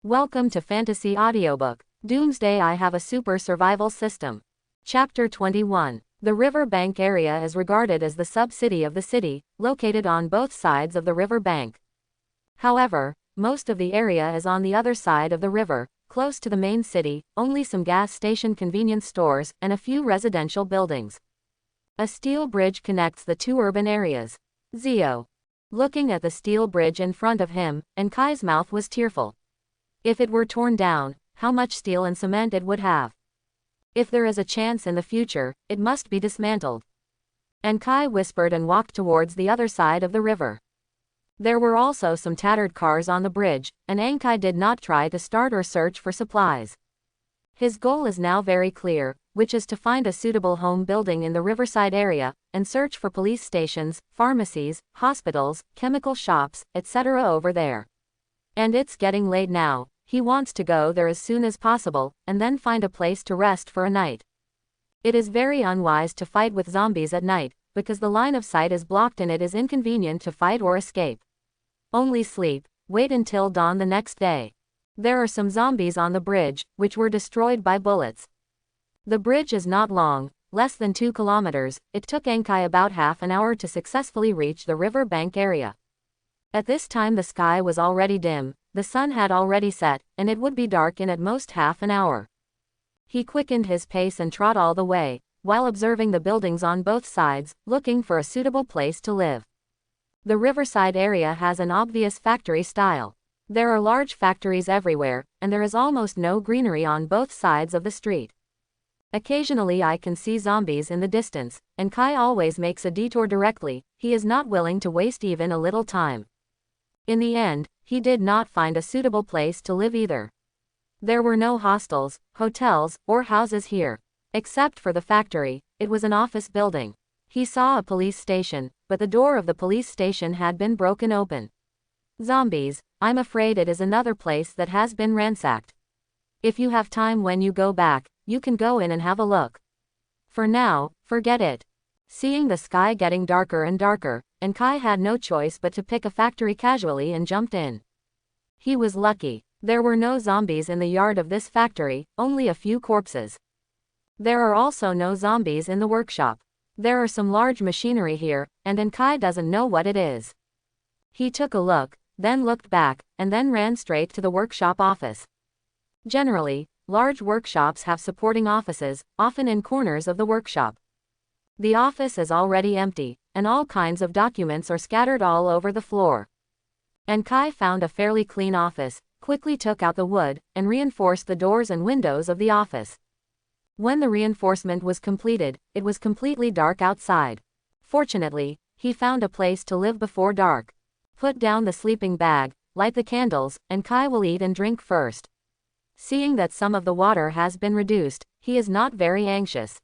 Welcome to Fantasy Audiobook, Doomsday. I have a super survival system. Chapter 21. The river bank area is regarded as the sub-city of the city, located on both sides of the river bank. However, most of the area is on the other side of the river, close to the main city, only some gas station convenience stores, and a few residential buildings. A steel bridge connects the two urban areas. Zio. Looking at the steel bridge in front of him, and Kai's mouth was tearful. If it were torn down, how much steel and cement it would have. If there is a chance in the future, it must be dismantled. And Kai whispered and walked towards the other side of the river. There were also some tattered cars on the bridge, and Ankai did not try to start or search for supplies. His goal is now very clear, which is to find a suitable home building in the riverside area, and search for police stations, pharmacies, hospitals, chemical shops, etc. over there. And it's getting late now. He wants to go there as soon as possible, and then find a place to rest for a night. It is very unwise to fight with zombies at night, because the line of sight is blocked and it is inconvenient to fight or escape. Only sleep, wait until dawn the next day. There are some zombies on the bridge, which were destroyed by bullets. The bridge is not long, less than 2 kilometers. It took Ankai about half an hour to successfully reach the river bank area. At this time the sky was already dim, the sun had already set, and it would be dark in at most half an hour. He quickened his pace and trot all the way, while observing the buildings on both sides, looking for a suitable place to live. The riverside area has an obvious factory style. There are large factories everywhere, and there is almost no greenery on both sides of the street. Occasionally I can see zombies in the distance, and Kai always makes a detour directly. He is not willing to waste even a little time. In the end, he did not find a suitable place to live either. There were no hostels, hotels, or houses here. Except for the factory, it was an office building. He saw a police station, but the door of the police station had been broken open. Zombies, I'm afraid it is another place that has been ransacked. If you have time when you go back, you can go in and have a look. For now, forget it. Seeing the sky getting darker and darker, and Kai had no choice but to pick a factory casually and jumped in. He was lucky. There were no zombies in the yard of this factory, only a few corpses. There are also no zombies in the workshop. There are some large machinery here, and Kai doesn't know what it is. He took a look, then looked back, and then ran straight to the workshop office. Generally, large workshops have supporting offices, often in corners of the workshop. The office is already empty, and all kinds of documents are scattered all over the floor. And Kai found a fairly clean office, quickly took out the wood, and reinforced the doors and windows of the office. When the reinforcement was completed, it was completely dark outside. Fortunately, he found a place to live before dark. Put down the sleeping bag, light the candles, and Kai will eat and drink first. Seeing that some of the water has been reduced, he is not very anxious.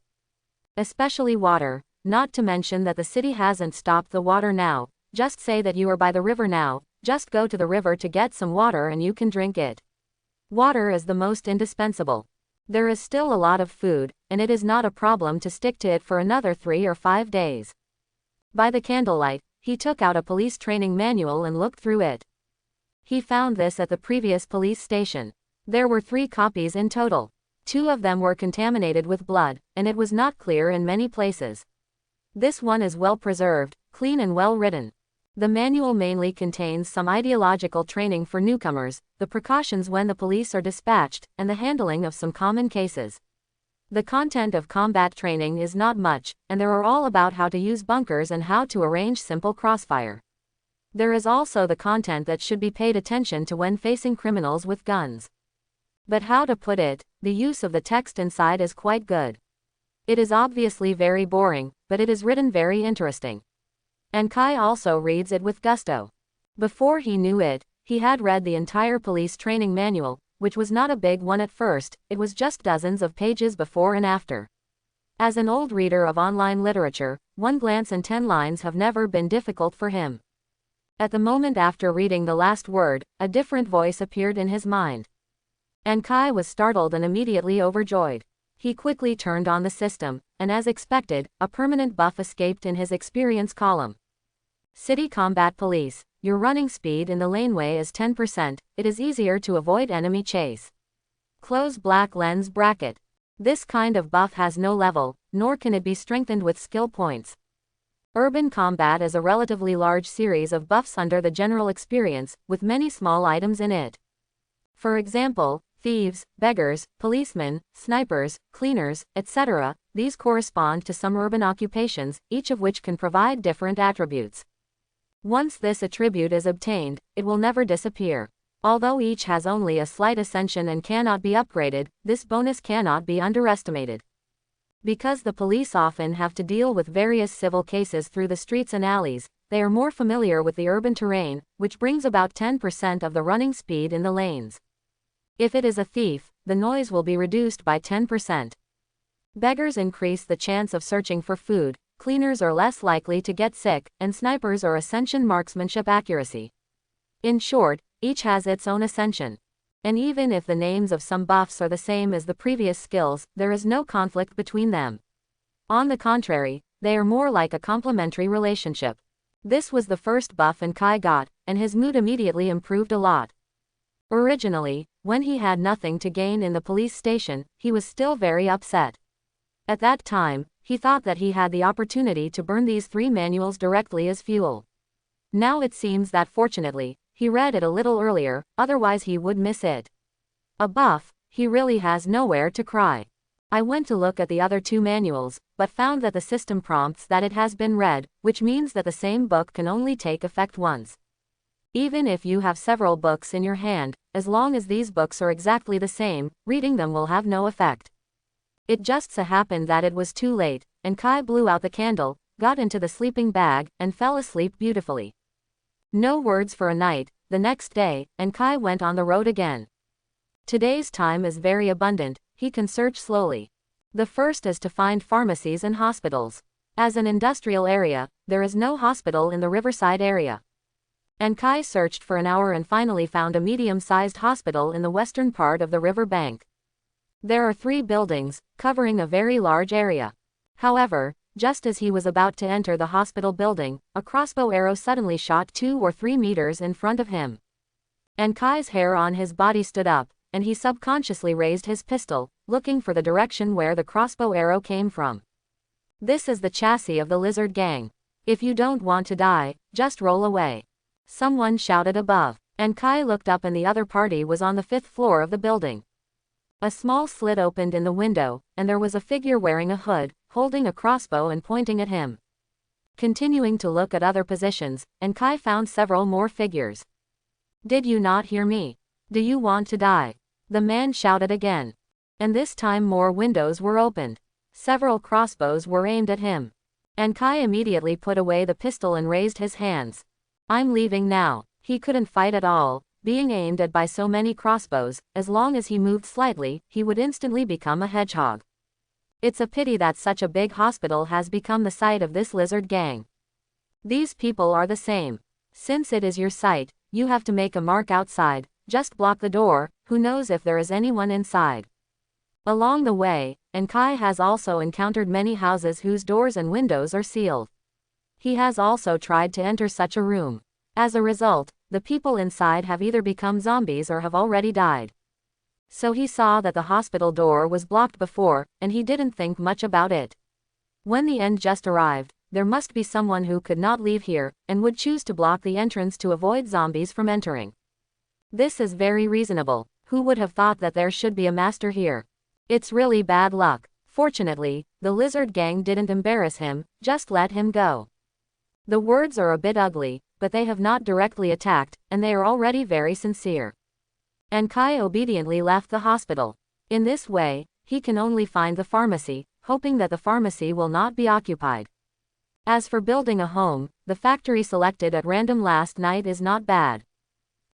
Especially water, not to mention that the city hasn't stopped the water now. Just say that you are by the river now, just go to the river to get some water and you can drink it. Water is the most indispensable. There is still a lot of food, and it is not a problem to stick to it for another 3 or 5 days. By the candlelight, he took out a police training manual and looked through it. He found this at the previous police station. There were 3 copies in total. 2 of them were contaminated with blood, and it was not clear in many places. This one is well preserved, clean and well written. The manual mainly contains some ideological training for newcomers, the precautions when the police are dispatched, and the handling of some common cases. The content of combat training is not much, and there are all about how to use bunkers and how to arrange simple crossfire. There is also the content that should be paid attention to when facing criminals with guns. But how to put it, the use of the text inside is quite good. It is obviously very boring, but it is written very interesting. And Kai also reads it with gusto. Before he knew it, he had read the entire police training manual, which was not a big one at first. It was just dozens of pages before and after. As an old reader of online literature, 1 glance and 10 lines have never been difficult for him. At the moment after reading the last word, a different voice appeared in his mind. And Kai was startled and immediately overjoyed. He quickly turned on the system, and as expected, a permanent buff escaped in his experience column. City Combat Police. Your running speed in the laneway is 10%, it is easier to avoid enemy chase. Close black lens bracket. This kind of buff has no level, nor can it be strengthened with skill points. Urban Combat is a relatively large series of buffs under the general experience, with many small items in it. For example, thieves, beggars, policemen, snipers, cleaners, etc. These correspond to some urban occupations, each of which can provide different attributes. Once this attribute is obtained, it will never disappear. Although each has only a slight ascension and cannot be upgraded, this bonus cannot be underestimated. Because the police often have to deal with various civil cases through the streets and alleys, they are more familiar with the urban terrain, which brings about 10% of the running speed in the lanes. If it is a thief, the noise will be reduced by 10%. Beggars increase the chance of searching for food, cleaners are less likely to get sick, and snipers are ascension marksmanship accuracy. In short, each has its own ascension. And even if the names of some buffs are the same as the previous skills, there is no conflict between them. On the contrary, they are more like a complementary relationship. This was the first buff Kai got, and his mood immediately improved a lot. Originally, when he had nothing to gain in the police station, he was still very upset. At that time, he thought that he had the opportunity to burn these 3 manuals directly as fuel. Now it seems that fortunately, he read it a little earlier, otherwise he would miss it. A buff, he really has nowhere to cry. I went to look at the other 2 manuals, but found that the system prompts that it has been read, which means that the same book can only take effect once. Even if you have several books in your hand, as long as these books are exactly the same, reading them will have no effect. It just so happened that it was too late, and Kai blew out the candle, got into the sleeping bag, and fell asleep beautifully. No words for a night. The next day, and Kai went on the road again. Today's time is very abundant, he can search slowly. The first is to find pharmacies and hospitals. As an industrial area, there is no hospital in the riverside area. And Kai searched for an hour and finally found a medium-sized hospital in the western part of the river bank. There are 3 buildings, covering a very large area. However, just as he was about to enter the hospital building, a crossbow arrow suddenly shot 2 or 3 meters in front of him. And Kai's hair on his body stood up, and he subconsciously raised his pistol, looking for the direction where the crossbow arrow came from. This is the chassis of the lizard gang. If you don't want to die, just roll away. Someone shouted above, and Kai looked up and the other party was on the 5th floor of the building. A small slit opened in the window, and there was a figure wearing a hood, holding a crossbow and pointing at him. Continuing to look at other positions, and Kai found several more figures. "Did you not hear me? Do you want to die?" The man shouted again. And this time more windows were opened. Several crossbows were aimed at him. And Kai immediately put away the pistol and raised his hands. "I'm leaving now." He couldn't fight at all, being aimed at by so many crossbows. As long as he moved slightly, he would instantly become a hedgehog. It's a pity that such a big hospital has become the site of this lizard gang. These people are the same. Since it is your site, you have to make a mark outside, just block the door, who knows if there is anyone inside. Along the way, and Kai has also encountered many houses whose doors and windows are sealed. He has also tried to enter such a room. As a result, the people inside have either become zombies or have already died. So he saw that the hospital door was blocked before, and he didn't think much about it. When the end just arrived, there must be someone who could not leave here, and would choose to block the entrance to avoid zombies from entering. This is very reasonable. Who would have thought that there should be a master here? It's really bad luck. Fortunately, the lizard gang didn't embarrass him, just let him go. The words are a bit ugly, but they have not directly attacked, and they are already very sincere. And Kai obediently left the hospital. In this way, he can only find the pharmacy, hoping that the pharmacy will not be occupied. As for building a home, the factory selected at random last night is not bad.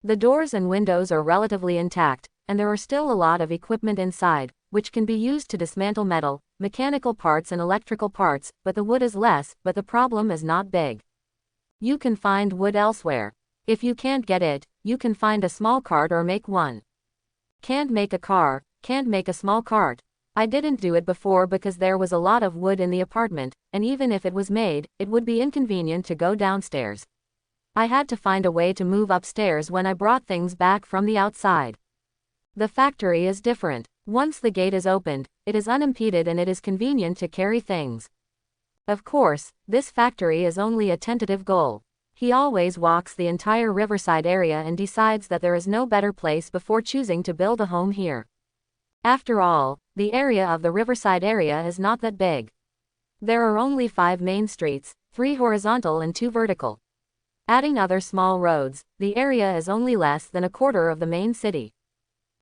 The doors and windows are relatively intact, and there are still a lot of equipment inside, which can be used to dismantle metal, mechanical parts and electrical parts, but the wood is less, but the problem is not big. You can find wood elsewhere. If you can't get it, you can find a small cart or make one. Can't make a car, can't make a small cart. I didn't do it before because there was a lot of wood in the apartment, and even if it was made, it would be inconvenient to go downstairs. I had to find a way to move upstairs when I brought things back from the outside. The factory is different. Once the gate is opened, it is unimpeded and it is convenient to carry things. Of course, this factory is only a tentative goal. He always walks the entire riverside area and decides that there is no better place before choosing to build a home here. After all, the area of the riverside area is not that big. There are only 5 main streets, 3 horizontal and 2 vertical. Adding other small roads, the area is only less than a quarter of the main city.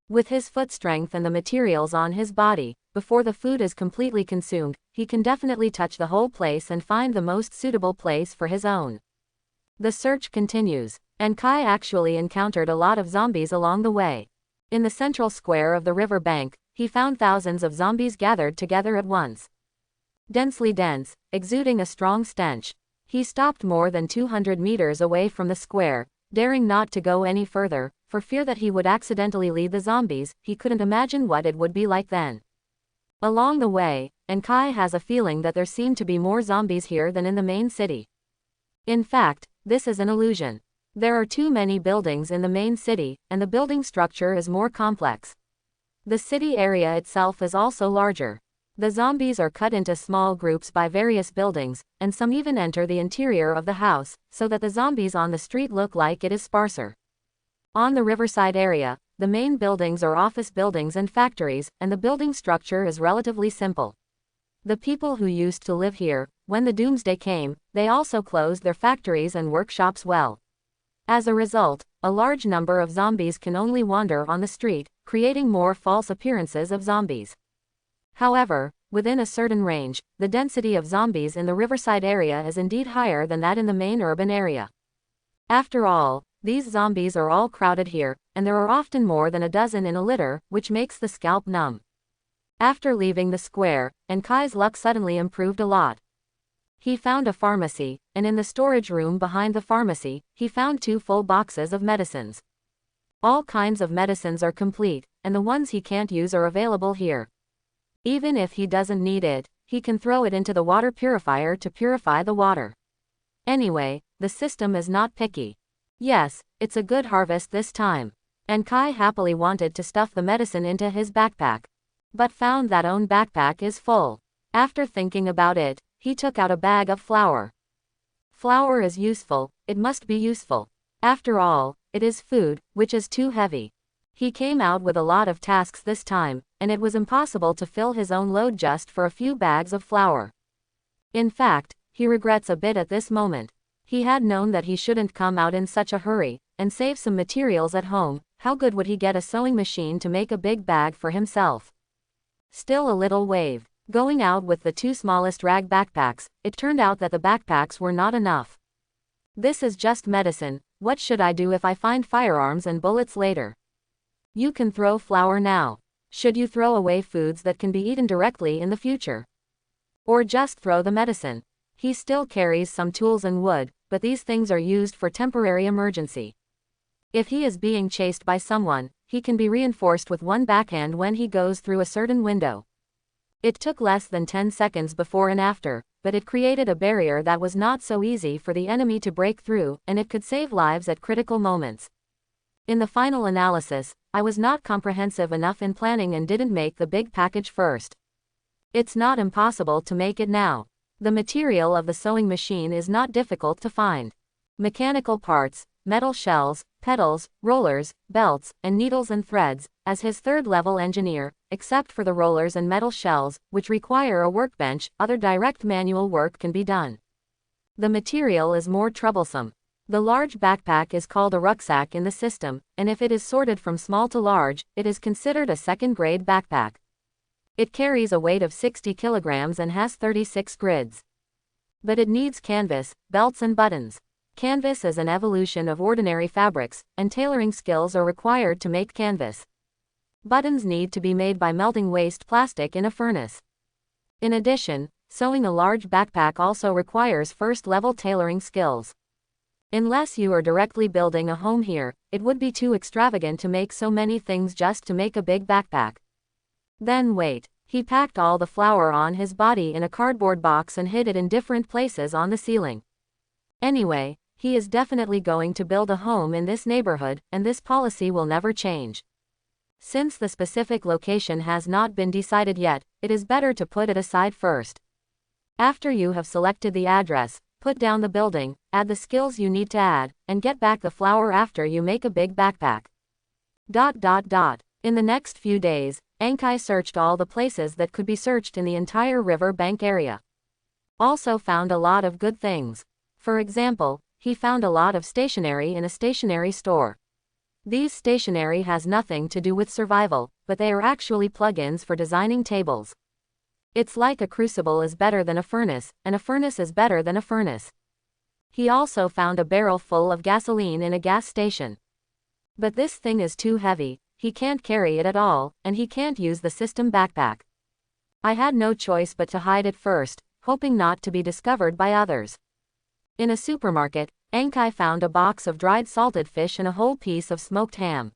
With his foot strength and the materials on his body, before the food is completely consumed, he can definitely touch the whole place and find the most suitable place for his own. The search continues, and Kai actually encountered a lot of zombies along the way. In the central square of the river bank, he found thousands of zombies gathered together at once. Densely dense, exuding a strong stench. He stopped more than 200 meters away from the square, daring not to go any further, for fear that he would accidentally lead the zombies. He couldn't imagine what it would be like then. Along the way, and Kai has a feeling that there seem to be more zombies here than in the main city. In fact, this is an illusion. There are too many buildings in the main city, and the building structure is more complex. The city area itself is also larger. The zombies are cut into small groups by various buildings, and some even enter the interior of the house, so that the zombies on the street look like it is sparser. On the riverside area, the main buildings are office buildings and factories, and the building structure is relatively simple. The people who used to live here, when the Doomsday came, they also closed their factories and workshops well. As a result, a large number of zombies can only wander on the street, creating more false appearances of zombies. However, within a certain range, the density of zombies in the riverside area is indeed higher than that in the main urban area. After all, these zombies are all crowded here, and there are often more than a dozen in a litter, which makes the scalp numb. After leaving the square, and Kai's luck suddenly improved a lot. He found a pharmacy, and in the storage room behind the pharmacy, he found 2 full boxes of medicines. All kinds of medicines are complete, and the ones he can't use are available here. Even if he doesn't need it, he can throw it into the water purifier to purify the water. Anyway, the system is not picky. Yes, it's a good harvest this time. And Kai happily wanted to stuff the medicine into his backpack. But found that own backpack is full. After thinking about it, he took out a bag of flour. Flour is useful, it must be useful. After all, it is food, which is too heavy. He came out with a lot of tasks this time, and it was impossible to fill his own load just for a few bags of flour. In fact, he regrets a bit at this moment. He had known that he shouldn't come out in such a hurry, and save some materials at home. How good would he get a sewing machine to make a big bag for himself? Still a little wave. Going out with the 2 smallest rag backpacks, it turned out that the backpacks were not enough. This is just medicine. What should I do if I find firearms and bullets later? You can throw flour now. Should you throw away foods that can be eaten directly in the future? Or just throw the medicine? He still carries some tools and wood, but these things are used for temporary emergency. If he is being chased by someone, he can be reinforced with 1 backhand when he goes through a certain window. It took less than 10 seconds before and after, but it created a barrier that was not so easy for the enemy to break through, and it could save lives at critical moments. In the final analysis, I was not comprehensive enough in planning and didn't make the big package first. It's not impossible to make it now. The material of the sewing machine is not difficult to find. Mechanical parts, metal shells, pedals, rollers, belts, and needles and threads. As his 3rd-level engineer, except for the rollers and metal shells, which require a workbench, other direct manual work can be done. The material is more troublesome. The large backpack is called a rucksack in the system, and if it is sorted from small to large, it is considered a 2nd-grade backpack. It carries a weight of 60 kilograms and has 36 grids. But it needs canvas, belts and buttons. Canvas is an evolution of ordinary fabrics, and tailoring skills are required to make canvas. Buttons need to be made by melting waste plastic in a furnace. In addition, sewing a large backpack also requires 1st-level tailoring skills. Unless you are directly building a home here, it would be too extravagant to make so many things just to make a big backpack. Then wait. He packed all the flour on his body in a cardboard box and hid it in different places on the ceiling. Anyway, he is definitely going to build a home in this neighborhood, and this policy will never change. Since the specific location has not been decided yet, it is better to put it aside first. After you have selected the address, put down the building, add the skills you need to add, and get back the flour after you make a big backpack. In the next few days, Ankai searched all the places that could be searched in the entire river bank area. Also found a lot of good things. For example, he found a lot of stationery in a stationery store. These stationery has nothing to do with survival, but they are actually plugins for designing tables. It's like a crucible is better than a furnace, and a furnace is better than a furnace. He also found a barrel full of gasoline in a gas station. But this thing is too heavy, he can't carry it at all, and he can't use the system backpack. I had no choice but to hide it first, hoping not to be discovered by others. In a supermarket, Ankai found a box of dried salted fish and a whole piece of smoked ham.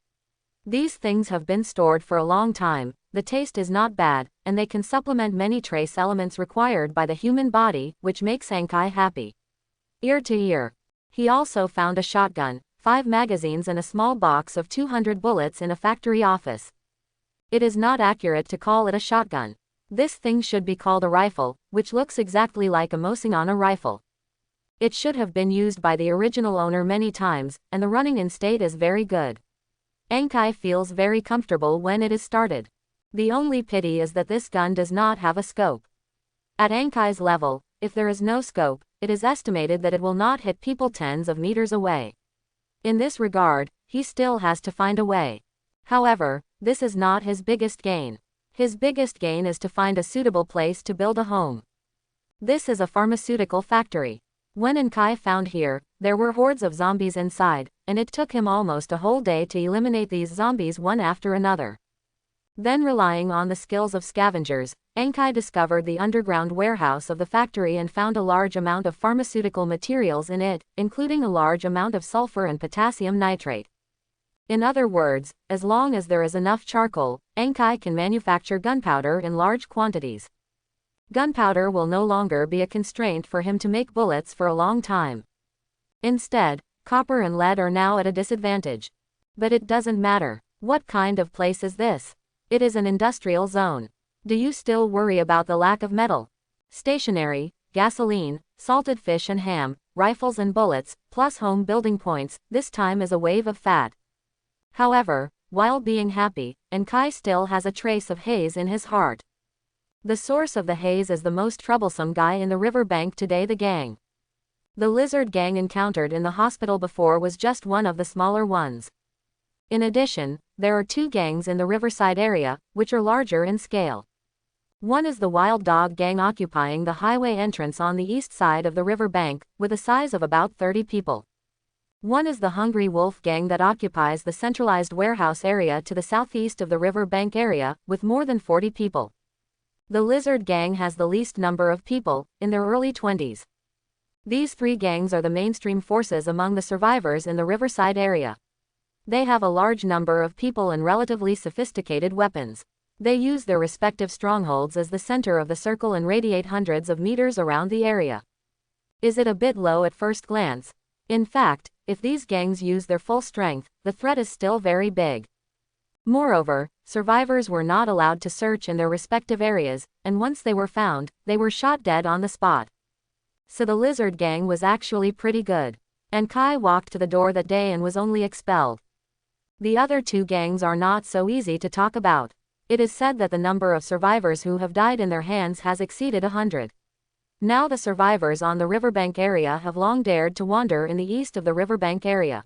These things have been stored for a long time, the taste is not bad, and they can supplement many trace elements required by the human body, which makes Ankai happy. Ear to ear. He also found a shotgun, 5 magazines and a small box of 200 bullets in a factory office. It is not accurate to call it a shotgun. This thing should be called a rifle, which looks exactly like a Mosinana rifle. It should have been used by the original owner many times, and the running in state is very good. Ankai feels very comfortable when it is started. The only pity is that this gun does not have a scope. At Ankai's level, if there is no scope, it is estimated that it will not hit people tens of meters away. In this regard, he still has to find a way. However, this is not his biggest gain. His biggest gain is to find a suitable place to build a home. This is a pharmaceutical factory. When Ankai found here, there were hordes of zombies inside, and it took him almost a whole day to eliminate these zombies one after another. Then, relying on the skills of scavengers, Ankai discovered the underground warehouse of the factory and found a large amount of pharmaceutical materials in it, including a large amount of sulfur and potassium nitrate. In other words, as long as there is enough charcoal, Ankai can manufacture gunpowder in large quantities. Gunpowder will no longer be a constraint for him to make bullets for a long time. Instead, copper and lead are now at a disadvantage. But it doesn't matter. What kind of place is this? It is an industrial zone. Do you still worry about the lack of metal? Stationery, gasoline, salted fish and ham, rifles and bullets, plus home building points, this time is a wave of fat. However, while being happy, Ankai still has a trace of haze in his heart. The source of the haze is the most troublesome guy in the river bank today, the gang. The lizard gang encountered in the hospital before was just one of the smaller ones. In addition, there are 2 gangs in the riverside area, which are larger in scale. One is the wild dog gang occupying the highway entrance on the east side of the river bank, with a size of about 30 people. One is the hungry wolf gang that occupies the centralized warehouse area to the southeast of the river bank area, with more than 40 people. The lizard gang has the least number of people, in their early 20s. These 3 gangs are the mainstream forces among the survivors in the riverside area. They have a large number of people and relatively sophisticated weapons. They use their respective strongholds as the center of the circle and radiate hundreds of meters around the area. Is it a bit low at first glance? In fact, if these gangs use their full strength, the threat is still very big. Moreover, survivors were not allowed to search in their respective areas, and once they were found, they were shot dead on the spot. So the lizard gang was actually pretty good. Ankai walked to the door that day and was only expelled. The other 2 gangs are not so easy to talk about. It is said that the number of survivors who have died in their hands has exceeded 100. Now the survivors on the riverbank area have long dared to wander in the east of the riverbank area.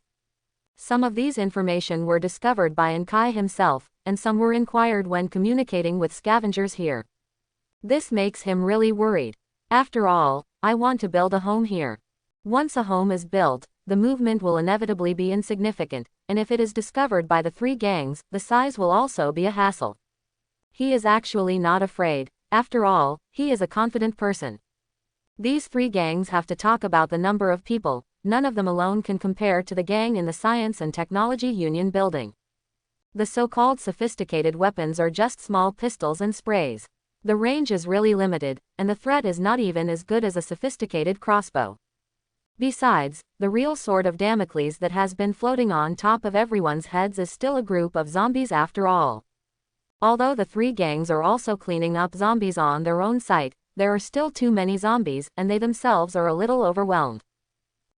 Some of these information were discovered by Ankai himself, and some were inquired when communicating with scavengers here. This makes him really worried. After all, I want to build a home here. Once a home is built, the movement will inevitably be insignificant, and if it is discovered by the 3 gangs, the size will also be a hassle. He is actually not afraid. After all, he is a confident person. These 3 gangs have to talk about the number of people. None of them alone can compare to the gang in the Science and Technology Union building. The so-called sophisticated weapons are just small pistols and sprays. The range is really limited, and the threat is not even as good as a sophisticated crossbow. Besides, the real sword of Damocles that has been floating on top of everyone's heads is still a group of zombies after all. Although the three gangs are also cleaning up zombies on their own site, there are still too many zombies, and they themselves are a little overwhelmed.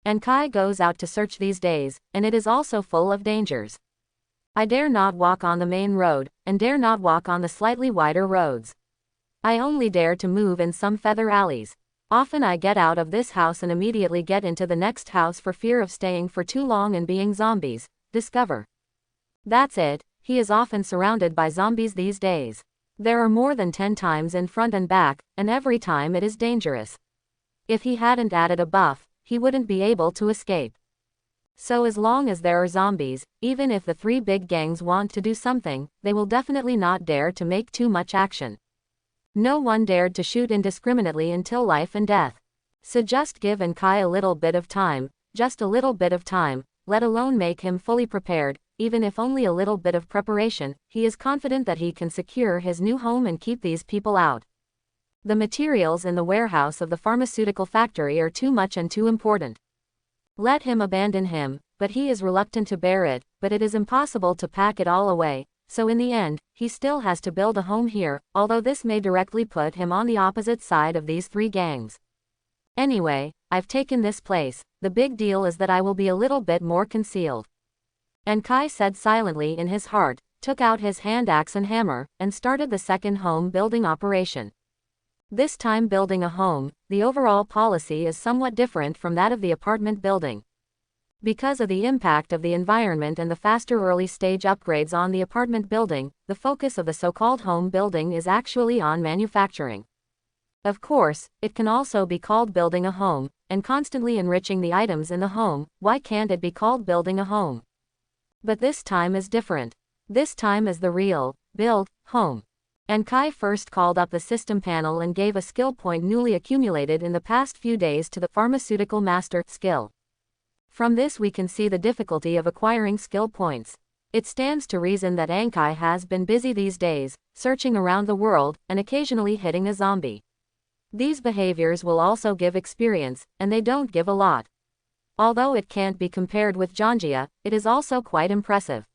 And Kai goes out to search these days, and it is also full of dangers. I dare not walk on the main road, and dare not walk on the slightly wider roads. I only dare to move in some feather alleys. Often I get out of this house and immediately get into the next house for fear of staying for too long and being zombies. Discover. That's it, he is often surrounded by zombies these days. There are more than 10 times in front and back, and every time it is dangerous. If he hadn't added a buff, he wouldn't be able to escape. So as long as there are zombies, even if the three big gangs want to do something, they will definitely not dare to make too much action. No one dared to shoot indiscriminately until life and death. So just give Kai a little bit of time, just a little bit of time, let alone make him fully prepared, even if only a little bit of preparation. He is confident that he can secure his new home and keep these people out. The materials in the warehouse of the pharmaceutical factory are too much and too important. Let him abandon him, but he is reluctant to bear it, but it is impossible to pack it all away. So in the end, he still has to build a home here, although this may directly put him on the opposite side of these three gangs. Anyway, I've taken this place, the big deal is that I will be a little bit more concealed. And Kai said silently in his heart, took out his hand axe and hammer, and started the second home building operation. This time building a home, the overall policy is somewhat different from that of the apartment building. Because of the impact of the environment and the faster early stage upgrades on the apartment building, the focus of the so-called home building is actually on manufacturing. Of course, it can also be called building a home, and constantly enriching the items in the home. Why can't it be called building a home? But this time is different. This time is the real, build, home. And Kai first called up the system panel and gave a skill point newly accumulated in the past few days to the pharmaceutical master skill. From this we can see the difficulty of acquiring skill points. It stands to reason that Ankai has been busy these days, searching around the world, and occasionally hitting a zombie. These behaviors will also give experience, and they don't give a lot. Although it can't be compared with Janjia, it is also quite impressive.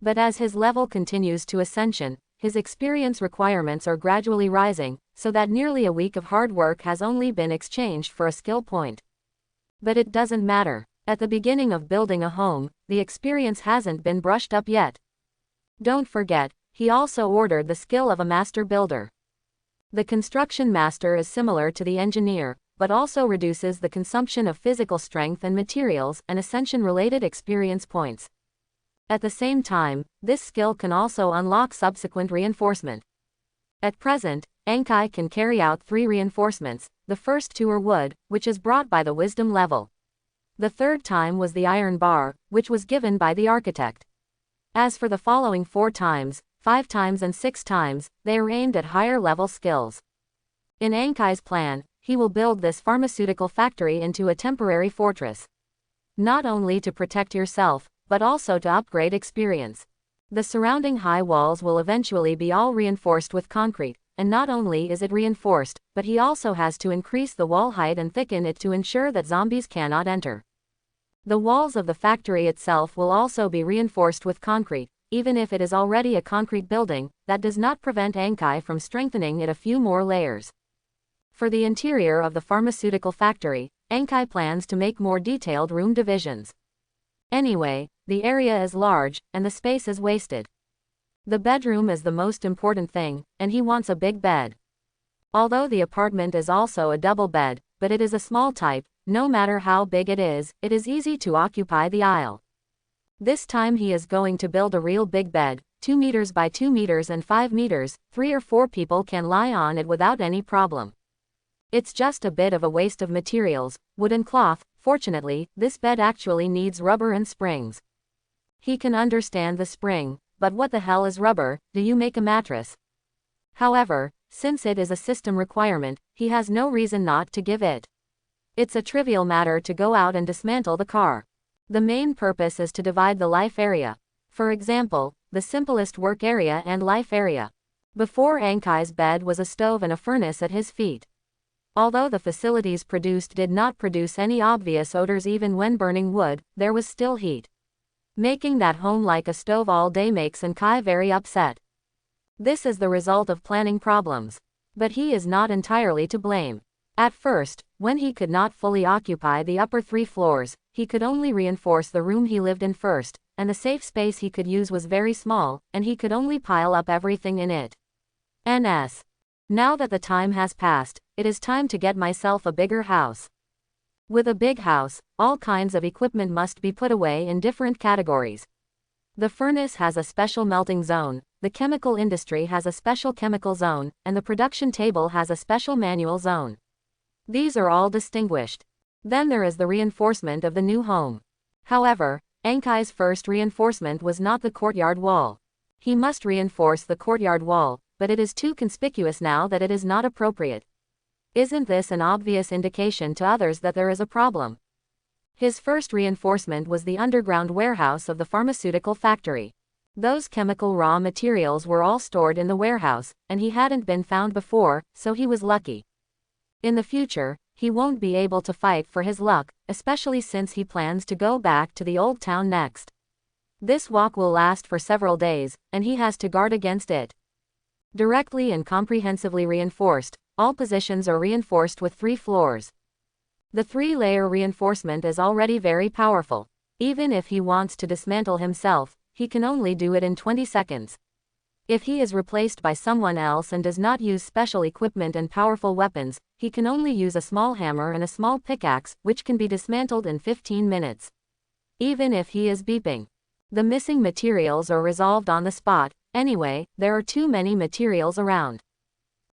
But as his level continues to ascension, his experience requirements are gradually rising, so that nearly a week of hard work has only been exchanged for a skill point. But it doesn't matter. At the beginning of building a home, the experience hasn't been brushed up yet. Don't forget, he also ordered the skill of a master builder. The construction master is similar to the engineer, but also reduces the consumption of physical strength and materials and ascension-related experience points. At the same time, this skill can also unlock subsequent reinforcement. At present, Ankai can carry out 3 reinforcements. The first 2 are wood, which is brought by the wisdom level. The third time was the iron bar, which was given by the architect. As for the following 4 times, 5 times and 6 times, they are aimed at higher level skills. In Ankai's plan, he will build this pharmaceutical factory into a temporary fortress. Not only to protect yourself, but also to upgrade experience. The surrounding high walls will eventually be all reinforced with concrete, and not only is it reinforced, but he also has to increase the wall height and thicken it to ensure that zombies cannot enter. The walls of the factory itself will also be reinforced with concrete. Even if it is already a concrete building, that does not prevent Ankai from strengthening it a few more layers. For the interior of the pharmaceutical factory, Ankai plans to make more detailed room divisions. Anyway, the area is large, and the space is wasted. The bedroom is the most important thing, and he wants a big bed. Although the apartment is also a double bed, but it is a small type, no matter how big it is easy to occupy the aisle. This time he is going to build a real big bed, 2 meters by 2 meters and 5 meters, 3 or 4 people can lie on it without any problem. It's just a bit of a waste of materials, wood and cloth. Fortunately, this bed actually needs rubber and springs. He can understand the spring, but what the hell is rubber? Do you make a mattress? However, since it is a system requirement, he has no reason not to give it. It's a trivial matter to go out and dismantle the car. The main purpose is to divide the life area. For example, the simplest work area and life area. Before Ankai's bed was a stove and a furnace at his feet. Although the facilities produced did not produce any obvious odors even when burning wood, there was still heat. Making that home like a stove all day makes Ankai very upset. This is the result of planning problems. But he is not entirely to blame. At first, when he could not fully occupy the upper 3 floors, he could only reinforce the room he lived in first, and the safe space he could use was very small, and he could only pile up everything in it. NS. Now that the time has passed, it is time to get myself a bigger house. With a big house, all kinds of equipment must be put away in different categories. The furnace has a special melting zone, the chemical industry has a special chemical zone, and the production table has a special manual zone. These are all distinguished. Then there is the reinforcement of the new home. However, Ankai's first reinforcement was not the courtyard wall. He must reinforce the courtyard wall, but it is too conspicuous now that it is not appropriate. Isn't this an obvious indication to others that there is a problem? His first reinforcement was the underground warehouse of the pharmaceutical factory. Those chemical raw materials were all stored in the warehouse, and he hadn't been found before, so he was lucky. In the future, he won't be able to fight for his luck, especially since he plans to go back to the old town next. This walk will last for several days, and he has to guard against it. Directly and comprehensively reinforced, all positions are reinforced with 3 floors. The 3-layer reinforcement is already very powerful. Even if he wants to dismantle himself, he can only do it in 20 seconds. If he is replaced by someone else and does not use special equipment and powerful weapons, he can only use a small hammer and a small pickaxe, which can be dismantled in 15 minutes. Even if he is beeping. The missing materials are resolved on the spot. Anyway, there are too many materials around.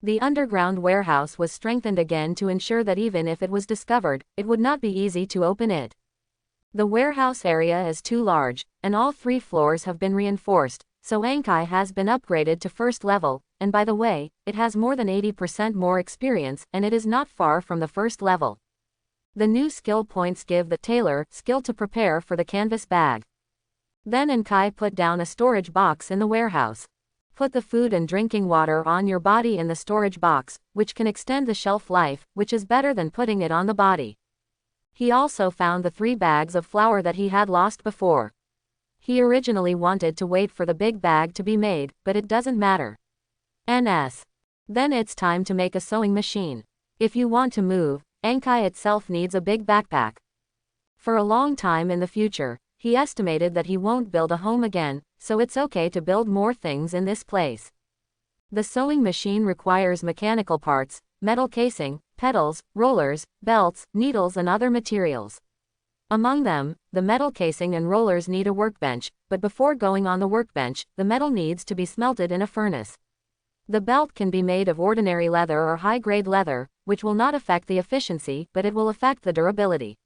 The underground warehouse was strengthened again to ensure that even if it was discovered, it would not be easy to open it. The warehouse area is too large, and all 3 floors have been reinforced, so Ankai has been upgraded to first level, and by the way, it has more than 80% more experience and it is not far from the first level. The new skill points give the tailor skill to prepare for the canvas bag. Then Ankai put down a storage box in the warehouse. Put the food and drinking water on your body in the storage box, which can extend the shelf life, which is better than putting it on the body. He also found the 3 bags of flour that he had lost before. He originally wanted to wait for the big bag to be made, but it doesn't matter. NS. Then it's time to make a sewing machine. If you want to move, Ankai itself needs a big backpack. For a long time in the future, he estimated that he won't build a home again, so it's okay to build more things in this place. The sewing machine requires mechanical parts, metal casing, pedals, rollers, belts, needles and other materials. Among them, the metal casing and rollers need a workbench, but before going on the workbench, the metal needs to be smelted in a furnace. The belt can be made of ordinary leather or high-grade leather, which will not affect the efficiency, but it will affect the durability.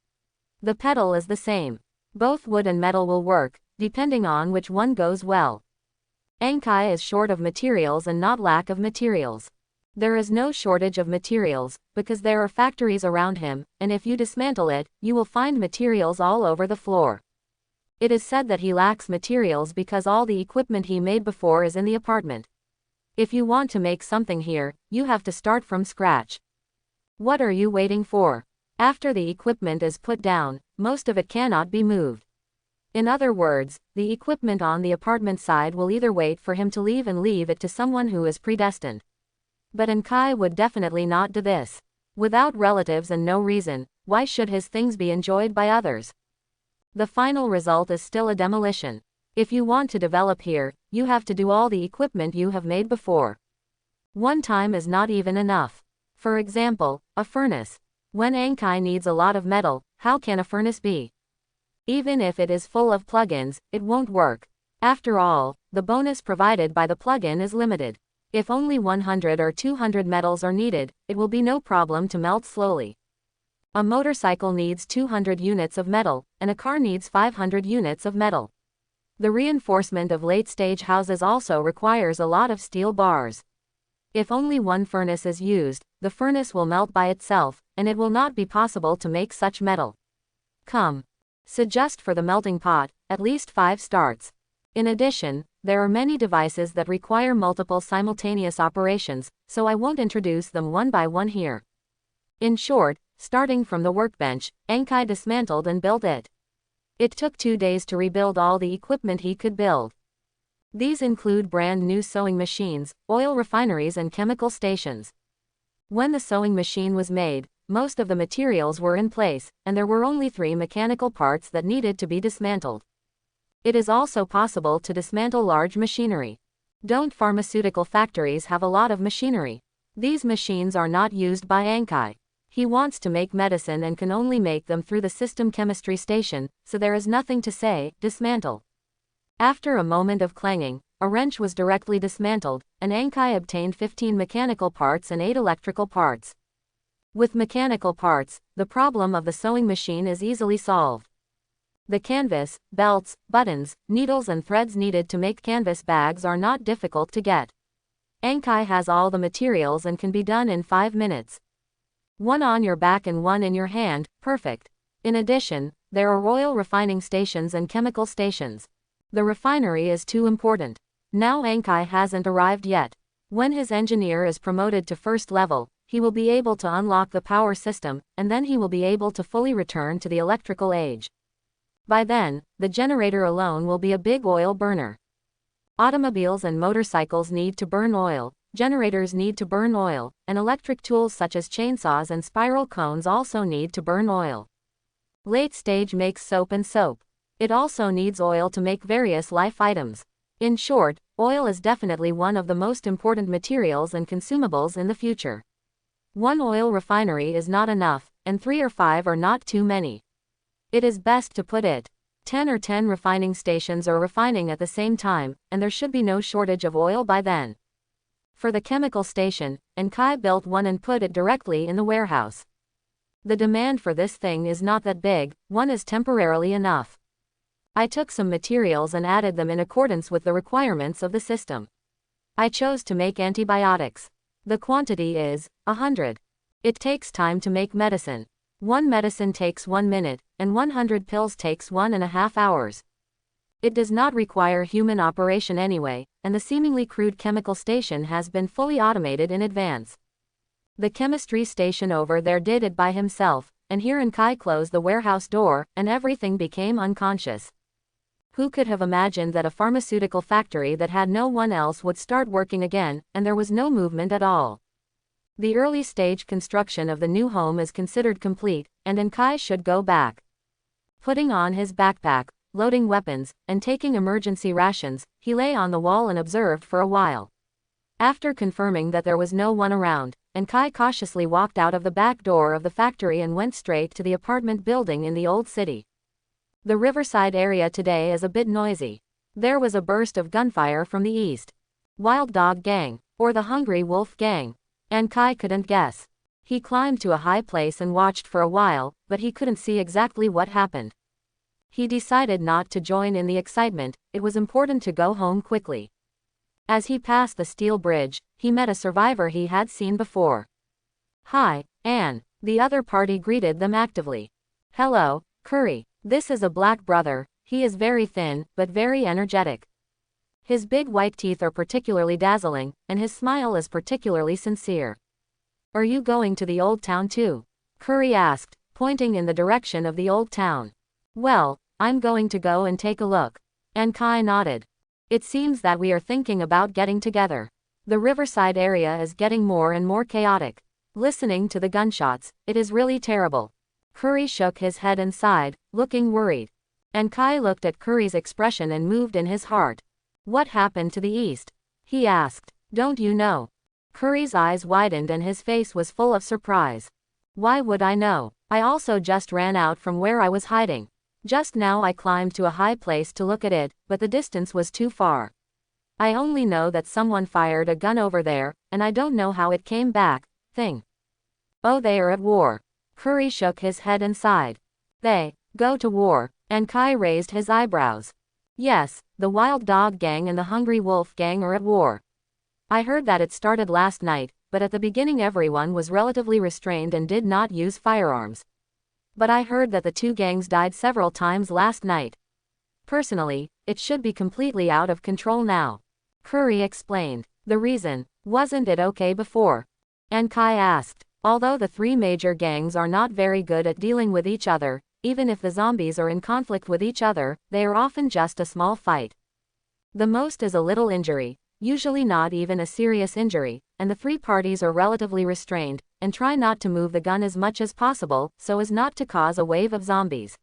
The pedal is the same. Both wood and metal will work, depending on which one goes well. Ankai is short of materials and not lack of materials. There is no shortage of materials, because there are factories around him, and if you dismantle it, you will find materials all over the floor. It is said that he lacks materials because all the equipment he made before is in the apartment. If you want to make something here, you have to start from scratch. What are you waiting for? After the equipment is put down, most of it cannot be moved. In other words, the equipment on the apartment side will either wait for him to leave and leave it to someone who is predestined. But Ankai would definitely not do this. Without relatives and no reason, why should his things be enjoyed by others? The final result is still a demolition. If you want to develop here, you have to do all the equipment you have made before. One time is not even enough. For example, a furnace. When Ankai needs a lot of metal, how can a furnace be? Even if it is full of plugins, it won't work. After all, the bonus provided by the plugin is limited. If only 100 or 200 metals are needed, it will be no problem to melt slowly. A motorcycle needs 200 units of metal, and a car needs 500 units of metal. The reinforcement of late-stage houses also requires a lot of steel bars. If only one furnace is used, the furnace will melt by itself, and it will not be possible to make such metal. Suggest for the melting pot, at least 5 starts. In addition, there are many devices that require multiple simultaneous operations, so I won't introduce them one by one here. In short, starting from the workbench, Enkai dismantled and built it. It took 2 days to rebuild all the equipment he could build. These include brand new sewing machines, oil refineries and chemical stations. When the sewing machine was made, most of the materials were in place, and there were only 3 mechanical parts that needed to be dismantled. It is also possible to dismantle large machinery. Don't pharmaceutical factories have a lot of machinery? These machines are not used by Enkai. He wants to make medicine and can only make them through the system chemistry station, so there is nothing to say, dismantle. After a moment of clanging, a wrench was directly dismantled, and Enkai obtained 15 mechanical parts and 8 electrical parts. With mechanical parts, the problem of the sewing machine is easily solved. The canvas, belts, buttons, needles and threads needed to make canvas bags are not difficult to get. Enkai has all the materials and can be done in 5 minutes. One on your back and one in your hand, perfect. In addition, there are oil refining stations and chemical stations. The refinery is too important. Now Enkai hasn't arrived yet. When his engineer is promoted to first level, he will be able to unlock the power system, and then he will be able to fully return to the electrical age. By then, the generator alone will be a big oil burner. Automobiles and motorcycles need to burn oil, generators need to burn oil, and electric tools such as chainsaws and spiral cones also need to burn oil. Late stage makes soap and soap. It also needs oil to make various life items. In short, oil is definitely one of the most important materials and consumables in the future. One oil refinery is not enough, and 3 or 5 are not too many. It is best to put it 10 or 10 refining stations are refining at the same time, and there should be no shortage of oil by then. For the chemical station, Enkai built one and put it directly in the warehouse. The demand for this thing is not that big, one is temporarily enough. I took some materials and added them in accordance with the requirements of the system. I chose to make antibiotics. The quantity is 100. It takes time to make medicine. One medicine takes 1 minute, and 100 pills takes 1.5 hours. It does not require human operation anyway, and the seemingly crude chemical station has been fully automated in advance. The chemistry station over there did it by himself, and here Enkai closed the warehouse door, and everything became unconscious. Who could have imagined that a pharmaceutical factory that had no one else would start working again, and there was no movement at all? The early stage construction of the new home is considered complete, and Enkai should go back. Putting on his backpack, loading weapons, and taking emergency rations, he lay on the wall and observed for a while. After confirming that there was no one around, Enkai cautiously walked out of the back door of the factory and went straight to the apartment building in the old city. The riverside area today is a bit noisy. There was a burst of gunfire from the east. Wild Dog Gang, or the Hungry Wolf Gang. Enkai couldn't guess. He climbed to a high place and watched for a while, but he couldn't see exactly what happened. He decided not to join in the excitement, it was important to go home quickly. As he passed the steel bridge, he met a survivor he had seen before. "Hi, Anne," the other party greeted them actively. "Hello, Curry. This is a black brother, he is very thin, but very energetic. His big white teeth are particularly dazzling, and his smile is particularly sincere." "Are you going to the old town too?" Curry asked, pointing in the direction of the old town. "Well, I'm going to go and take a look." Enkai nodded. "It seems that we are thinking about getting together. The riverside area is getting more and more chaotic. Listening to the gunshots, it is really terrible." Curry shook his head and sighed, looking worried. Enkai looked at Curry's expression and moved in his heart. "What happened to the east?" he asked. "Don't you know?" Curry's eyes widened and his face was full of surprise. "Why would I know? I also just ran out from where I was hiding. Just now I climbed to a high place to look at it, but the distance was too far. I only know that someone fired a gun over there, and I don't know how it came back. Oh, they are at war." Curry shook his head and sighed. "They go to war?" Enkai raised his eyebrows. "Yes, the Wild Dog Gang and the Hungry Wolf Gang are at war. I heard that it started last night, but at the beginning everyone was relatively restrained and did not use firearms. But I heard that the 2 gangs died several times last night. Personally, it should be completely out of control now. Curry explained. The reason, wasn't it okay before? And Kai asked. Although the three major gangs are not very good at dealing with each other, even if the zombies are in conflict with each other, they are often just a small fight. The most is a little injury, usually not even a serious injury, and the three parties are relatively restrained, and try not to move the gun as much as possible, so as not to cause a wave of zombies.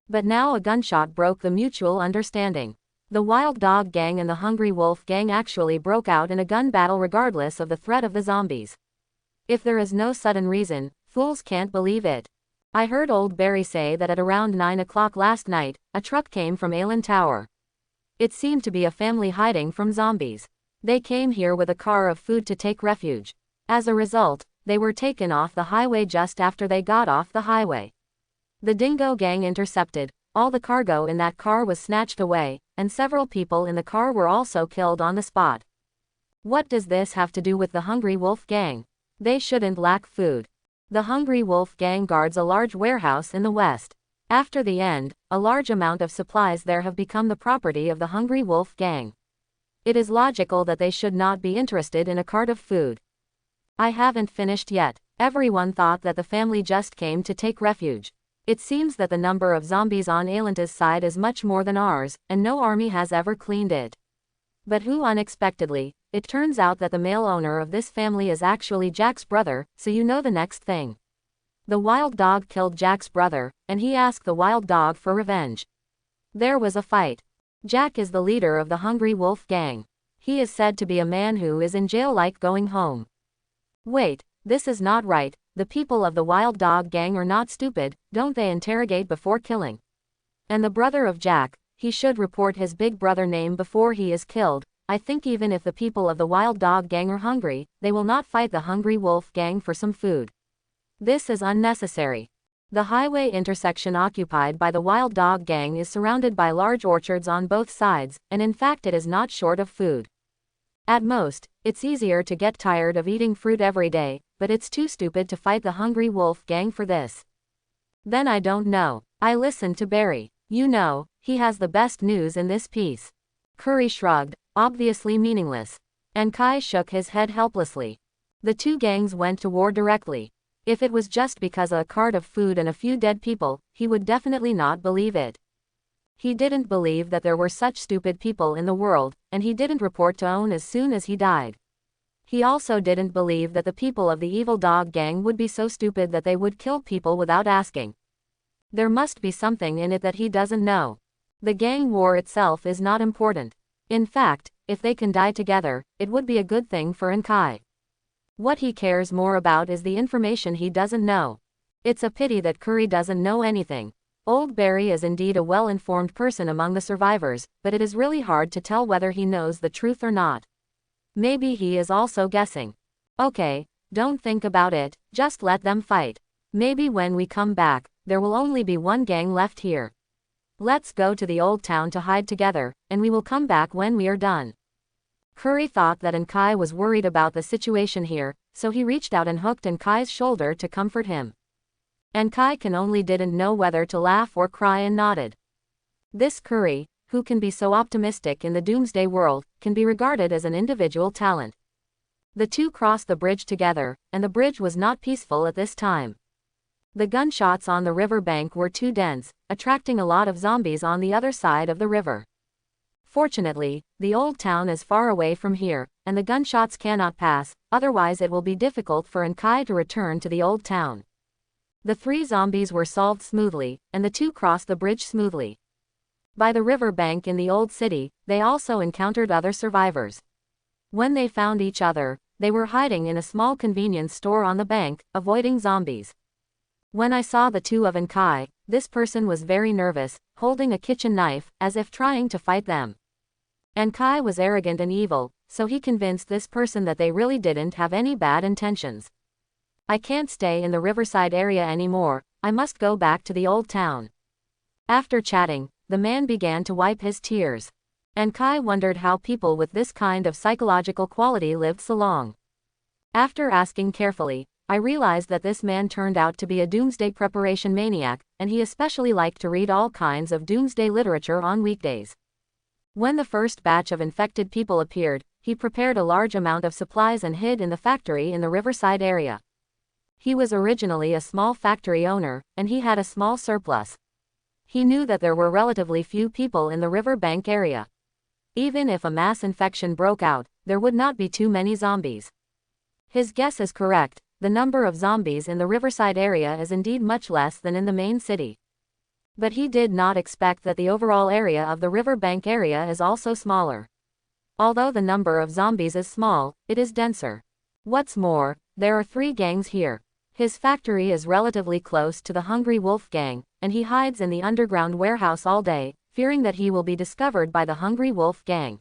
But now a gunshot broke the mutual understanding. The Wild Dog Gang and the Hungry Wolf Gang actually broke out in a gun battle regardless of the threat of the zombies. If there is no sudden reason, fools can't believe it. I heard Old Barry say that at around 9 o'clock last night, a truck came from Allen Tower. It seemed to be a family hiding from zombies. They came here with a car of food to take refuge. As a result, they were taken off the highway just after they got off the highway. The Dingo Gang intercepted, all the cargo in that car was snatched away, and several people in the car were also killed on the spot. What does this have to do with the Hungry Wolf Gang? They shouldn't lack food. The Hungry Wolf Gang guards a large warehouse in the west. After the end, a large amount of supplies there have become the property of the Hungry Wolf Gang. It is logical that they should not be interested in a cart of food. I haven't finished yet. Everyone thought that the family just came to take refuge. It seems that the number of zombies on Aelanta's side is much more than ours, and no army has ever cleaned it. But who unexpectedly, it turns out that the male owner of this family is actually Jack's brother, so you know the next thing. The wild dog killed Jack's brother, and he asked the wild dog for revenge. There was a fight. Jack is the leader of the Hungry Wolf Gang. He is said to be a man who is in jail like going home. Wait, this is not right. The people of the Wild Dog Gang are not stupid, don't they interrogate before killing? And the brother of Jack, he should report his big brother name before he is killed. I think even if the people of the Wild Dog Gang are hungry, they will not fight the Hungry Wolf Gang for some food. This is unnecessary. The highway intersection occupied by the Wild Dog Gang is surrounded by large orchards on both sides, and in fact it is not short of food. At most, it's easier to get tired of eating fruit every day, but it's too stupid to fight the Hungry Wolf Gang for this. Then I don't know. I listened to Barry. You know, he has the best news in this piece. Curry shrugged, obviously meaningless. And Kai shook his head helplessly. The two gangs went to war directly. If it was just because of a cart of food and a few dead people, he would definitely not believe it. He didn't believe that there were such stupid people in the world, and he didn't report to Owen as soon as he died. He also didn't believe that the people of the Evil Dog Gang would be so stupid that they would kill people without asking. There must be something in it that he doesn't know. The gang war itself is not important. In fact, if they can die together, it would be a good thing for Kai. What he cares more about is the information he doesn't know. It's a pity that Curry doesn't know anything. Old Barry is indeed a well-informed person among the survivors, but it is really hard to tell whether he knows the truth or not. Maybe he is also guessing. Okay, don't think about it, just let them fight. Maybe when we come back, there will only be one gang left here. Let's go to the old town to hide together, and we will come back when we are done. Curry thought that Kai was worried about the situation here, so he reached out and hooked Kai's shoulder to comfort him. Kai didn't know whether to laugh or cry and nodded. This Curry, who can be so optimistic in the Doomsday world, can be regarded as an individual talent. The two crossed the bridge together, and the bridge was not peaceful at this time. The gunshots on the river bank were too dense, attracting a lot of zombies on the other side of the river. Fortunately, the old town is far away from here, and the gunshots cannot pass, otherwise it will be difficult for Kai to return to the old town. The three zombies were solved smoothly, and the two crossed the bridge smoothly. By the river bank in the old city, they also encountered other survivors. When they found each other, they were hiding in a small convenience store on the bank, avoiding zombies. When I saw the two of Kai, this person was very nervous, holding a kitchen knife, as if trying to fight them. Kai was arrogant and evil, so he convinced this person that they really didn't have any bad intentions. I can't stay in the riverside area anymore, I must go back to the old town. After chatting, the man began to wipe his tears. Kai wondered how people with this kind of psychological quality lived so long. After asking carefully, I realized that this man turned out to be a doomsday preparation maniac, and he especially liked to read all kinds of doomsday literature on weekdays. When the first batch of infected people appeared, he prepared a large amount of supplies and hid in the factory in the riverside area. He was originally a small factory owner, and he had a small surplus. He knew that there were relatively few people in the riverbank area. Even if a mass infection broke out, there would not be too many zombies. His guess is correct, the number of zombies in the riverside area is indeed much less than in the main city. But he did not expect that the overall area of the riverbank area is also smaller. Although the number of zombies is small, it is denser. What's more, there are 3 gangs here. His factory is relatively close to the Hungry Wolf gang, and he hides in the underground warehouse all day, fearing that he will be discovered by the Hungry Wolf gang.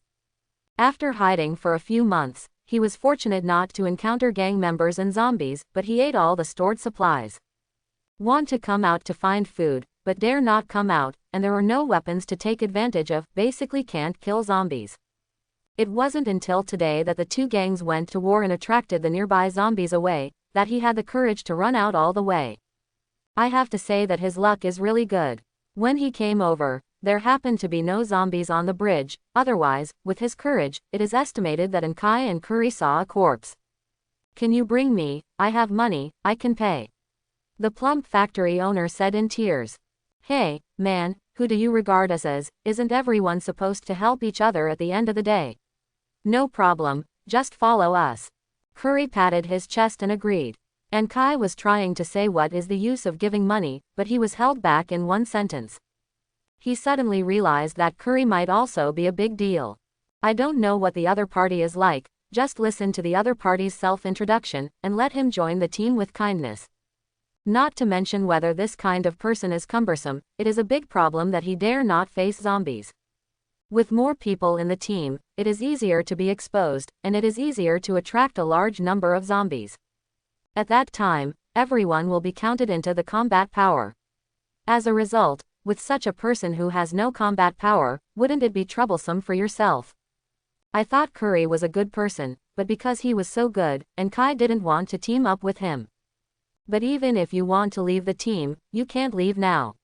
After hiding for a few months, he was fortunate not to encounter gang members and zombies, but he ate all the stored supplies. Want to come out to find food, but dare not come out, and there are no weapons to take advantage of, basically can't kill zombies. It wasn't until today that the 2 gangs went to war and attracted the nearby zombies away, that he had the courage to run out all the way. I have to say that his luck is really good. When he came over, there happened to be no zombies on the bridge, otherwise, with his courage, it is estimated that Kai and Curry saw a corpse. Can you bring me? I have money, I can pay. The plump factory owner said in tears. Hey, man, who do you regard us as? Isn't everyone supposed to help each other at the end of the day? No problem, just follow us. Curry patted his chest and agreed. And Kai was trying to say what is the use of giving money, but he was held back in one sentence. He suddenly realized that Curry might also be a big deal. I don't know what the other party is like, just listen to the other party's self-introduction, and let him join the team with kindness. Not to mention whether this kind of person is cumbersome, it is a big problem that he dare not face zombies. With more people in the team, it is easier to be exposed, and it is easier to attract a large number of zombies. At that time, everyone will be counted into the combat power. As a result, with such a person who has no combat power, wouldn't it be troublesome for yourself? I thought Curry was a good person, but because he was so good, and Kai didn't want to team up with him. But even if you want to leave the team, you can't leave now.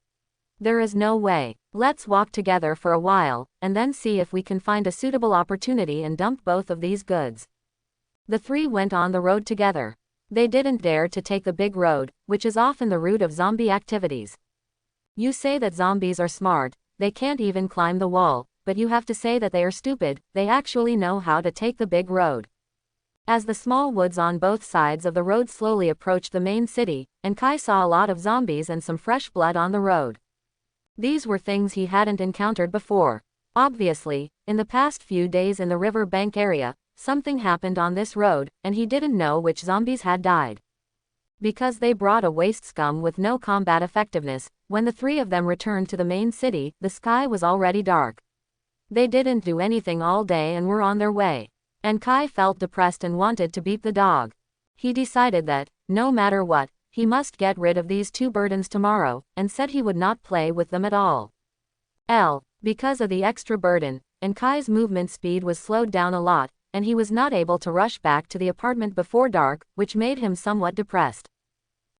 There is no way. Let's walk together for a while, and then see if we can find a suitable opportunity and dump both of these goods. The 3 went on the road together. They didn't dare to take the big road, which is often the route of zombie activities. You say that zombies are smart, they can't even climb the wall, but you have to say that they are stupid, they actually know how to take the big road. As the small woods on both sides of the road slowly approached the main city, and Kai saw a lot of zombies and some fresh blood on the road. These were things he hadn't encountered before. Obviously, in the past few days in the river bank area, something happened on this road, and he didn't know which zombies had died. Because they brought a waste scum with no combat effectiveness, when the 3 of them returned to the main city, the sky was already dark. They didn't do anything all day and were on their way. And Kai felt depressed and wanted to beat the dog. He decided that, no matter what, he must get rid of these 2 burdens tomorrow, and said he would not play with them at all. Because of the extra burden, and Kai's movement speed was slowed down a lot, and he was not able to rush back to the apartment before dark, which made him somewhat depressed.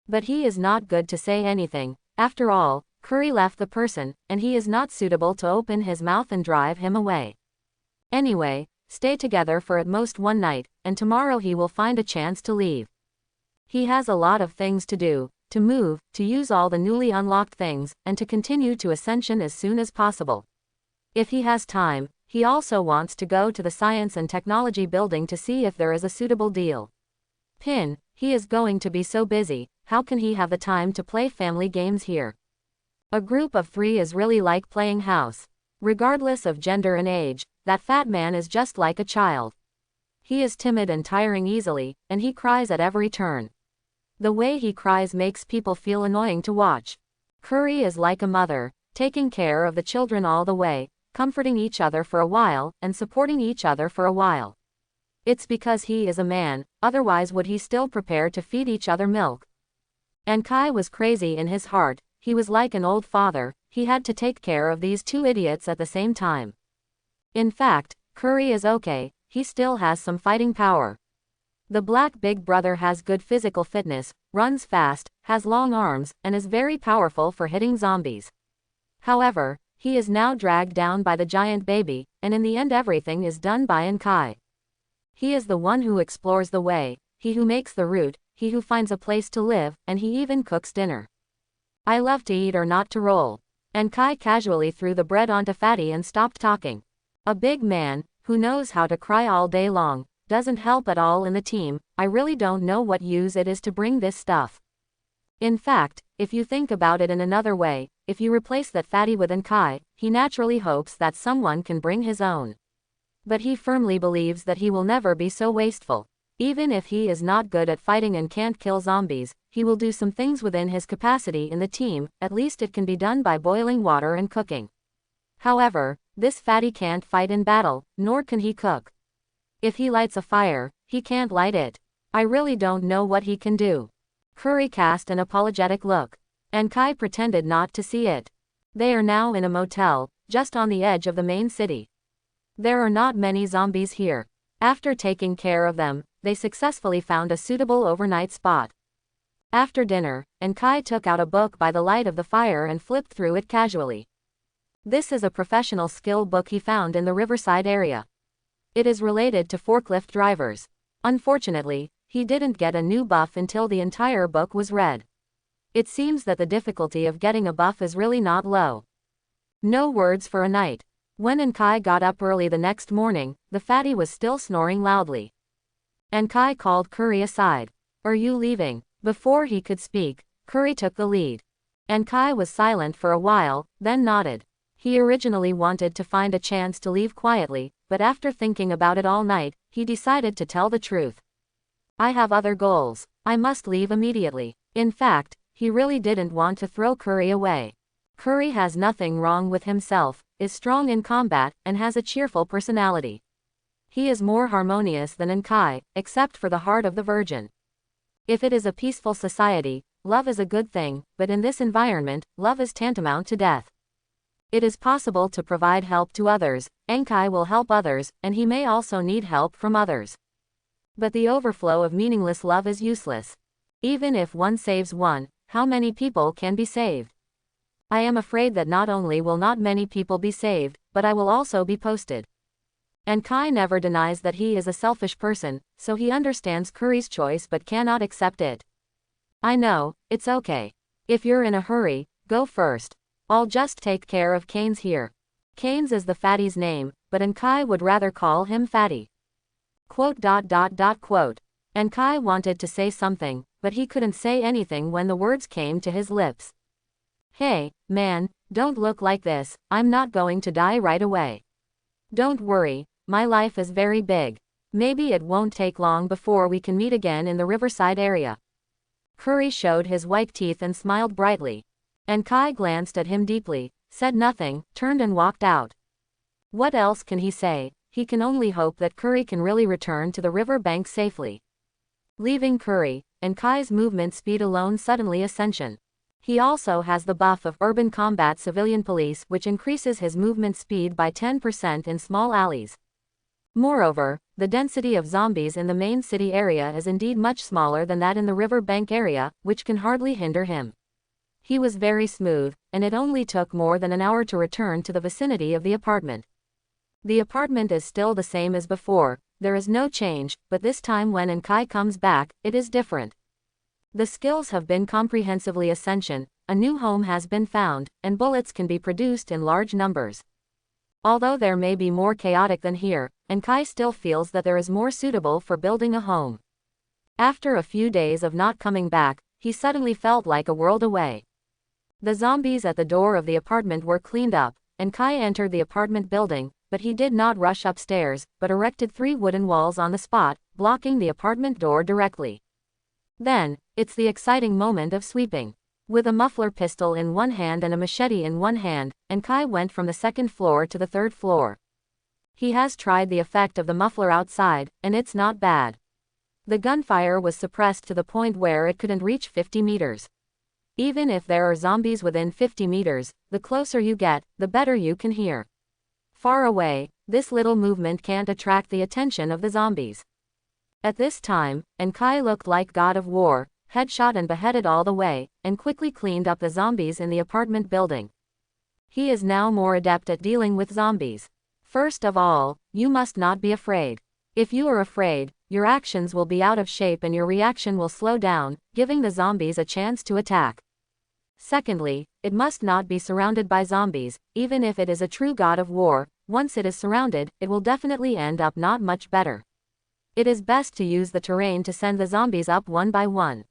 But he is not good to say anything. After all, Curry left the person, and he is not suitable to open his mouth and drive him away. Anyway, stay together for at most 1 night, and tomorrow he will find a chance to leave. He has a lot of things to do, to move, to use all the newly unlocked things, and to continue to ascension as soon as possible. If he has time, he also wants to go to the Science and Technology building to see if there is a suitable deal. He is going to be so busy, how can he have the time to play family games here? A group of 3 is really like playing house. Regardless of gender and age, that fat man is just like a child. He is timid and tiring easily, and he cries at every turn. The way he cries makes people feel annoying to watch. Curry is like a mother, taking care of the children all the way, comforting each other for a while, and supporting each other for a while. It's because he is a man, otherwise would he still prepare to feed each other milk? And Kai was crazy in his heart, he was like an old father, he had to take care of these 2 idiots at the same time. In fact, Curry is okay, he still has some fighting power. The black big brother has good physical fitness, runs fast, has long arms, and is very powerful for hitting zombies. However, He is now dragged down by the giant baby, and in the end everything is done by Enkai. He is the one who explores the way, he who makes the route, he who finds a place to live, and he even cooks dinner. I love to eat or not to roll. Enkai casually threw the bread onto Fatty and stopped talking. A big man, who knows how to cry all day long, doesn't help at all in the team. I really don't know what use it is to bring this stuff. In fact, if you think about it in another way, if you replace that Fatty with Enkai, he naturally hopes that someone can bring his own. But he firmly believes that he will never be so wasteful. Even if he is not good at fighting and can't kill zombies, he will do some things within his capacity in the team. At least it can be done by boiling water and cooking. However, this Fatty can't fight in battle, nor can he cook. If he lights a fire, he can't light it. I really don't know what he can do. Curry cast an apologetic look. Enkai pretended not to see it. They are now in a motel, just on the edge of the main city. There are not many zombies here. After taking care of them, they successfully found a suitable overnight spot. After dinner, Enkai took out a book by the light of the fire and flipped through it casually. This is a professional skill book he found in the Riverside area. It is related to forklift drivers. Unfortunately, he didn't get a new buff until the entire book was read. It seems that the difficulty of getting a buff is really not low. No words for a night. When Enkai got up early the next morning, the Fatty was still snoring loudly. Enkai called Curry aside. "Are you leaving?" Before he could speak, Curry took the lead. Enkai was silent for a while, then nodded. He originally wanted to find a chance to leave quietly, but after thinking about it all night, he decided to tell the truth. "I have other goals. I must leave immediately." In fact, he really didn't want to throw Curry away. Curry has nothing wrong with himself, is strong in combat, and has a cheerful personality. He is more harmonious than Enkai, except for the heart of the Virgin. If it is a peaceful society, love is a good thing, but in this environment, love is tantamount to death. It is possible to provide help to others, Enkai will help others, and he may also need help from others. But the overflow of meaningless love is useless. Even if one saves one, how many people can be saved? I am afraid that not only will not many people be saved, but I will also be posted. Enkai never denies that he is a selfish person, so he understands Curry's choice but cannot accept it. "I know, it's okay. If you're in a hurry, go first. I'll just take care of Canes here." Canes is the Fatty's name, but Enkai would rather call him Fatty. Quote. Enkai wanted to say something, but he couldn't say anything when the words came to his lips. "Hey, man, don't look like this, I'm not going to die right away. Don't worry, my life is very big. Maybe it won't take long before we can meet again in the Riverside area." Curry showed his white teeth and smiled brightly. Enkai glanced at him deeply, said nothing, turned and walked out. What else can he say? He can only hope that Curry can really return to the river bank safely. Leaving Curry, Enkai's movement speed alone suddenly ascension. He also has the buff of Urban Combat Civilian Police, which increases his movement speed by 10% in small alleys. Moreover, the density of zombies in the main city area is indeed much smaller than that in the river bank area, which can hardly hinder him. He was very smooth, and it only took more than an hour to return to the vicinity of the apartment. The apartment is still the same as before, there is no change, but this time when Enkai comes back, it is different. The skills have been comprehensively ascension, a new home has been found, and bullets can be produced in large numbers. Although there may be more chaotic than here, Enkai still feels that there is more suitable for building a home. After a few days of not coming back, he suddenly felt like a world away. The zombies at the door of the apartment were cleaned up, Enkai entered the apartment building, but he did not rush upstairs, but erected 3 wooden walls on the spot, blocking the apartment door directly. Then, it's the exciting moment of sweeping. With a muffler pistol in one hand and a machete in one hand, Enkai went from the 2nd floor to the 3rd floor. He has tried the effect of the muffler outside, and it's not bad. The gunfire was suppressed to the point where it couldn't reach 50 meters. Even if there are zombies within 50 meters, the closer you get, the better you can hear. Far away, this little movement can't attract the attention of the zombies. At this time, Enkai looked like God of War, headshot and beheaded all the way, and quickly cleaned up the zombies in the apartment building. He is now more adept at dealing with zombies. First of all, you must not be afraid. If you are afraid, your actions will be out of shape and your reaction will slow down, giving the zombies a chance to attack. Secondly, it must not be surrounded by zombies, even if it is a true god of war. Once it is surrounded, it will definitely end up not much better. It is best to use the terrain to send the zombies up one by one.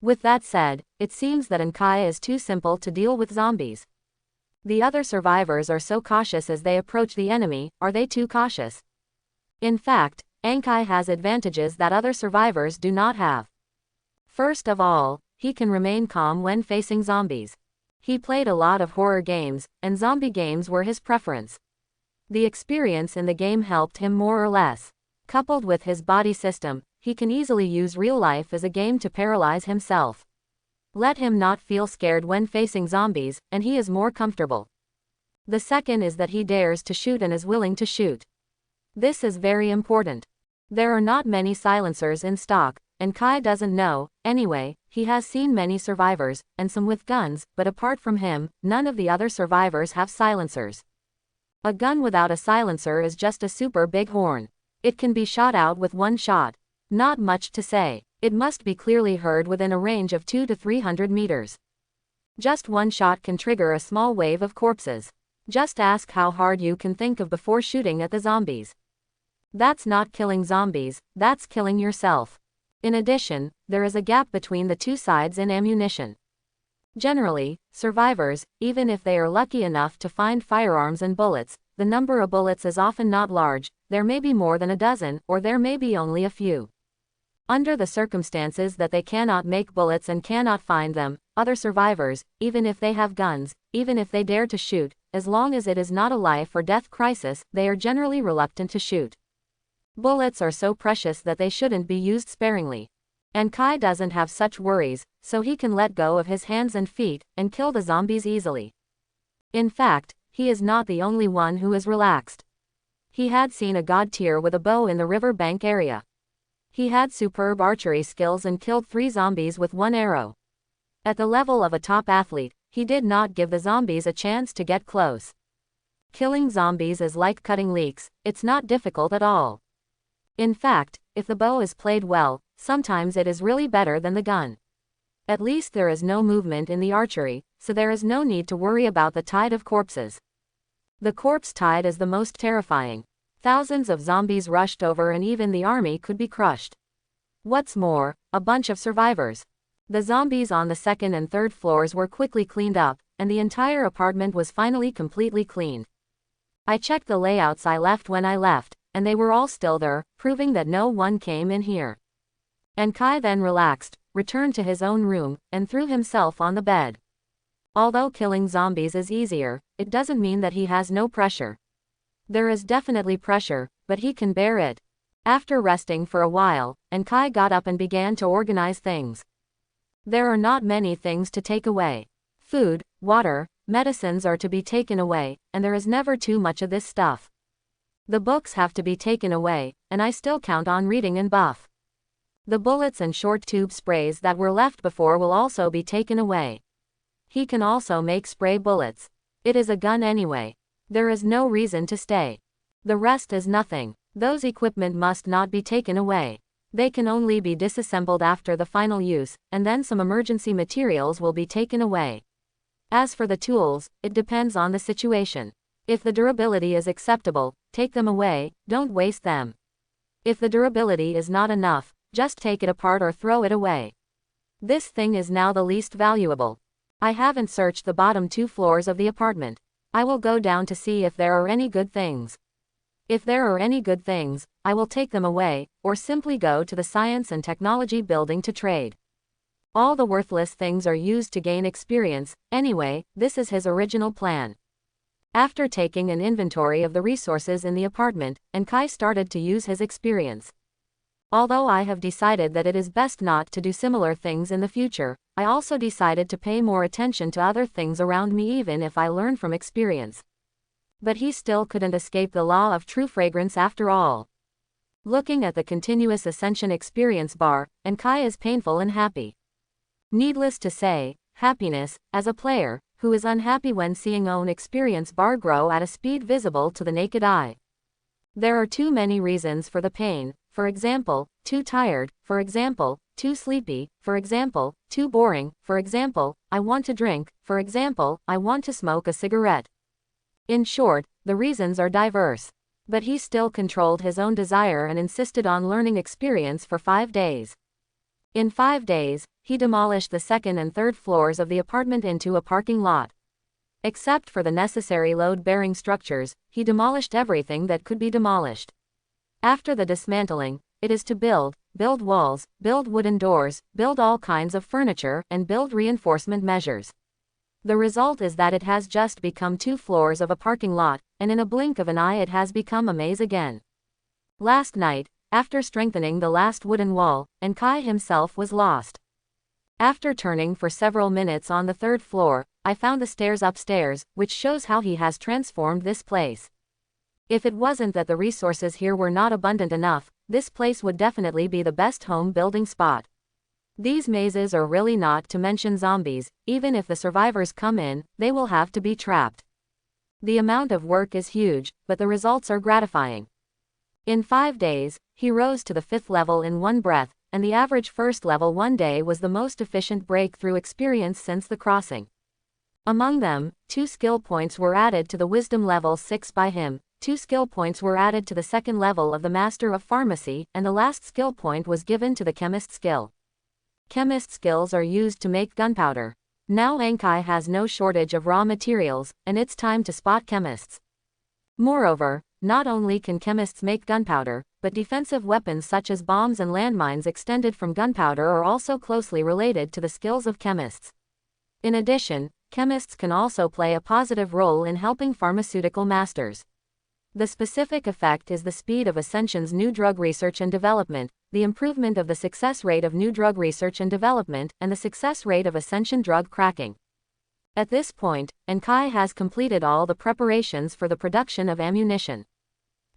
With that said, it seems that Ankai is too simple to deal with zombies. The other survivors are so cautious as they approach the enemy. Are they too cautious? In fact, Ankai has advantages that other survivors do not have. First of all, he can remain calm when facing zombies. He played a lot of horror games, and zombie games were his preference. The experience in the game helped him more or less. Coupled with his body system, he can easily use real life as a game to paralyze himself. Let him not feel scared when facing zombies, and he is more comfortable. The second is that he dares to shoot and is willing to shoot. This is very important. There are not many silencers in stock, and Kai doesn't know. Anyway, he has seen many survivors, and some with guns, but apart from him, none of the other survivors have silencers. A gun without a silencer is just a super big horn. It can be shot out with one shot. Not much to say. It must be clearly heard within a range of 200 to 300 meters. Just one shot can trigger a small wave of corpses. Just ask how hard you can think of before shooting at the zombies. That's not killing zombies, that's killing yourself. In addition, there is a gap between the two sides in ammunition. Generally, survivors, even if they are lucky enough to find firearms and bullets, the number of bullets is often not large. There may be more than a dozen, or there may be only a few. Under the circumstances that they cannot make bullets and cannot find them, other survivors, even if they have guns, even if they dare to shoot, as long as it is not a life or death crisis, they are generally reluctant to shoot. Bullets are so precious that they shouldn't be used sparingly. And Kai doesn't have such worries, so he can let go of his hands and feet, and kill the zombies easily. In fact, he is not the only one who is relaxed. He had seen a god tier with a bow in the river bank area. He had superb archery skills and killed 3 zombies with 1 arrow. At the level of a top athlete, he did not give the zombies a chance to get close. Killing zombies is like cutting leeks, it's not difficult at all. In fact, if the bow is played well, sometimes it is really better than the gun. At least there is no movement in the archery, so there is no need to worry about the tide of corpses. The corpse tide is the most terrifying. Thousands of zombies rushed over and even the army could be crushed. What's more, a bunch of survivors. The zombies on the 2nd and 3rd floors were quickly cleaned up, and the entire apartment was finally completely cleaned. I checked the layouts I left when I left, and they were all still there, proving that no one came in here. And Kai then relaxed, returned to his own room, and threw himself on the bed. Although killing zombies is easier, it doesn't mean that he has no pressure. There is definitely pressure, but he can bear it. After resting for a while, and Kai got up and began to organize things. There are not many things to take away. Food, water, medicines are to be taken away, and there is never too much of this stuff. The books have to be taken away, and I still count on reading and buff. The bullets and short tube sprays that were left before will also be taken away. He can also make spray bullets. It is a gun anyway. There is no reason to stay. The rest is nothing. Those equipment must not be taken away. They can only be disassembled after the final use, and then some emergency materials will be taken away. As for the tools, it depends on the situation. If the durability is acceptable, take them away, don't waste them. If the durability is not enough, just take it apart or throw it away. This thing is now the least valuable. I haven't searched the bottom 2 floors of the apartment. I will go down to see if there are any good things. If there are any good things, I will take them away, or simply go to the Science and Technology building to trade. All the worthless things are used to gain experience. Anyway, this is his original plan. After taking an inventory of the resources in the apartment, and Kai started to use his experience. Although I have decided that it is best not to do similar things in the future, I also decided to pay more attention to other things around me even if I learn from experience. But he still couldn't escape the law of true fragrance after all. Looking at the continuous ascension experience bar, and Kai is painful and happy. Needless to say, happiness, as a player, who is unhappy when seeing own experience bar grow at a speed visible to the naked eye. There are too many reasons for the pain, for example, too tired, for example, too sleepy, for example, too boring, for example, I want to drink, for example, I want to smoke a cigarette. In short, the reasons are diverse. But he still controlled his own desire and insisted on learning experience for 5 days. In 5 days, he demolished the second and third floors of the apartment into a parking lot. Except for the necessary load-bearing structures, he demolished everything that could be demolished. After the dismantling, it is to build walls, build wooden doors, build all kinds of furniture, and build reinforcement measures. The result is that it has just become 2 floors of a parking lot, and in a blink of an eye it has become a maze again. Last night, after strengthening the last wooden wall, Kai himself was lost. After turning for several minutes on the 3rd floor, I found the stairs upstairs, which shows how he has transformed this place. If it wasn't that the resources here were not abundant enough, this place would definitely be the best home building spot. These mazes are really not to mention zombies. Even if the survivors come in, they will have to be trapped. The amount of work is huge, but the results are gratifying. In 5 days, he rose to the 5th level in one breath, and the average first level one day was the most efficient breakthrough experience since the crossing. Among them, 2 skill points were added to the wisdom level 6 by him, 2 skill points were added to the 2nd level of the Master of Pharmacy, and the last skill point was given to the Chemist skill. Chemist skills are used to make gunpowder. Now Kai has no shortage of raw materials, and it's time to spot chemists. Moreover, not only can chemists make gunpowder, but defensive weapons such as bombs and landmines extended from gunpowder are also closely related to the skills of chemists. In addition, chemists can also play a positive role in helping pharmaceutical masters. The specific effect is the speed of Ascension's new drug research and development, the improvement of the success rate of new drug research and development, and the success rate of Ascension drug cracking. At this point, Kai has completed all the preparations for the production of ammunition.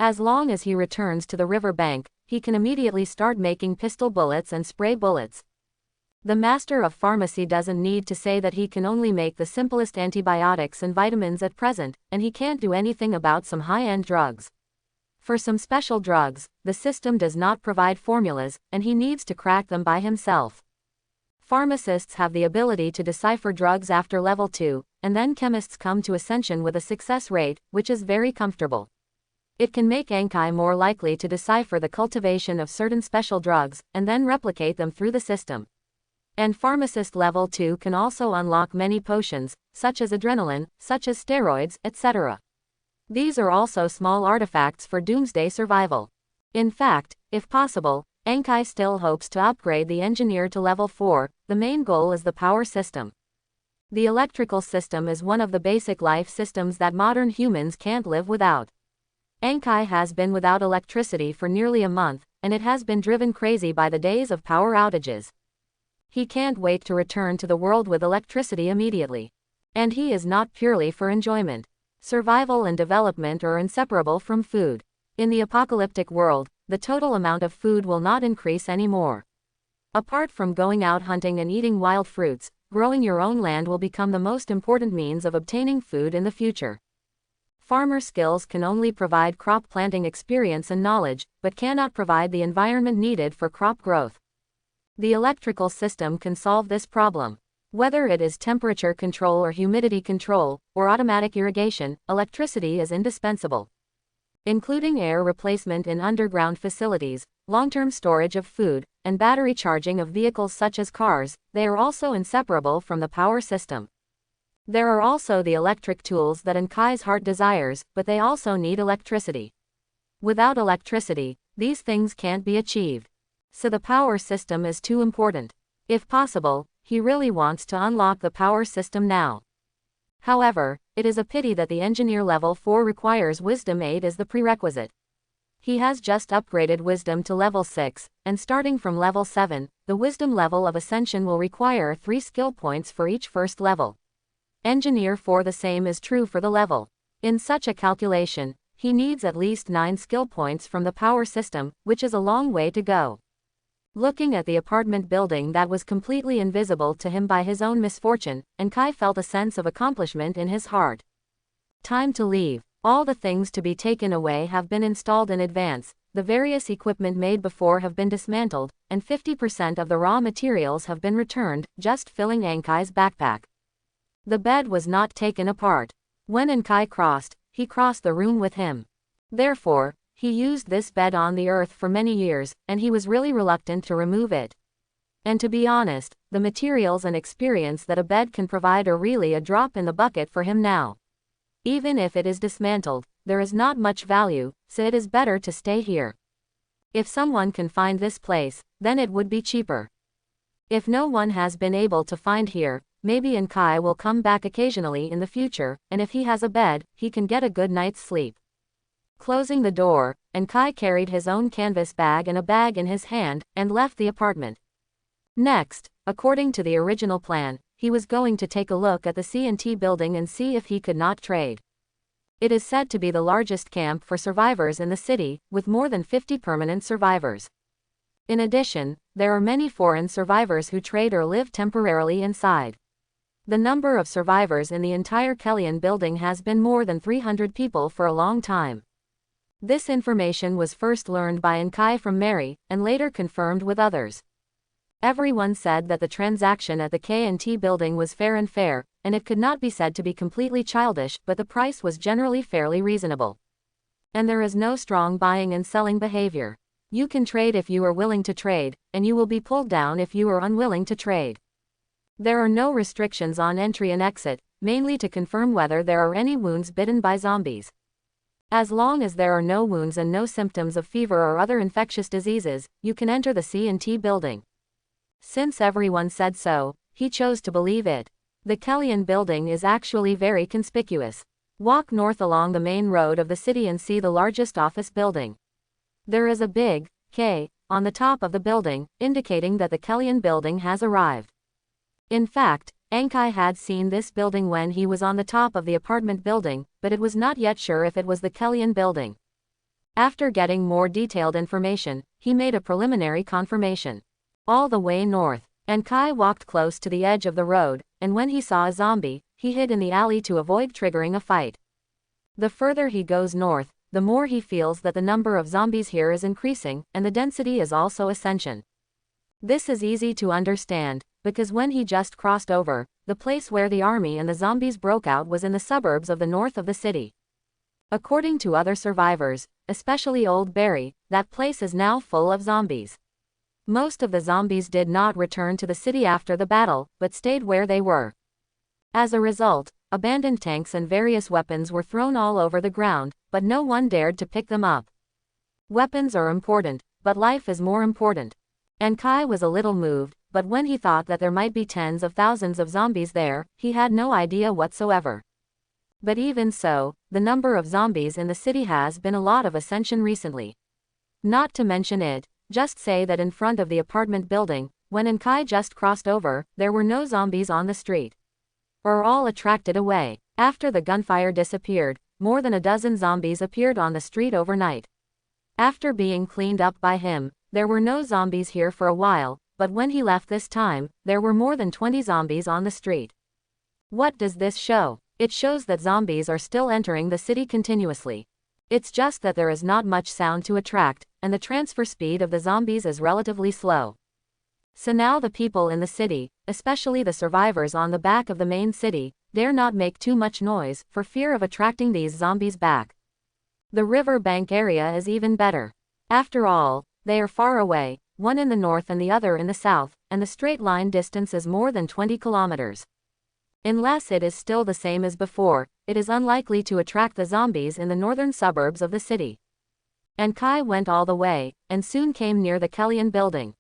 As long as he returns to the river bank, he can immediately start making pistol bullets and spray bullets. The Master of Pharmacy doesn't need to say that he can only make the simplest antibiotics and vitamins at present, and he can't do anything about some high-end drugs. For some special drugs, the system does not provide formulas, and he needs to crack them by himself. Pharmacists have the ability to decipher drugs after level 2, and then chemists come to Ascension with a success rate, which is very comfortable. It can make Kai more likely to decipher the cultivation of certain special drugs, and then replicate them through the system. And Pharmacist level 2 can also unlock many potions, such as adrenaline, such as steroids, etc. These are also small artifacts for Doomsday survival. In fact, if possible, Kai still hopes to upgrade the engineer to level 4, the main goal is the power system. The electrical system is one of the basic life systems that modern humans can't live without. Kai has been without electricity for nearly a month, and it has been driven crazy by the days of power outages. He can't wait to return to the world with electricity immediately. And he is not purely for enjoyment. Survival and development are inseparable from food. In the apocalyptic world, the total amount of food will not increase anymore. Apart from going out hunting and eating wild fruits, growing your own land will become the most important means of obtaining food in the future. Farmer skills can only provide crop planting experience and knowledge, but cannot provide the environment needed for crop growth. The electrical system can solve this problem. Whether it is temperature control or humidity control, or automatic irrigation, electricity is indispensable. Including air replacement in underground facilities, long-term storage of food, and battery charging of vehicles such as cars, they are also inseparable from the power system. There are also the electric tools that Kai's heart desires, but they also need electricity. Without electricity, these things can't be achieved. So the power system is too important. If possible, he really wants to unlock the power system now. However, it is a pity that the engineer level 4 requires wisdom 8 as the prerequisite. He has just upgraded wisdom to level 6, and starting from level 7, the wisdom level of Ascension will require 3 skill points for each first level. Engineer 4 the same is true for the level. In such a calculation, he needs at least 9 skill points from the power system, which is a long way to go. Looking at the apartment building that was completely invisible to him by his own misfortune, Kai felt a sense of accomplishment in his heart. Time to leave. All the things to be taken away have been installed in advance, the various equipment made before have been dismantled, and 50% of the raw materials have been returned, just filling Kai's backpack. The bed was not taken apart. When Kai crossed, he crossed the room with him. Therefore, he used this bed on the earth for many years, and he was really reluctant to remove it. And to be honest, the materials and experience that a bed can provide are really a drop in the bucket for him now. Even if it is dismantled, there is not much value, so it is better to stay here. If someone can find this place, then it would be cheaper. If no one has been able to find here, maybe Kai will come back occasionally in the future, and if he has a bed, he can get a good night's sleep. Closing the door, Kai carried his own canvas bag and a bag in his hand, and left the apartment. Next, according to the original plan, he was going to take a look at the C&T building and see if he could not trade. It is said to be the largest camp for survivors in the city, with more than 50 permanent survivors. In addition, there are many foreign survivors who trade or live temporarily inside. The number of survivors in the entire Kellyan building has been more than 300 people for a long time. This information was first learned by Kai from Mary, and later confirmed with others. Everyone said that the transaction at the K&T building was fair, and it could not be said to be completely childish, but the price was generally fairly reasonable. And there is no strong buying and selling behavior. You can trade if you are willing to trade, and you will be pulled down if you are unwilling to trade. There are no restrictions on entry and exit, mainly to confirm whether there are any wounds bitten by zombies. As long as there are no wounds and no symptoms of fever or other infectious diseases, you can enter the C&T building. Since everyone said so, he chose to believe it. The Kellyan building is actually very conspicuous. Walk north along the main road of the city and see the largest office building. There is a big K on the top of the building, indicating that the Kellyan building has arrived. In fact, Kai had seen this building when he was on the top of the apartment building, but it was not yet sure if it was the Kellyan building. After getting more detailed information, he made a preliminary confirmation. All the way north, Kai walked close to the edge of the road, and when he saw a zombie, he hid in the alley to avoid triggering a fight. The further he goes north, the more he feels that the number of zombies here is increasing, and the density is also ascension. This is easy to understand, because when he just crossed over, the place where the army and the zombies broke out was in the suburbs of the north of the city. According to other survivors, especially Old Barry, that place is now full of zombies. Most of the zombies did not return to the city after the battle, but stayed where they were. As a result, abandoned tanks and various weapons were thrown all over the ground, but no one dared to pick them up. Weapons are important, but life is more important. Kai was a little moved, but when he thought that there might be tens of thousands of zombies there, he had no idea whatsoever. But even so, the number of zombies in the city has been a lot of ascension recently. Not to mention it, just say that in front of the apartment building, when Kai just crossed over, there were no zombies on the street. Or all attracted away. After the gunfire disappeared, more than a dozen zombies appeared on the street overnight. After being cleaned up by him, there were no zombies here for a while, but when he left this time, there were more than 20 zombies on the street. What does this show? It shows that zombies are still entering the city continuously. It's just that there is not much sound to attract, and the transfer speed of the zombies is relatively slow. So now the people in the city, especially the survivors on the back of the main city, dare not make too much noise, for fear of attracting these zombies back. The river bank area is even better. After all, they are far away, one in the north and the other in the south, and the straight line distance is more than 20 kilometers. Unless it is still the same as before, it is unlikely to attract the zombies in the northern suburbs of the city. Kai went all the way, and soon came near the Kellyan building.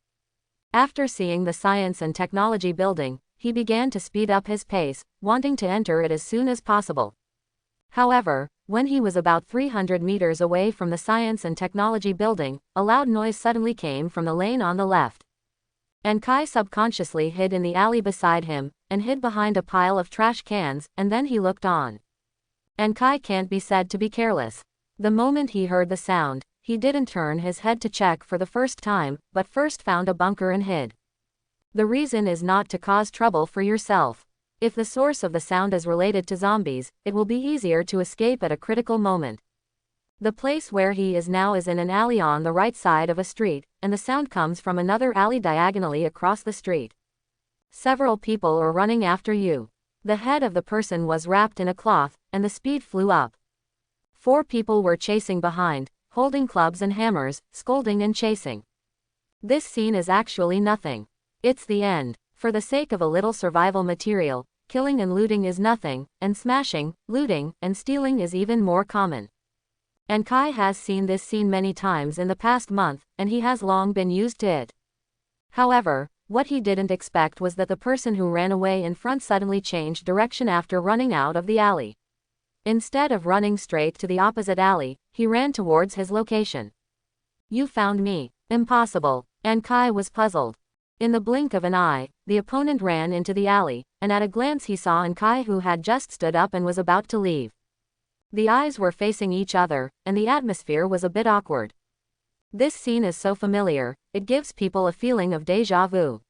After seeing the science and technology building, he began to speed up his pace, wanting to enter it as soon as possible. However, when he was about 300 meters away from the science and technology building, a loud noise suddenly came from the lane on the left. Kai subconsciously hid in the alley beside him, and hid behind a pile of trash cans, and then he looked on. Kai can't be said to be careless. The moment he heard the sound, he didn't turn his head to check for the first time, but first found a bunker and hid. The reason is not to cause trouble for yourself. If the source of the sound is related to zombies, it will be easier to escape at a critical moment. The place where he is now is in an alley on the right side of a street, and the sound comes from another alley diagonally across the street. Several people are running after you. The head of the person was wrapped in a cloth, and the speed flew up. 4 people were chasing behind, holding clubs and hammers, scolding and chasing. This scene is actually nothing. It's the end. For the sake of a little survival material, killing and looting is nothing, and smashing, looting, and stealing is even more common. And Kai has seen this scene many times in the past month, and he has long been used to it. However, what he didn't expect was that the person who ran away in front suddenly changed direction after running out of the alley. Instead of running straight to the opposite alley, he ran towards his location. You found me. Impossible. And Kai was puzzled. In the blink of an eye, the opponent ran into the alley, and at a glance he saw Kai, who had just stood up and was about to leave. The eyes were facing each other, and the atmosphere was a bit awkward. This scene is so familiar, it gives people a feeling of déjà vu.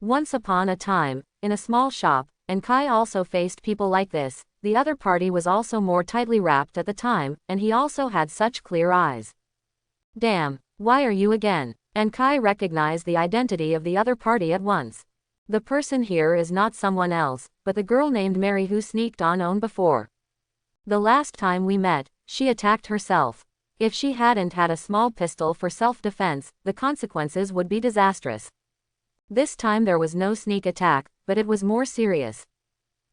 Once upon a time, in a small shop, and Kai also faced people like this. The other party was also more tightly wrapped at the time, and he also had such clear eyes. Damn, why are you again? And Kai recognized the identity of the other party at once. The person here is not someone else, but the girl named Mary who sneaked on before. The last time we met, she attacked herself. If she hadn't had a small pistol for self-defense, the consequences would be disastrous. This time there was no sneak attack, but it was more serious.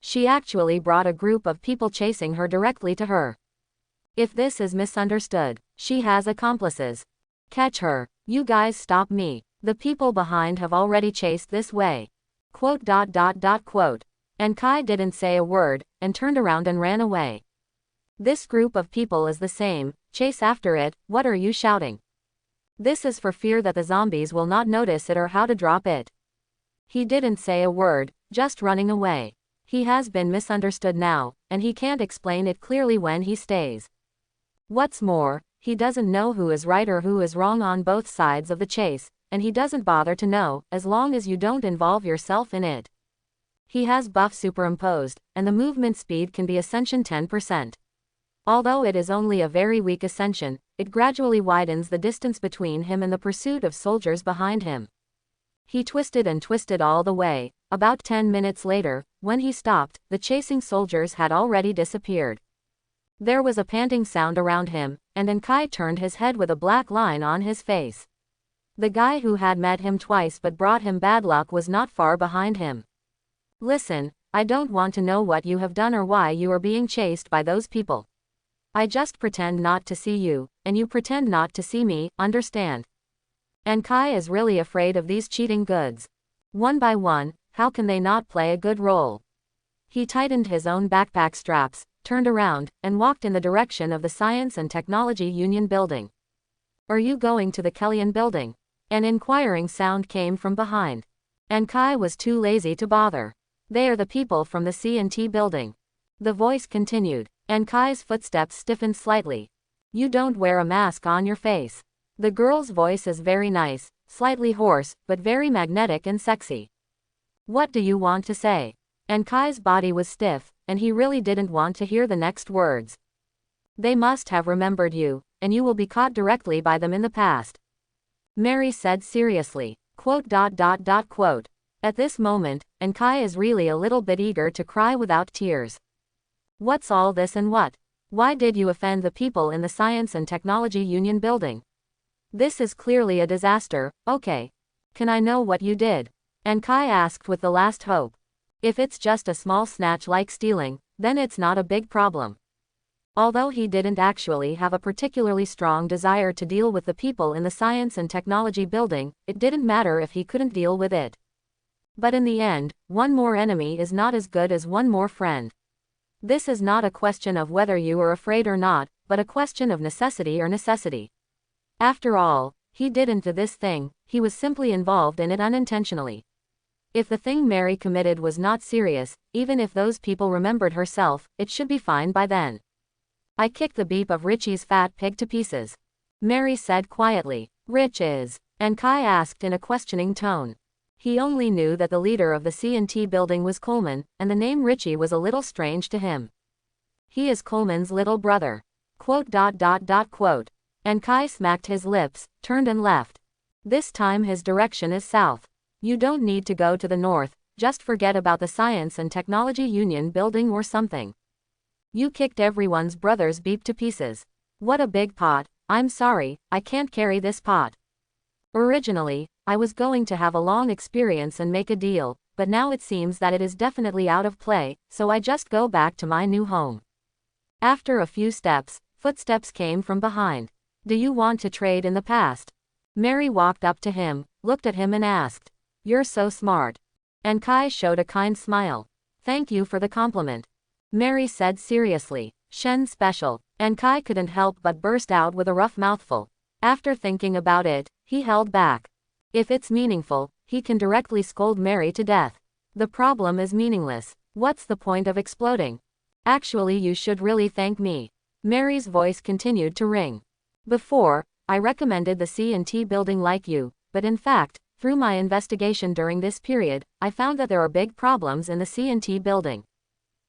She actually brought a group of people chasing her directly to her. If this is misunderstood, she has accomplices. Catch her. You guys stop me. The people behind have already chased this way. Quote. And Kai didn't say a word, and turned around and ran away. This group of people is the same. Chase after it. What are you shouting? This is for fear that the zombies will not notice it or how to drop it. He didn't say a word, just running away. He has been misunderstood now, and he can't explain it clearly when he stays. What's more, he doesn't know who is right or who is wrong on both sides of the chase, and he doesn't bother to know, as long as you don't involve yourself in it. He has buff superimposed, and the movement speed can be ascension 10%. Although it is only a very weak ascension, it gradually widens the distance between him and the pursuit of soldiers behind him. He twisted and twisted all the way. About 10 minutes later, when he stopped, the chasing soldiers had already disappeared. There was a panting sound around him, and Kai turned his head with a black line on his face. The guy who had met him twice but brought him bad luck was not far behind him. Listen, I don't want to know what you have done or why you are being chased by those people. I just pretend not to see you, and you pretend not to see me, understand? And Kai is really afraid of these cheating goods. One by one, how can they not play a good role? He tightened his own backpack straps, turned around, and walked in the direction of the Science and Technology Union building. Are you going to the Kellyan building? An inquiring sound came from behind. And Kai was too lazy to bother. They are the people from the C&T building. The voice continued, and Kai's footsteps stiffened slightly. You don't wear a mask on your face. The girl's voice is very nice, slightly hoarse, but very magnetic and sexy. What do you want to say? And Kai's body was stiff, and he really didn't want to hear the next words. They must have remembered you, and you will be caught directly by them in the past. Mary said seriously. Quote. At this moment, and Kai is really a little bit eager to cry without tears. What's all this and what? Why did you offend the people in the Science and Technology Union building? This is clearly a disaster. Okay. Can I know what you did? And Kai asked with the last hope. If it's just a small snatch like stealing, then it's not a big problem. Although he didn't actually have a particularly strong desire to deal with the people in the Science and Technology building, it didn't matter if he couldn't deal with it. But in the end, one more enemy is not as good as one more friend. This is not a question of whether you are afraid or not, but a question of necessity or necessity. After all, he didn't do this thing, he was simply involved in it unintentionally. If the thing Mary committed was not serious, even if those people remembered herself, it should be fine by then. I kicked the beep of Richie's fat pig to pieces. Mary said quietly. Rich is? And Kai asked in a questioning tone. He only knew that the leader of the C&T building was Coleman, and the name Richie was a little strange to him. He is Coleman's little brother. Quote. And Kai smacked his lips, turned and left. This time his direction is south. You don't need to go to the north, just forget about the Science and Technology Union building or something. You kicked everyone's brother's beep to pieces. What a big pot. I'm sorry, I can't carry this pot. Originally, I was going to have a long experience and make a deal, but now it seems that it is definitely out of play, so I just go back to my new home. After a few steps, footsteps came from behind. Do you want to trade in the past? Mary walked up to him, looked at him and asked. You're so smart. And Kai showed a kind smile. Thank you for the compliment. Mary said seriously. Shen special. And Kai couldn't help but burst out with a rough mouthful. After thinking about it, he held back. If it's meaningful, he can directly scold Mary to death. The problem is meaningless. What's the point of exploding? Actually, you should really thank me. Mary's voice continued to ring. Before, I recommended the C&T building like you, but in fact, through my investigation during this period, I found that there are big problems in the C&T building.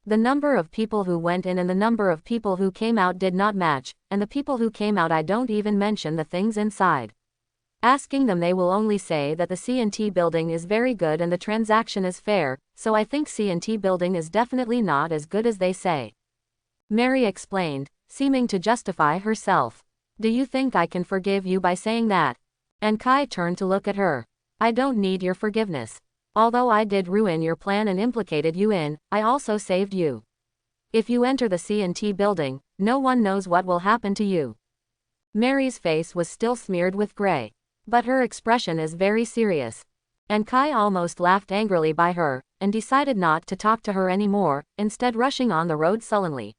The number of people who went in and the number of people who came out did not match, and the people who came out, I don't even mention the things inside. Asking them, they will only say that the C&T building is very good and the transaction is fair, so I think C&T building is definitely not as good as they say. Mary explained, seeming to justify herself. Do you think I can forgive you by saying that? And Kai turned to look at her. I don't need your forgiveness. Although I did ruin your plan and implicated you in, I also saved you. If you enter the C&T building, no one knows what will happen to you. Mary's face was still smeared with gray. But her expression is very serious. And Kai almost laughed angrily by her, and decided not to talk to her anymore, instead rushing on the road sullenly.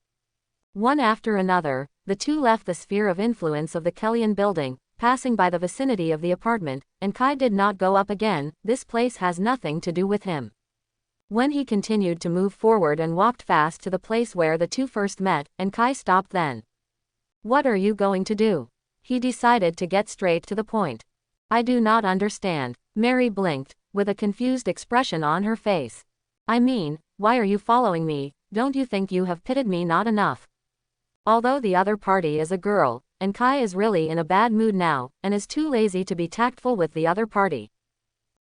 One after another, the two left the sphere of influence of the Kellyan building, passing by the vicinity of the apartment, and Kai did not go up again. This place has nothing to do with him. When he continued to move forward and walked fast to the place where the two first met, and Kai stopped then. What are you going to do? He decided to get straight to the point. I do not understand. Mary blinked, with a confused expression on her face. I mean, why are you following me? Don't you think you have pitted me not enough? Although the other party is a girl, and Kai is really in a bad mood now, and is too lazy to be tactful with the other party.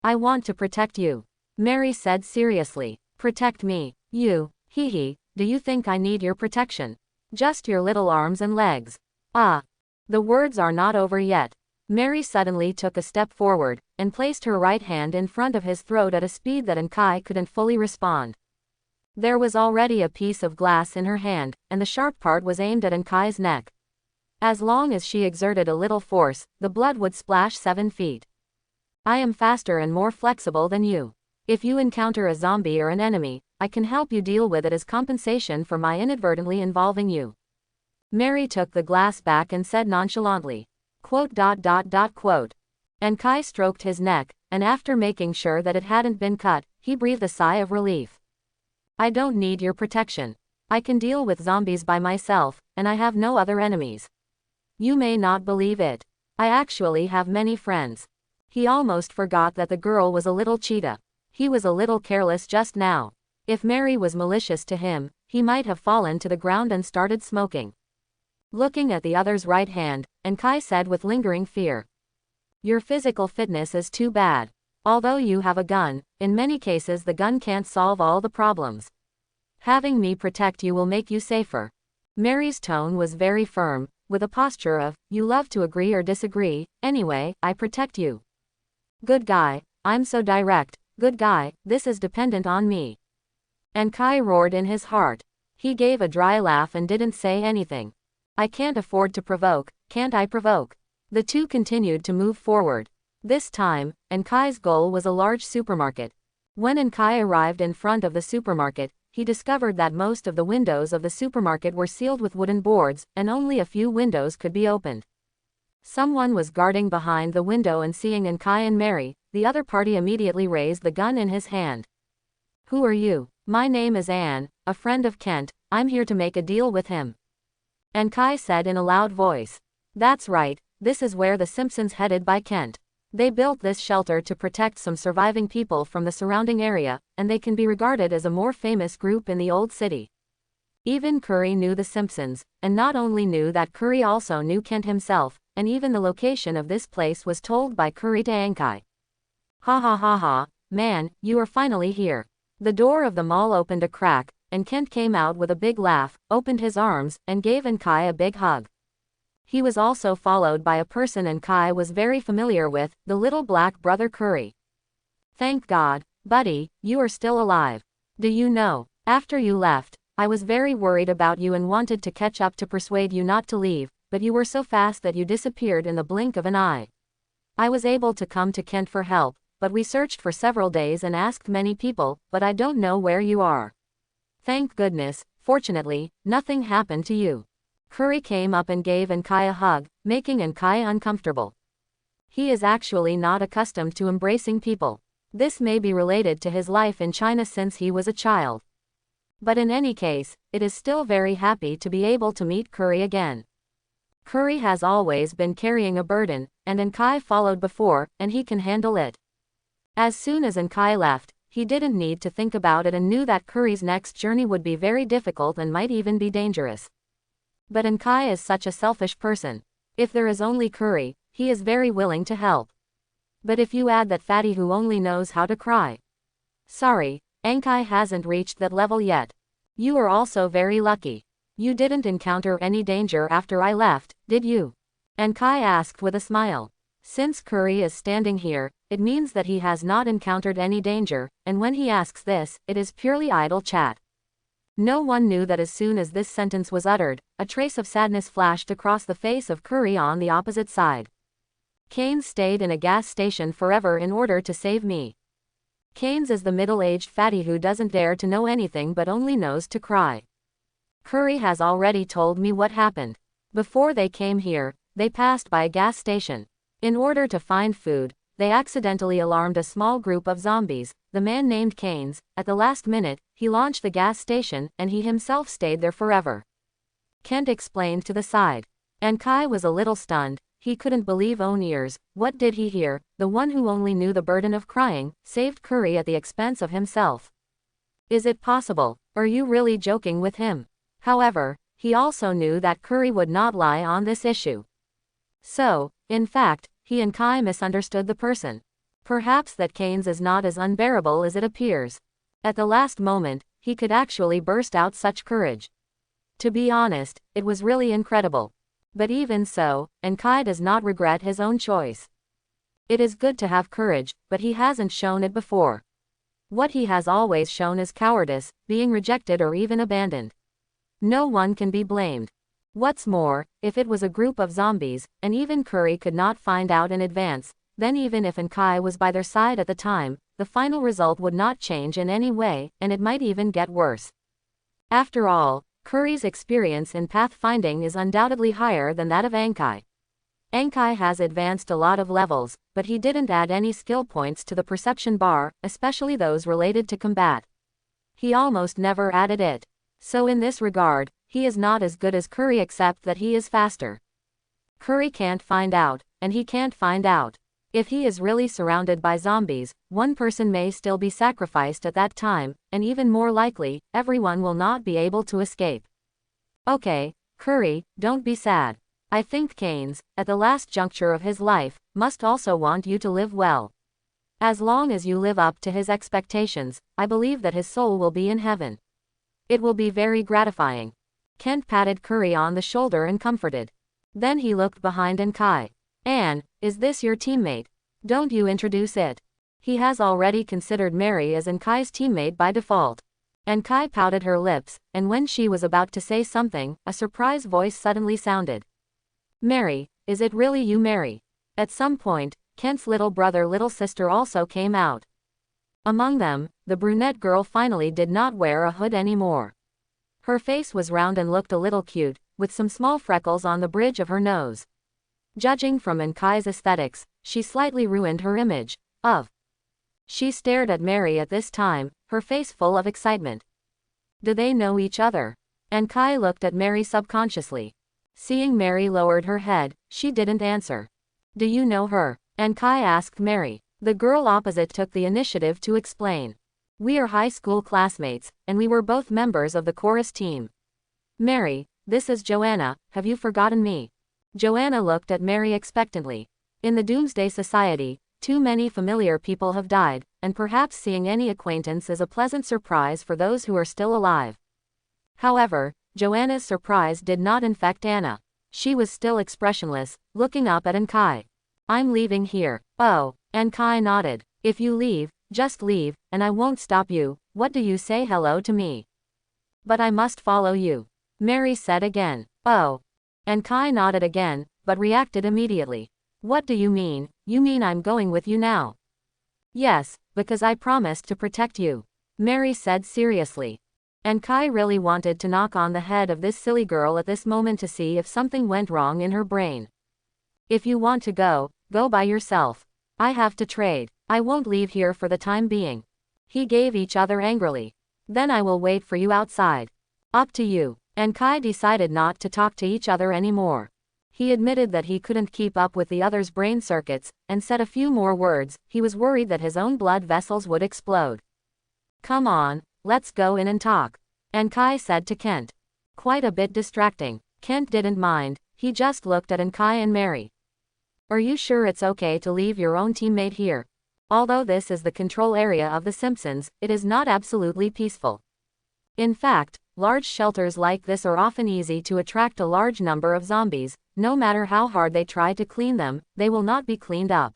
I want to protect you. Mary said seriously. Protect me? You? Hee. Do you think I need your protection? Just your little arms and legs. Ah. The words are not over yet. Mary suddenly took a step forward, and placed her right hand in front of his throat at a speed that Kai couldn't fully respond. There was already a piece of glass in her hand, and the sharp part was aimed at Kai's neck. As long as she exerted a little force, the blood would splash 7 feet. I am faster and more flexible than you. If you encounter a zombie or an enemy, I can help you deal with it as compensation for my inadvertently involving you. Mary took the glass back and said nonchalantly. Quote. And Kai stroked his neck, and after making sure that it hadn't been cut, he breathed a sigh of relief. I don't need your protection. I can deal with zombies by myself, and I have no other enemies. You may not believe it. I actually have many friends. He almost forgot that the girl was a little cheetah. He was a little careless just now. If Mary was malicious to him, he might have fallen to the ground and started smoking. Looking at the other's right hand, and Kai said with lingering fear. Your physical fitness is too bad. Although you have a gun, in many cases the gun can't solve all the problems. Having me protect you will make you safer. Mary's tone was very firm, with a posture of, you love to agree or disagree, anyway, I protect you. Good guy, I'm so direct, good guy, this is dependent on me. And Kai roared in his heart. He gave a dry laugh and didn't say anything. I can't afford to provoke, can't I provoke? The two continued to move forward. This time, Kai's goal was a large supermarket. When Kai arrived in front of the supermarket, he discovered that most of the windows of the supermarket were sealed with wooden boards, and only a few windows could be opened. Someone was guarding behind the window, and seeing Kai and Mary, the other party immediately raised the gun in his hand. Who are you? My name is Anne, a friend of Kent, I'm here to make a deal with him. Kai said in a loud voice. That's right, this is where the Simpsons headed by Kent. They built this shelter to protect some surviving people from the surrounding area, and they can be regarded as a more famous group in the old city. Even Curry knew the Simpsons, and not only knew that, Curry also knew Kent himself, and even the location of this place was told by Curry to Ankai. Ha ha ha ha, man, you are finally here. The door of the mall opened a crack, and Kent came out with a big laugh, opened his arms, and gave Ankai a big hug. He was also followed by a person Ankai was very familiar with, the little black brother Curry. Thank God, buddy, you are still alive. Do you know, after you left, I was very worried about you and wanted to catch up to persuade you not to leave, but you were so fast that you disappeared in the blink of an eye. I was able to come to Kent for help, but we searched for several days and asked many people, but I don't know where you are. Thank goodness, fortunately, nothing happened to you. Curry came up and gave Ankai a hug, making Ankai uncomfortable. He is actually not accustomed to embracing people. This may be related to his life in China since he was a child. But in any case, it is still very happy to be able to meet Curry again. Curry has always been carrying a burden, and Ankai followed before, and he can handle it. As soon as Ankai left, he didn't need to think about it and knew that Curry's next journey would be very difficult and might even be dangerous. But Ankai is such a selfish person. If there is only Curry, he is very willing to help. But if you add that fatty who only knows how to cry. Sorry, Ankai hasn't reached that level yet. You are also very lucky. You didn't encounter any danger after I left, did you? Ankai asked with a smile. Since Curry is standing here, it means that he has not encountered any danger, and when he asks this, it is purely idle chat. No one knew that as soon as this sentence was uttered, a trace of sadness flashed across the face of Curry on the opposite side. Keynes stayed in a gas station forever in order to save me. Keynes is the middle-aged fatty who doesn't dare to know anything but only knows to cry. Curry has already told me what happened. Before they came here, they passed by a gas station. In order to find food, they accidentally alarmed a small group of zombies. The man named Keynes, at the last minute, he launched the gas station, and he himself stayed there forever. Kent explained to the side. Ankai was a little stunned. He couldn't believe own ears. What did he hear? The one who only knew the burden of crying, saved Curry at the expense of himself. Is it possible? Are you really joking with him? However, he also knew that Curry would not lie on this issue. So, in fact, he and Kai misunderstood the person. Perhaps that Keynes is not as unbearable as it appears. At the last moment, he could actually burst out such courage. To be honest, it was really incredible. But even so, Kai does not regret his own choice. It is good to have courage, but he hasn't shown it before. What he has always shown is cowardice, being rejected or even abandoned. No one can be blamed. What's more, if it was a group of zombies, and even Curry could not find out in advance, then even if Kai was by their side at the time, the final result would not change in any way, and it might even get worse. After all, Curry's experience in pathfinding is undoubtedly higher than that of Ankai. Ankai has advanced a lot of levels, but he didn't add any skill points to the perception bar, especially those related to combat. He almost never added it. So in this regard, he is not as good as Curry except that he is faster. Curry can't find out, and he can't find out. If he is really surrounded by zombies, one person may still be sacrificed at that time, and even more likely, everyone will not be able to escape. Okay, Curry, don't be sad. I think Keynes, at the last juncture of his life, must also want you to live well. As long as you live up to his expectations, I believe that his soul will be in heaven. It will be very gratifying. Kent patted Curry on the shoulder and comforted. Then he looked behind Kai. Anne, is this your teammate? Don't you introduce it. He has already considered Mary as Kai's teammate by default. Kai pouted her lips, and when she was about to say something, a surprise voice suddenly sounded. Mary, is it really you, Mary? At some point, Kent's little brother little sister also came out. Among them, the brunette girl finally did not wear a hood anymore. Her face was round and looked a little cute, with some small freckles on the bridge of her nose. Judging from Kai's aesthetics, she slightly ruined her image of. She stared at Mary at this time, her face full of excitement. Do they know each other? Kai looked at Mary subconsciously. Seeing Mary lowered her head, she didn't answer. Do you know her? Kai asked Mary. The girl opposite took the initiative to explain. We are high school classmates, and we were both members of the chorus team. Mary, this is Joanna, have you forgotten me? Joanna looked at Mary expectantly. In the Doomsday Society, too many familiar people have died, and perhaps seeing any acquaintance is a pleasant surprise for those who are still alive. However, Joanna's surprise did not infect Anna. She was still expressionless, looking up at Kai. I'm leaving here. Oh, Kai nodded. If you leave, just leave, and I won't stop you. What do you say hello to me? But I must follow you. Mary said again. Oh. Kai nodded again, but reacted immediately. What do you mean? You mean I'm going with you now? Yes, because I promised to protect you. Mary said seriously. Kai really wanted to knock on the head of this silly girl at this moment to see if something went wrong in her brain. If you want to go, go by yourself. I have to trade. I won't leave here for the time being. He gave each other angrily. Then I will wait for you outside. Up to you. Kai decided not to talk to each other anymore. He admitted that he couldn't keep up with the other's brain circuits, and said a few more words. He was worried that his own blood vessels would explode. Come on, let's go in and talk. Kai said to Kent. Quite a bit distracting. Kent didn't mind, he just looked at Kai and Mary. Are you sure it's okay to leave your own teammate here? Although this is the control area of the Simpsons, it is not absolutely peaceful. In fact, large shelters like this are often easy to attract a large number of zombies. No matter how hard they try to clean them, they will not be cleaned up.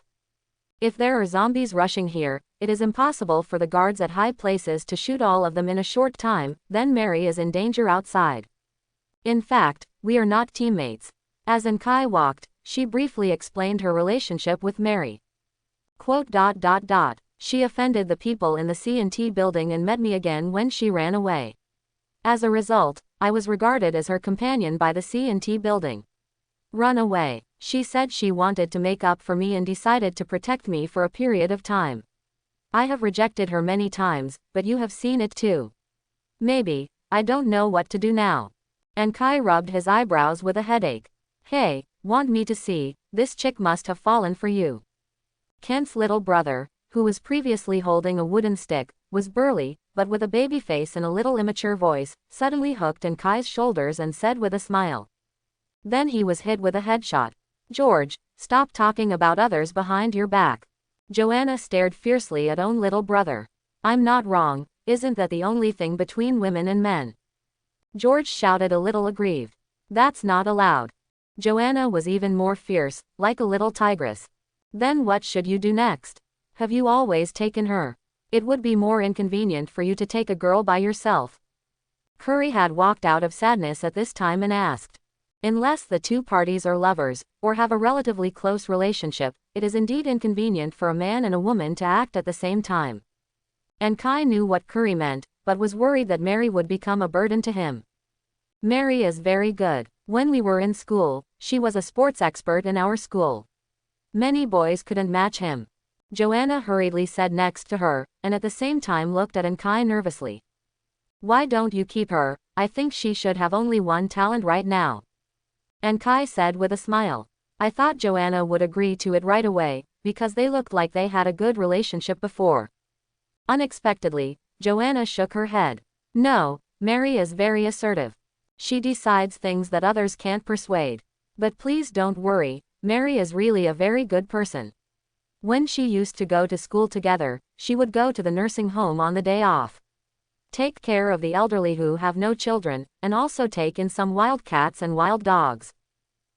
If there are zombies rushing here, it is impossible for the guards at high places to shoot all of them in a short time, then Mary is in danger outside. In fact, we are not teammates. As Kai walked, she briefly explained her relationship with Mary. She offended the people in the C&T building and met me again when she ran away. As a result, I was regarded as her companion by the C&T building. Run away. She said she wanted to make up for me and decided to protect me for a period of time. I have rejected her many times, but you have seen it too. Maybe, I don't know what to do now. Kai rubbed his eyebrows with a headache. Hey, want me to see, this chick must have fallen for you. Kent's little brother, who was previously holding a wooden stick, was burly, but with a baby face and a little immature voice, suddenly hooked Kai's shoulders and said with a smile. Then he was hit with a headshot. George, stop talking about others behind your back. Joanna stared fiercely at own little brother. I'm not wrong, isn't that the only thing between women and men? George shouted a little aggrieved. That's not allowed. Joanna was even more fierce, like a little tigress. Then what should you do next? Have you always taken her? It would be more inconvenient for you to take a girl by yourself. Curry had walked out of sadness at this time and asked. Unless the two parties are lovers, or have a relatively close relationship, it is indeed inconvenient for a man and a woman to act at the same time. Kai knew what Curry meant, but was worried that Mary would become a burden to him. Mary is very good. When we were in school, she was a sports expert in our school. Many boys couldn't match him. Joanna hurriedly said next to her, and at the same time looked at Kai nervously. Why don't you keep her? I think she should have only one talent right now. Kai said with a smile. I thought Joanna would agree to it right away, because they looked like they had a good relationship before. Unexpectedly, Joanna shook her head. No, Mary is very assertive. She decides things that others can't persuade. But please don't worry, Mary is really a very good person. When she used to go to school together, she would go to the nursing home on the day off. Take care of the elderly who have no children, and also take in some wild cats and wild dogs.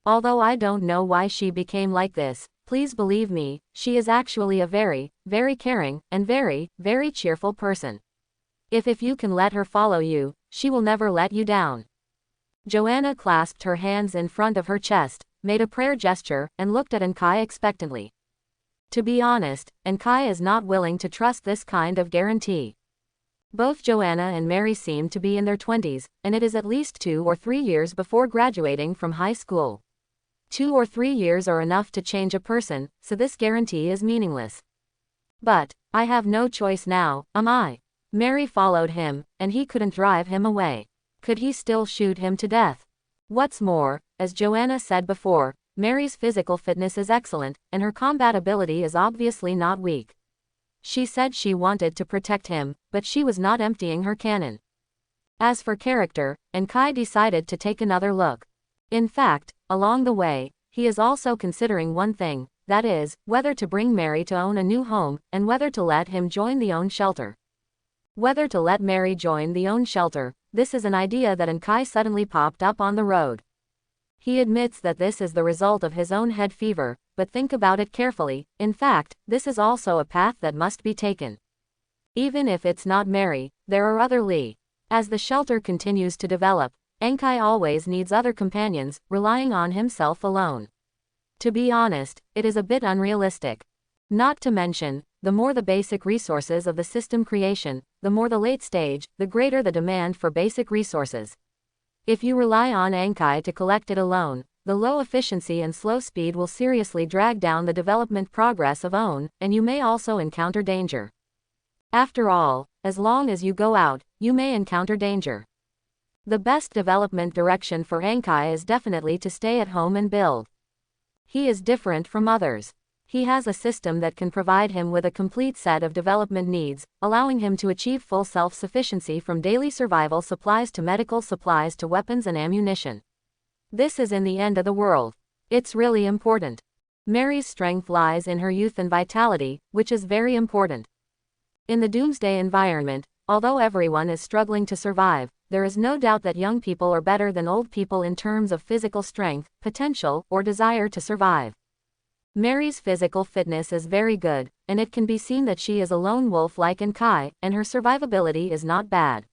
Although I don't know why she became like this, please believe me, she is actually a very, very caring, and very, very cheerful person. If you can let her follow you, she will never let you down. Joanna clasped her hands in front of her chest, made a prayer gesture, and looked at Kai expectantly. To be honest, Kai is not willing to trust this kind of guarantee. Both Joanna and Mary seem to be in their 20s, and it is at least 2 or 3 years before graduating from high school. 2 or 3 years are enough to change a person, so this guarantee is meaningless. But, I have no choice now, am I? Mary followed him, and he couldn't drive him away. Could he still shoot him to death? What's more, as Joanna said before, Mary's physical fitness is excellent, and her combat ability is obviously not weak. She said she wanted to protect him, but she was not emptying her cannon. As for character, Kai decided to take another look. In fact, along the way, he is also considering one thing, that is, whether to bring Mary to own a new home, and whether to let him join the own shelter. Whether to let Mary join the own shelter, this is an idea that Kai suddenly popped up on the road. He admits that this is the result of his own head fever, but think about it carefully, in fact, this is also a path that must be taken. Even if it's not Mary, there are other Lee. As the shelter continues to develop, Kai always needs other companions, relying on himself alone. To be honest, it is a bit unrealistic. Not to mention, the more the basic resources of the system creation, the more the late stage, the greater the demand for basic resources. If you rely on Kai to collect it alone, the low efficiency and slow speed will seriously drag down the development progress of OWN, and you may also encounter danger. After all, as long as you go out, you may encounter danger. The best development direction for Kai is definitely to stay at home and build. He is different from others. He has a system that can provide him with a complete set of development needs, allowing him to achieve full self-sufficiency from daily survival supplies to medical supplies to weapons and ammunition. This is in the end of the world. It's really important. Mary's strength lies in her youth and vitality, which is very important. In the Doomsday environment, although everyone is struggling to survive, there is no doubt that young people are better than old people in terms of physical strength, potential, or desire to survive. Mary's physical fitness is very good, and it can be seen that she is a lone wolf like Kai, and her survivability is not bad.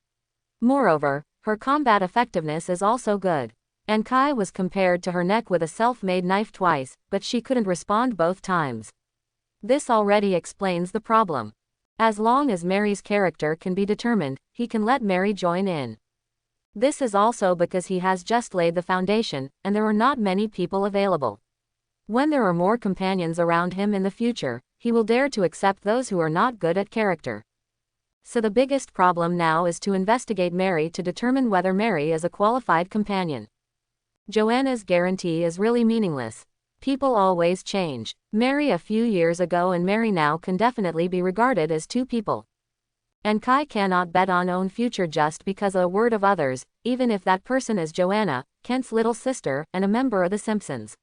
Moreover, her combat effectiveness is also good. Kai was compared to her neck with a self-made knife twice, but she couldn't respond both times. This already explains the problem. As long as Mary's character can be determined, he can let Mary join in. This is also because he has just laid the foundation, and there are not many people available. When there are more companions around him in the future, he will dare to accept those who are not good at character. So the biggest problem now is to investigate Mary to determine whether Mary is a qualified companion. Joanna's guarantee is really meaningless. People always change. Mary a few years ago and Mary now can definitely be regarded as two people. Kai cannot bet on own future just because of a word of others, even if that person is Joanna, Kent's little sister, and a member of The Simpsons.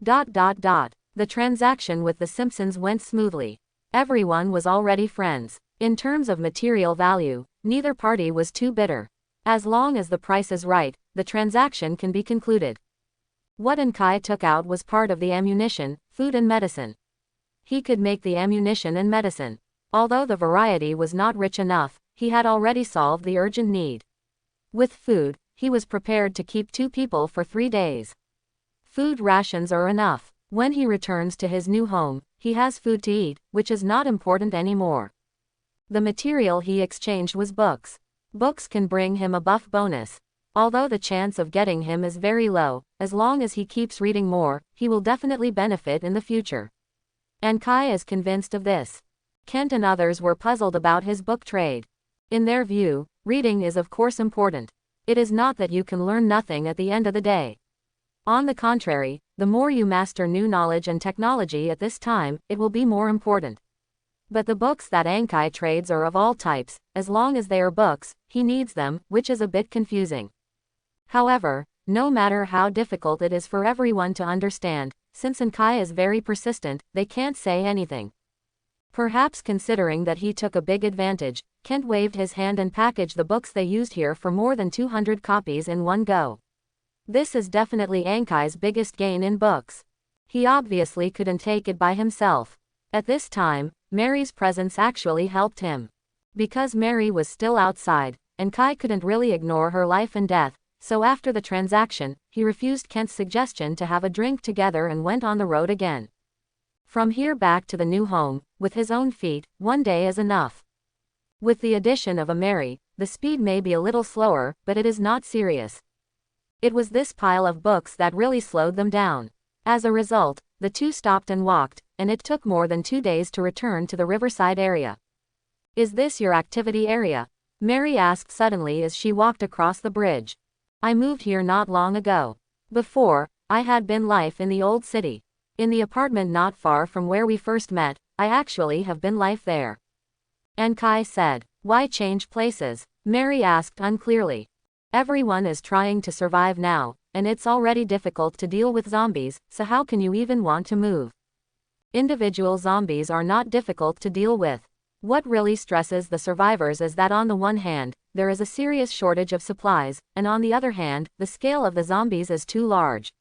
The transaction with The Simpsons went smoothly. Everyone was already friends. In terms of material value, neither party was too bitter. As long as the price is right, the transaction can be concluded. What Kai took out was part of the ammunition, food and medicine. He could make the ammunition and medicine. Although the variety was not rich enough, he had already solved the urgent need. With food, he was prepared to keep 2 people for 3 days. Food rations are enough. When he returns to his new home, he has food to eat, which is not important anymore. The material he exchanged was books. Books can bring him a buff bonus. Although the chance of getting him is very low, as long as he keeps reading more, he will definitely benefit in the future. Kai is convinced of this. Kent and others were puzzled about his book trade. In their view, reading is of course important. It is not that you can learn nothing at the end of the day. On the contrary, the more you master new knowledge and technology at this time, it will be more important. But the books that Kai trades are of all types. As long as they are books, he needs them, which is a bit confusing. However, no matter how difficult it is for everyone to understand, since Kai is very persistent, they can't say anything. Perhaps considering that he took a big advantage, Kent waved his hand and packaged the books they used here for more than 200 copies in one go. This is definitely Kai's biggest gain in books. He obviously couldn't take it by himself. At this time, Mary's presence actually helped him. Because Mary was still outside, Kai couldn't really ignore her life and death, so after the transaction, he refused Kent's suggestion to have a drink together and went on the road again. From here back to the new home, with his own feet, 1 day is enough. With the addition of a Mary, the speed may be a little slower, but it is not serious. It was this pile of books that really slowed them down. As a result, the two stopped and walked, and it took more than 2 days to return to the riverside area. "Is this your activity area?" Mary asked suddenly as she walked across the bridge. I moved here not long ago. Before, I had been life in the old city. In the apartment not far from where we first met, I actually have been life there. And Kai said, why change places? Mary asked unclearly. Everyone is trying to survive now, and it's already difficult to deal with zombies, so how can you even want to move? Individual zombies are not difficult to deal with. What really stresses the survivors is that on the one hand, there is a serious shortage of supplies, and on the other hand, the scale of the zombies is too large.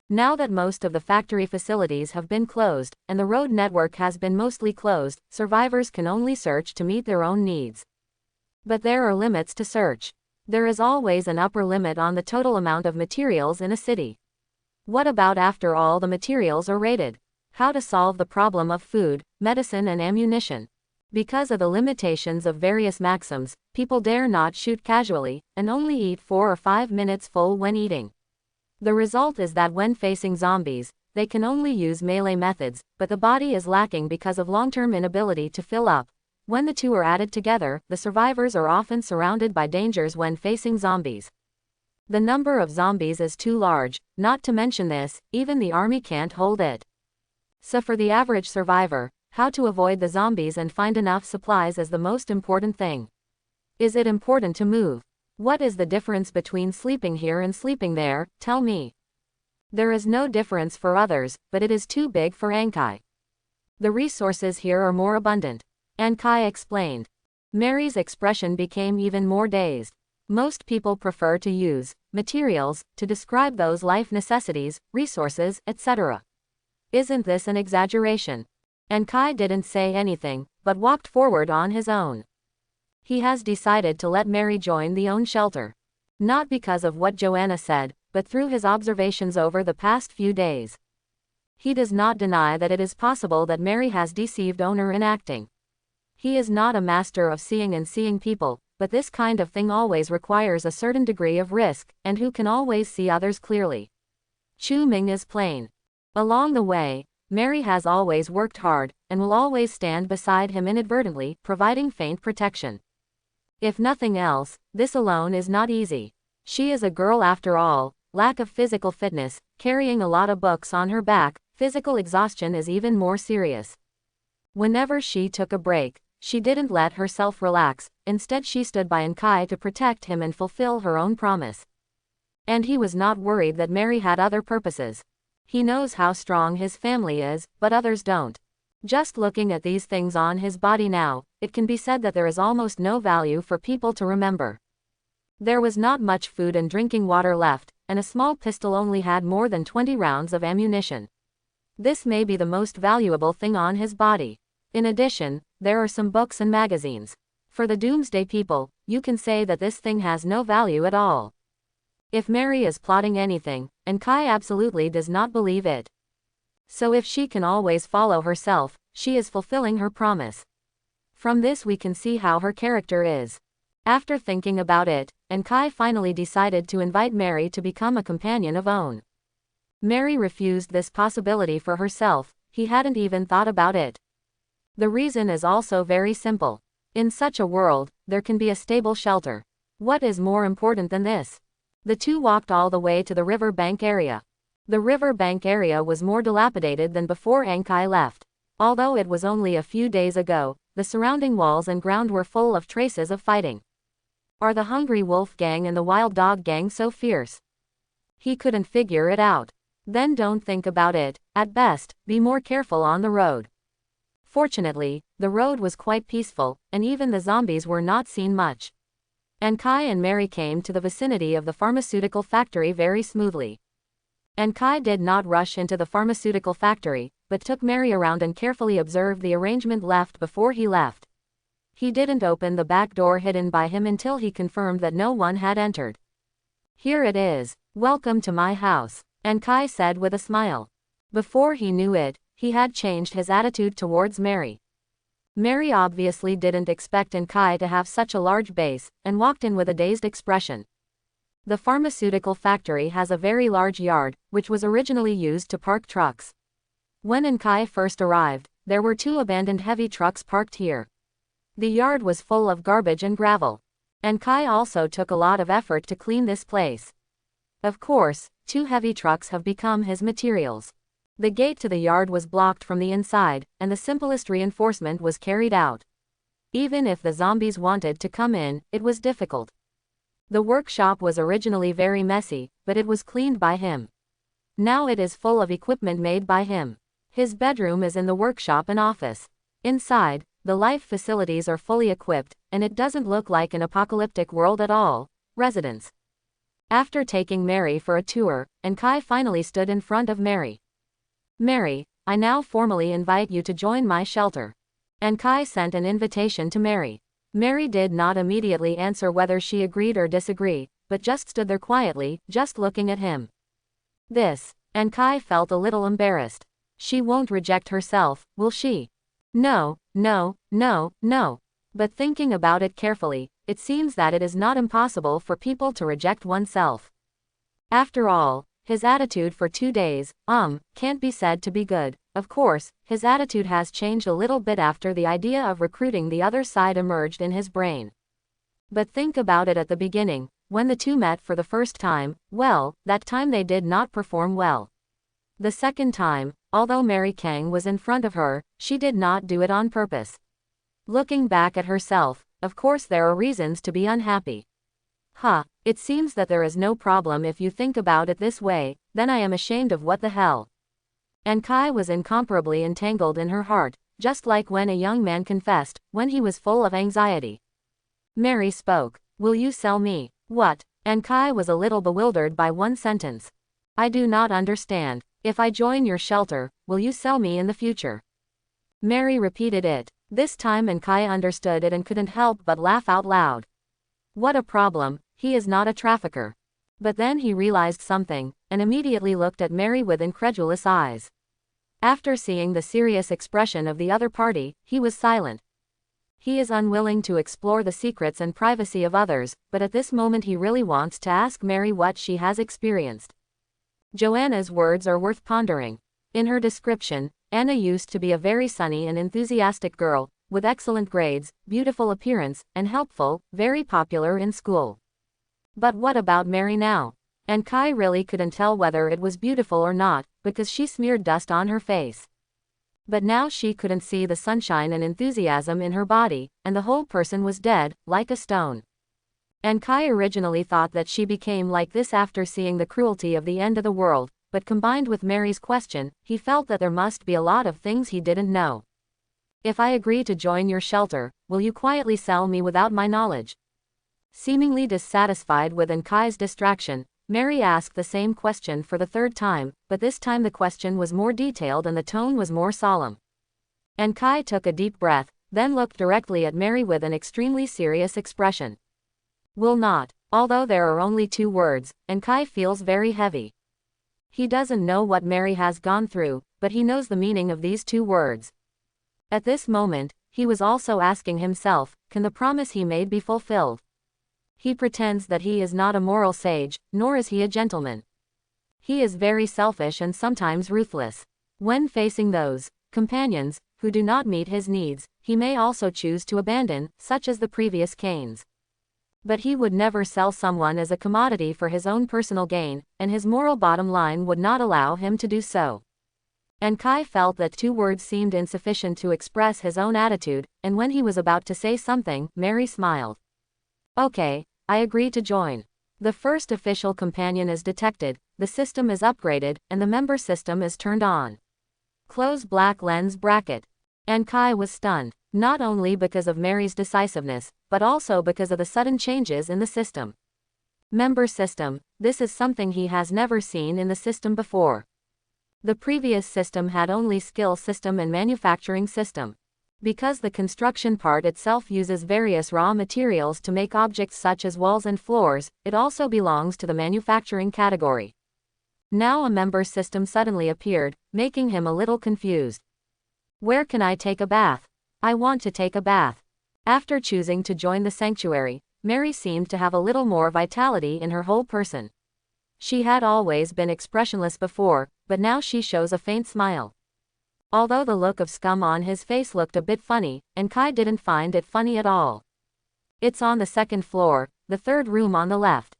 Now that most of the factory facilities have been closed, and the road network has been mostly closed, survivors can only search to meet their own needs. But there are limits to search. There is always an upper limit on the total amount of materials in a city. What about after all the materials are raided? How to solve the problem of food, medicine and ammunition? Because of the limitations of various maxims, people dare not shoot casually, and only eat 4 or 5 minutes full when eating. The result is that when facing zombies, they can only use melee methods, but the body is lacking because of long-term inability to fill up. When the two are added together, the survivors are often surrounded by dangers when facing zombies. The number of zombies is too large, not to mention this, even the army can't hold it. So for the average survivor, how to avoid the zombies and find enough supplies is the most important thing. Is it important to move? What is the difference between sleeping here and sleeping there, tell me? There is no difference for others, but it is too big for Ankai. The resources here are more abundant. Ankai explained. Mary's expression became even more dazed. Most people prefer to use materials to describe those life necessities, resources, etc. Isn't this an exaggeration? Ankai didn't say anything, but walked forward on his own. He has decided to let Mary join the own shelter. Not because of what Joanna said, but through his observations over the past few days. He does not deny that it is possible that Mary has deceived owner in acting. He is not a master of seeing and seeing people, but this kind of thing always requires a certain degree of risk, and who can always see others clearly? Chu Ming is plain. Along the way, Mary has always worked hard, and will always stand beside him inadvertently, providing faint protection. If nothing else, this alone is not easy. She is a girl after all, lack of physical fitness, carrying a lot of books on her back, physical exhaustion is even more serious. Whenever she took a break, she didn't let herself relax, instead she stood by Ankai to protect him and fulfill her own promise. And he was not worried that Mary had other purposes. He knows how strong his family is, but others don't. Just looking at these things on his body now, it can be said that there is almost no value for people to remember. There was not much food and drinking water left, and a small pistol only had more than 20 rounds of ammunition. This may be the most valuable thing on his body. In addition, there are some books and magazines. For the Doomsday people, you can say that this thing has no value at all. If Mary is plotting anything, and Kai absolutely does not believe it. So if she can always follow herself, she is fulfilling her promise. From this we can see how her character is. After thinking about it, and Kai finally decided to invite Mary to become a companion of Own. Mary refused this possibility for herself, he hadn't even thought about it. The reason is also very simple. In such a world, there can be a stable shelter. What is more important than this? The two walked all the way to the river bank area. The river bank area was more dilapidated than before Ankai left. Although it was only a few days ago, the surrounding walls and ground were full of traces of fighting. Are the Hungry Wolf Gang and the Wild Dog Gang so fierce? He couldn't figure it out. Then don't think about it, at best, be more careful on the road. Fortunately, the road was quite peaceful, and even the zombies were not seen much. Ankai and Mary came to the vicinity of the pharmaceutical factory very smoothly. Ankai did not rush into the pharmaceutical factory, but took Mary around and carefully observed the arrangement left before he left. He didn't open the back door hidden by him until he confirmed that no one had entered. Here it is. Welcome to my house, Ankai said with a smile. Before he knew it, he had changed his attitude towards Mary. Mary obviously didn't expect Ankai to have such a large base, and walked in with a dazed expression. The pharmaceutical factory has a very large yard, which was originally used to park trucks. When Ankai first arrived, there were 2 abandoned heavy trucks parked here. The yard was full of garbage and gravel. Ankai also took a lot of effort to clean this place. Of course, 2 heavy trucks have become his materials. The gate to the yard was blocked from the inside, and the simplest reinforcement was carried out. Even if the zombies wanted to come in, it was difficult. The workshop was originally very messy, but it was cleaned by him. Now it is full of equipment made by him. His bedroom is in the workshop and office. Inside, the life facilities are fully equipped, and it doesn't look like an apocalyptic world at all. Residents. After taking Mary for a tour, and Kai finally stood in front of Mary. Mary, I now formally invite you to join my shelter. And Kai sent an invitation to Mary. Mary did not immediately answer whether she agreed or disagreed, but just stood there quietly, just looking at him. And Kai felt a little embarrassed. She won't reject herself, will she? No. But thinking about it carefully, it seems that it is not impossible for people to reject oneself. After all, his attitude for 2 days, can't be said to be good. Of course, his attitude has changed a little bit after the idea of recruiting the other side emerged in his brain. But think about it at the beginning, when the two met for the first time, well, that time they did not perform well. The second time, although Mary Kang was in front of her, she did not do it on purpose. Looking back at herself, of course there are reasons to be unhappy. It seems that there is no problem if you think about it this way, then I am ashamed of what the hell. And Kai was incomparably entangled in her heart, just like when a young man confessed, when he was full of anxiety. Mary spoke. Will you sell me? What? And Kai was a little bewildered by one sentence. I do not understand. If I join your shelter, will you sell me in the future? Mary repeated it. This time and Kai understood it and couldn't help but laugh out loud. What a problem, he is not a trafficker. But then he realized something, and immediately looked at Mary with incredulous eyes. After seeing the serious expression of the other party, he was silent. He is unwilling to explore the secrets and privacy of others, but at this moment he really wants to ask Mary what she has experienced. Joanna's words are worth pondering. In her description, Anna used to be a very sunny and enthusiastic girl, with excellent grades, beautiful appearance, and helpful, very popular in school. But what about Mary now? And Kai really couldn't tell whether it was beautiful or not, because she smeared dust on her face. But now she couldn't see the sunshine and enthusiasm in her body, and the whole person was dead, like a stone. And Kai originally thought that she became like this after seeing the cruelty of the end of the world, but combined with Mary's question, he felt that there must be a lot of things he didn't know. If I agree to join your shelter, will you quietly sell me without my knowledge? Seemingly dissatisfied with Kai's distraction, Mary asked the same question for the third time, but this time the question was more detailed and the tone was more solemn. And Kai took a deep breath, then looked directly at Mary with an extremely serious expression. Will not, although there are only 2 words, and Kai feels very heavy. He doesn't know what Mary has gone through, but he knows the meaning of these 2 words. At this moment, he was also asking himself, can the promise he made be fulfilled? He pretends that he is not a moral sage, nor is he a gentleman. He is very selfish and sometimes ruthless. When facing those companions who do not meet his needs, he may also choose to abandon, such as the previous Canes. But he would never sell someone as a commodity for his own personal gain, and his moral bottom line would not allow him to do so. And Kai felt that 2 words seemed insufficient to express his own attitude, and when he was about to say something, Mary smiled. Okay, I agree to join. The first official companion is detected, the system is upgraded, and the member system is turned on. Close black lens bracket. And Kai was stunned, not only because of Mary's decisiveness, but also because of the sudden changes in the system. Member system, this is something he has never seen in the system before. The previous system had only skill system and manufacturing system. Because the construction part itself uses various raw materials to make objects such as walls and floors, it also belongs to the manufacturing category. Now a member system suddenly appeared, making him a little confused. Where can I take a bath? I want to take a bath. After choosing to join the sanctuary, Mary seemed to have a little more vitality in her whole person. She had always been expressionless before, but now she shows a faint smile. Although the look of scum on his face looked a bit funny, and Kai didn't find it funny at all. It's on the 2nd floor, the 3rd room on the left.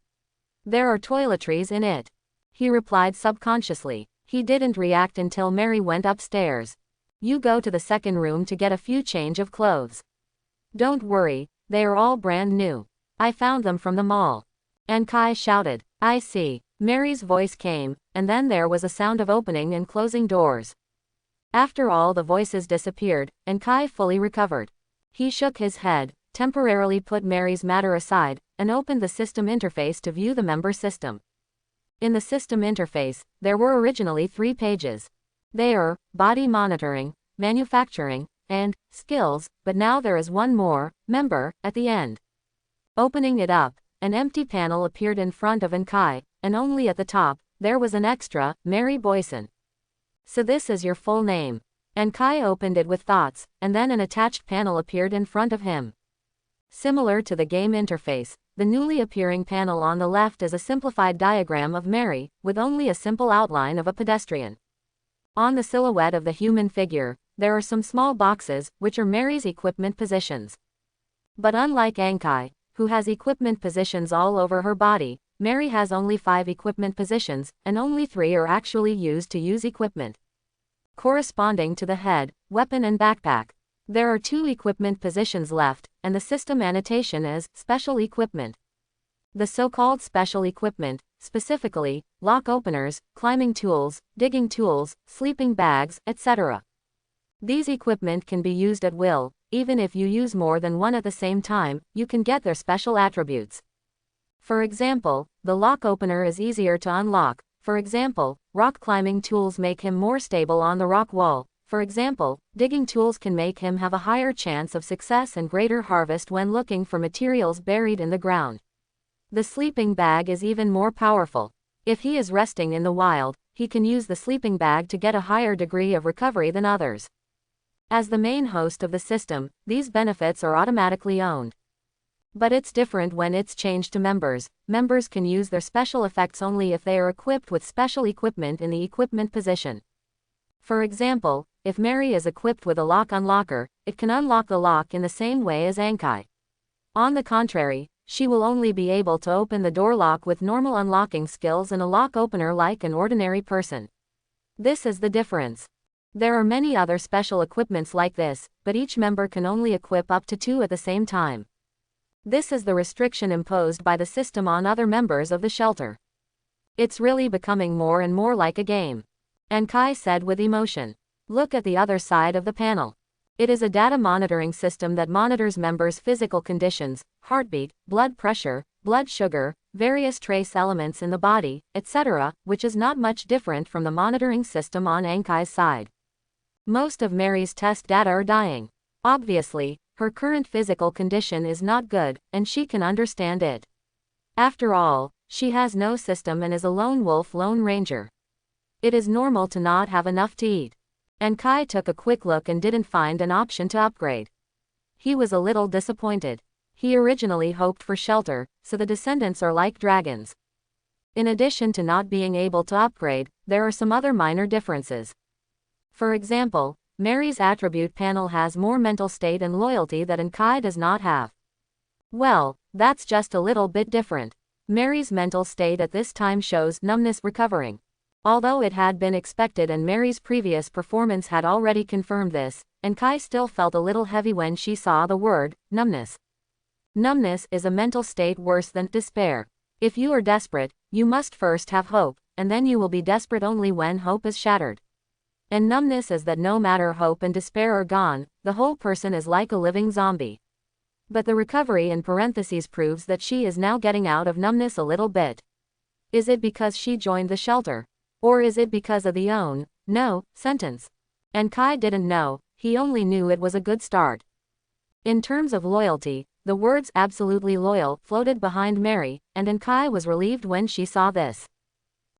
There are toiletries in it. He replied subconsciously. He didn't react until Mary went upstairs. You go to the second room to get a few change of clothes. Don't worry, they are all brand new. I found them from the mall. And Kai shouted. I see. Mary's voice came, and then there was a sound of opening and closing doors. After all the voices disappeared, and Kai fully recovered. He shook his head, temporarily put Mary's matter aside, and opened the system interface to view the member system. In the system interface, there were originally 3 pages. They are body monitoring, manufacturing, and skills, but now there is one more, member, at the end. Opening it up, an empty panel appeared in front of Kai, and only at the top, there was an extra, Mary Boyson. So this is your full name. And Kai opened it with thoughts, and then an attached panel appeared in front of him. Similar to the game interface, the newly appearing panel on the left is a simplified diagram of Mary, with only a simple outline of a pedestrian. On the silhouette of the human figure, there are some small boxes, which are Mary's equipment positions. But unlike Kai, who has equipment positions all over her body, Mary has only 5 equipment positions, and only 3 are actually used to use equipment. Corresponding to the head, weapon and backpack. There are 2 equipment positions left, and the system annotation is special equipment. The so-called special equipment, specifically, lock openers, climbing tools, digging tools, sleeping bags, etc. These equipment can be used at will. Even if you use more than one at the same time, you can get their special attributes. For example, the lock opener is easier to unlock. For example, rock climbing tools make him more stable on the rock wall. For example, digging tools can make him have a higher chance of success and greater harvest when looking for materials buried in the ground. The sleeping bag is even more powerful. If he is resting in the wild, he can use the sleeping bag to get a higher degree of recovery than others. As the main host of the system, these benefits are automatically owned. But it's different when it's changed to members. Members can use their special effects only if they are equipped with special equipment in the equipment position. For example, if Mary is equipped with a lock unlocker, it can unlock the lock in the same way as Kai. On the contrary, she will only be able to open the door lock with normal unlocking skills and a lock opener like an ordinary person. This is the difference. There are many other special equipments like this, but each member can only equip up to 2 at the same time. This is the restriction imposed by the system on other members of the shelter. It's really becoming more and more like a game. And Kai said with emotion. Look at the other side of the panel. It is a data monitoring system that monitors members' physical conditions, heartbeat, blood pressure, blood sugar, various trace elements in the body, etc., which is not much different from the monitoring system on Kai's side. Most of Mary's test data are dying. Obviously, her current physical condition is not good, and she can understand it. After all, she has no system and is a lone wolf lone ranger. It is normal to not have enough to eat. And Kai took a quick look and didn't find an option to upgrade. He was a little disappointed. He originally hoped for shelter, so the descendants are like dragons. In addition to not being able to upgrade, there are some other minor differences. For example, Mary's attribute panel has more mental state and loyalty that Kai does not have. Well, that's just a little bit different. Mary's mental state at this time shows numbness recovering. Although it had been expected and Mary's previous performance had already confirmed this, and Kai still felt a little heavy when she saw the word, numbness. Numbness is a mental state worse than despair. If you are desperate, you must first have hope, and then you will be desperate only when hope is shattered. And numbness is that no matter hope and despair are gone, the whole person is like a living zombie. But the recovery in parentheses proves that she is now getting out of numbness a little bit. Is it because she joined the shelter? Or is it because of the no sentence? And Kai didn't know, he only knew it was a good start. In terms of loyalty, the words absolutely loyal floated behind Mary, and Kai was relieved when she saw this.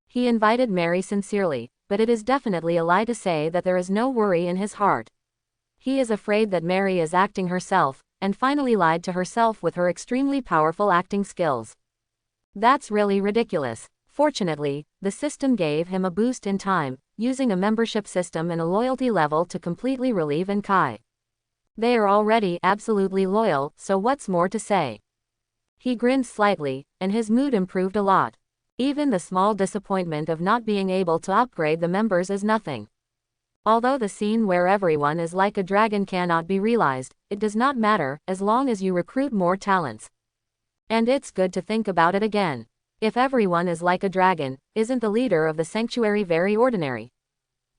He invited Mary sincerely, but it is definitely a lie to say that there is no worry in his heart. He is afraid that Mary is acting herself, and finally lied to herself with her extremely powerful acting skills. That's really ridiculous. Fortunately, the system gave him a boost in time, using a membership system and a loyalty level to completely relieve Kai. They are already absolutely loyal, so what's more to say? He grinned slightly, and his mood improved a lot. Even the small disappointment of not being able to upgrade the members is nothing. Although the scene where everyone is like a dragon cannot be realized, it does not matter, as long as you recruit more talents. And it's good to think about it again. If everyone is like a dragon, isn't the leader of the sanctuary very ordinary?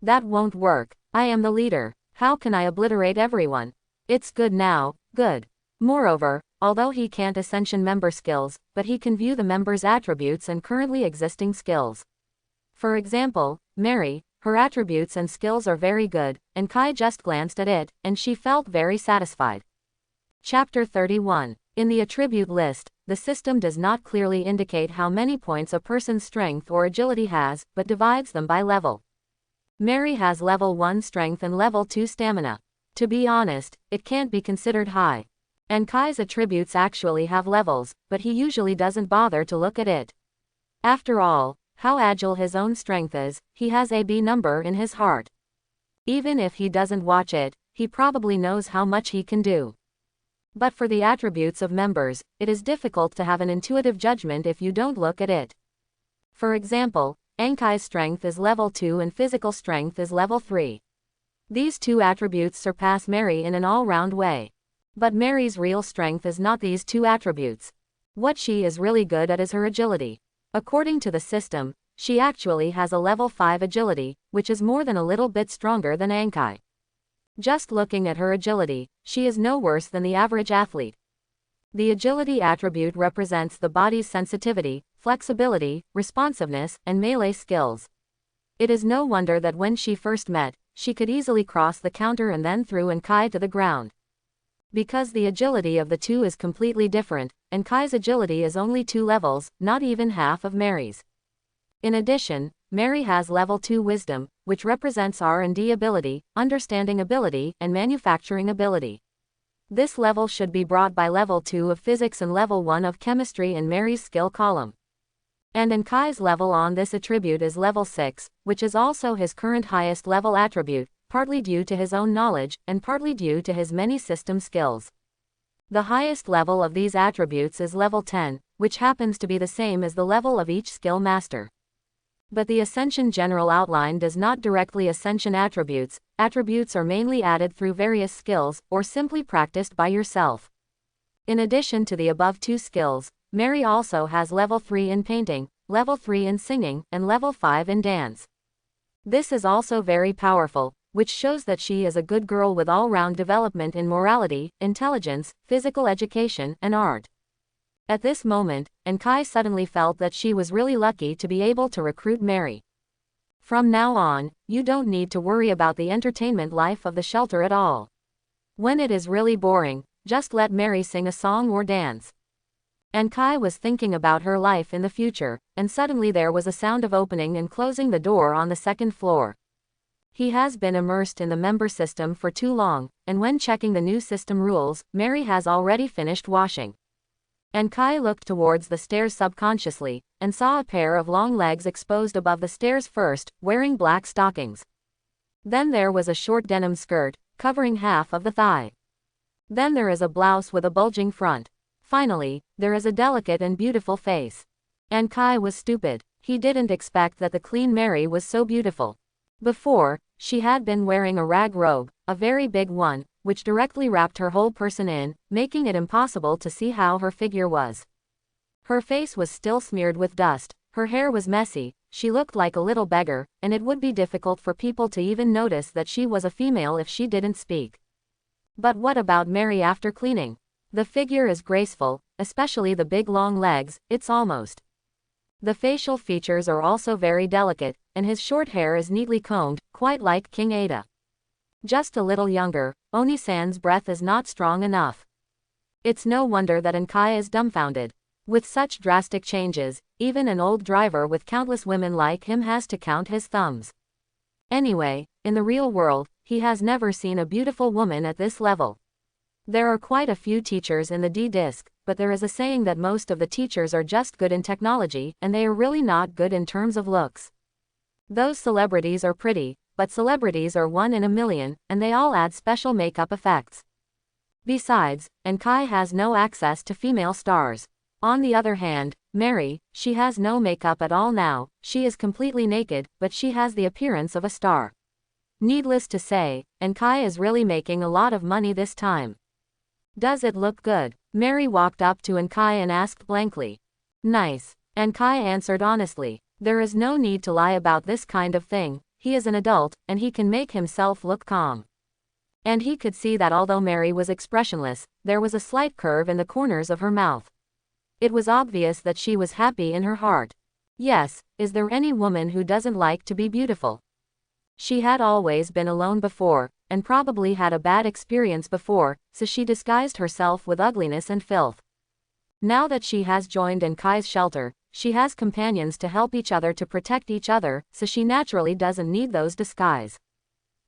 That won't work. I am the leader. How can I obliterate everyone? It's good now, good. Moreover, although he can't ascension member skills, but he can view the members' attributes and currently existing skills. For example, Mary, her attributes and skills are very good, and Kai just glanced at it, and she felt very satisfied. Chapter 31. In the attribute list, the system does not clearly indicate how many points a person's strength or agility has, but divides them by level. Mary has level 1 strength and level 2 stamina. To be honest, it can't be considered high. And Kai's attributes actually have levels, but he usually doesn't bother to look at it. After all, how agile his own strength is, he has a B number in his heart. Even if he doesn't watch it, he probably knows how much he can do. But for the attributes of members, it is difficult to have an intuitive judgment if you don't look at it. For example, Ankai's strength is level 2 and physical strength is level 3. These two attributes surpass Mary in an all-round way. But Mary's real strength is not these two attributes. What she is really good at is her agility. According to the system, she actually has a level 5 agility, which is more than a little bit stronger than Ankai. Just looking at her agility, she is no worse than the average athlete. The agility attribute represents the body's sensitivity, flexibility, responsiveness, and melee skills. It is no wonder that when she first met, she could easily cross the counter and then threw Ankai to the ground. Because the agility of the two is completely different, and Kai's agility is only 2 levels, not even half of Mary's. In addition, Mary has level 2 wisdom, which represents R&D ability, understanding ability, and manufacturing ability. This level should be brought by level 2 of physics and level 1 of chemistry in Mary's skill column. And Ankai's level on this attribute is level 6, which is also his current highest level attribute, partly due to his own knowledge, and partly due to his many system skills. The highest level of these attributes is level 10, which happens to be the same as the level of each skill master. But the Ascension general outline does not directly ascension attributes. Attributes are mainly added through various skills, or simply practiced by yourself. In addition to the above 2 skills, Mary also has level 3 in painting, level 3 in singing, and level 5 in dance. This is also very powerful, which shows that she is a good girl with all-round development in morality, intelligence, physical education, and art. At this moment, Ankai suddenly felt that she was really lucky to be able to recruit Mary. From now on, you don't need to worry about the entertainment life of the shelter at all. When it is really boring, just let Mary sing a song or dance. Ankai was thinking about her life in the future, and suddenly there was a sound of opening and closing the door on the 2nd floor. He has been immersed in the member system for too long, and when checking the new system rules, Mary has already finished washing. Ankai looked towards the stairs subconsciously, and saw a pair of long legs exposed above the stairs first, wearing black stockings. Then there was a short denim skirt, covering half of the thigh. Then there is a blouse with a bulging front. Finally, there is a delicate and beautiful face. Ankai was stupid. He didn't expect that the clean Mary was so beautiful. Before, she had been wearing a rag robe, a very big one, which directly wrapped her whole person in, making it impossible to see how her figure was. Her face was still smeared with dust, her hair was messy, she looked like a little beggar, and it would be difficult for people to even notice that she was a female if she didn't speak. But what about Mary after cleaning? The figure is graceful, especially the big long legs, it's almost. The facial features are also very delicate, and his short hair is neatly combed, quite like King Ada. Just a little younger, Oni-san's breath is not strong enough. It's no wonder that Ankai is dumbfounded. With such drastic changes, even an old driver with countless women like him has to count his thumbs. Anyway, in the real world, he has never seen a beautiful woman at this level. There are quite a few teachers in the D-Disc, but there is a saying that most of the teachers are just good in technology, and they are really not good in terms of looks. Those celebrities are pretty, but celebrities are 1 in a million, and they all add special makeup effects. Besides, Ankai has no access to female stars. On the other hand, Mary, she has no makeup at all now, she is completely naked, but she has the appearance of a star. Needless to say, Kai is really making a lot of money this time. Does it look good? Mary walked up to Kai and asked blankly. Nice. Kai answered honestly. There is no need to lie about this kind of thing, he is an adult, and he can make himself look calm. And he could see that although Mary was expressionless, there was a slight curve in the corners of her mouth. It was obvious that she was happy in her heart. Yes, is there any woman who doesn't like to be beautiful? She had always been alone before, and probably had a bad experience before, so she disguised herself with ugliness and filth. Now that she has joined Kai's shelter, she has companions to help each other to protect each other, so she naturally doesn't need those disguise.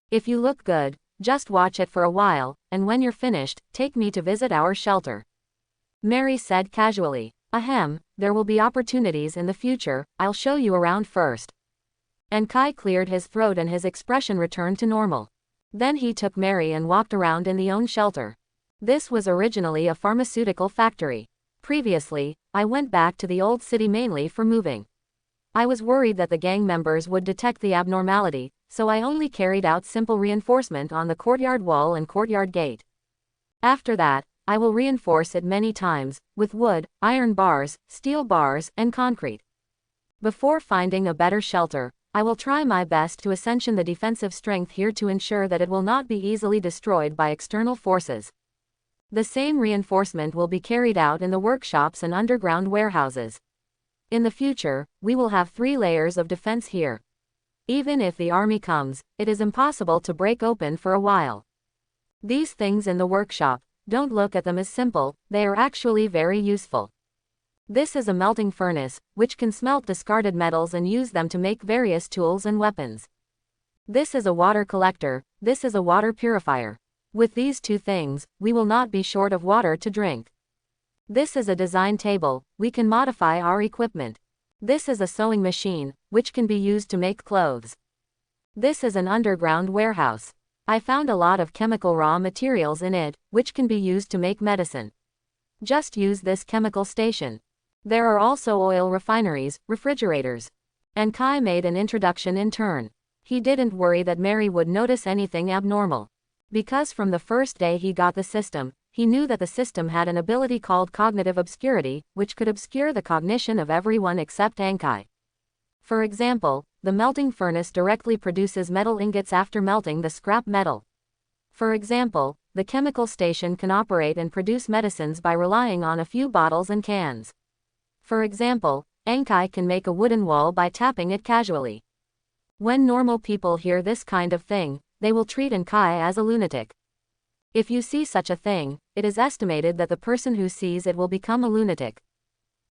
If you look good, just watch it for a while, and when you're finished, take me to visit our shelter. Mary said casually. Ahem, there will be opportunities in the future, I'll show you around first. Kai cleared his throat and his expression returned to normal. Then he took Mary and walked around in the own shelter. This was originally a pharmaceutical factory. Previously, I went back to the old city mainly for moving. I was worried that the gang members would detect the abnormality, so I only carried out simple reinforcement on the courtyard wall and courtyard gate. After that, I will reinforce it many times, with wood, iron bars, steel bars, and concrete. Before finding a better shelter, I will try my best to ascension the defensive strength here to ensure that it will not be easily destroyed by external forces. The same reinforcement will be carried out in the workshops and underground warehouses. In the future, we will have 3 layers of defense here. Even if the army comes, it is impossible to break open for a while. These things in the workshop, don't look at them as simple, they are actually very useful. This is a melting furnace, which can smelt discarded metals and use them to make various tools and weapons. This is a water collector, this is a water purifier. With these 2 things, we will not be short of water to drink. This is a design table, we can modify our equipment. This is a sewing machine, which can be used to make clothes. This is an underground warehouse. I found a lot of chemical raw materials in it, which can be used to make medicine. Just use this chemical station. There are also oil refineries, refrigerators. Kai made an introduction in turn. He didn't worry that Mary would notice anything abnormal. Because from the first day he got the system, he knew that the system had an ability called cognitive obscurity, which could obscure the cognition of everyone except Kai. For example, the melting furnace directly produces metal ingots after melting the scrap metal. For example, the chemical station can operate and produce medicines by relying on a few bottles and cans. For example, Kai can make a wooden wall by tapping it casually. When normal people hear this kind of thing, they will treat Kai as a lunatic. If you see such a thing, it is estimated that the person who sees it will become a lunatic.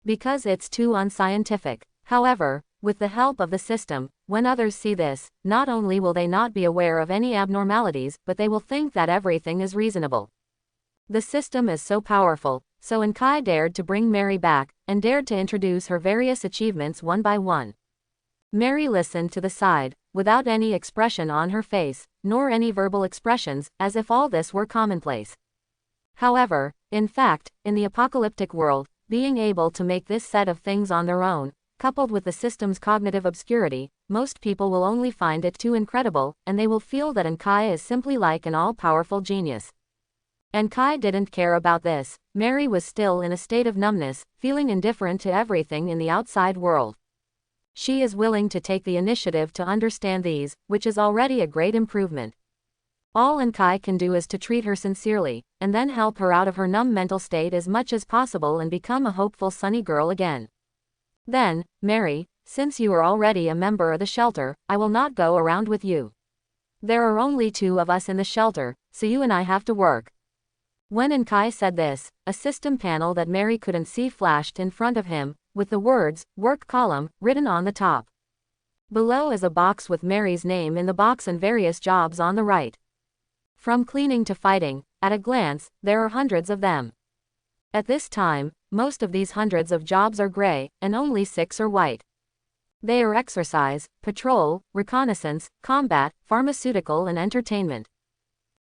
Because it's too unscientific. However, with the help of the system, when others see this, not only will they not be aware of any abnormalities, but they will think that everything is reasonable. The system is so powerful, so Kai dared to bring Mary back, and dared to introduce her various achievements one by one. Mary listened to the side, without any expression on her face, nor any verbal expressions, as if all this were commonplace. However, in fact, in the apocalyptic world, being able to make this set of things on their own, coupled with the system's cognitive obscurity, most people will only find it too incredible, and they will feel that Kai is simply like an all-powerful genius. Kai didn't care about this. Mary was still in a state of numbness, feeling indifferent to everything in the outside world. She is willing to take the initiative to understand these, which is already a great improvement. All Kai can do is to treat her sincerely, and then help her out of her numb mental state as much as possible and become a hopeful sunny girl again. Then, Mary, since you are already a member of the shelter, I will not go around with you. There are only 2 of us in the shelter, so you and I have to work. When Kai said this, a system panel that Mary couldn't see flashed in front of him, with the words, Work Column, written on the top. Below is a box with Mary's name in the box and various jobs on the right. From cleaning to fighting, at a glance, there are hundreds of them. At this time, most of these hundreds of jobs are gray, and only 6 are white. They are exercise, patrol, reconnaissance, combat, pharmaceutical and entertainment.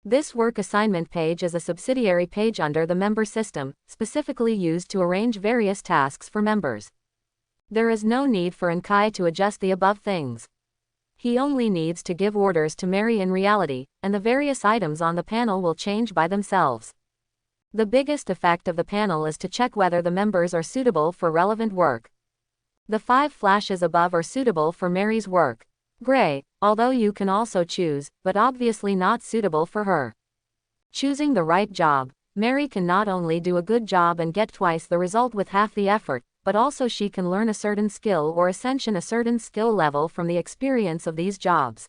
This work assignment page is a subsidiary page under the member system, specifically used to arrange various tasks for members. There is no need for Enkai to adjust the above things. He only needs to give orders to Mary in reality, and the various items on the panel will change by themselves. The biggest effect of the panel is to check whether the members are suitable for relevant work. The 5 flashes above are suitable for Mary's work. Gray, although you can also choose, but obviously not suitable for her. Choosing the right job. Mary can not only do a good job and get twice the result with half the effort, but also she can learn a certain skill or ascension a certain skill level from the experience of these jobs.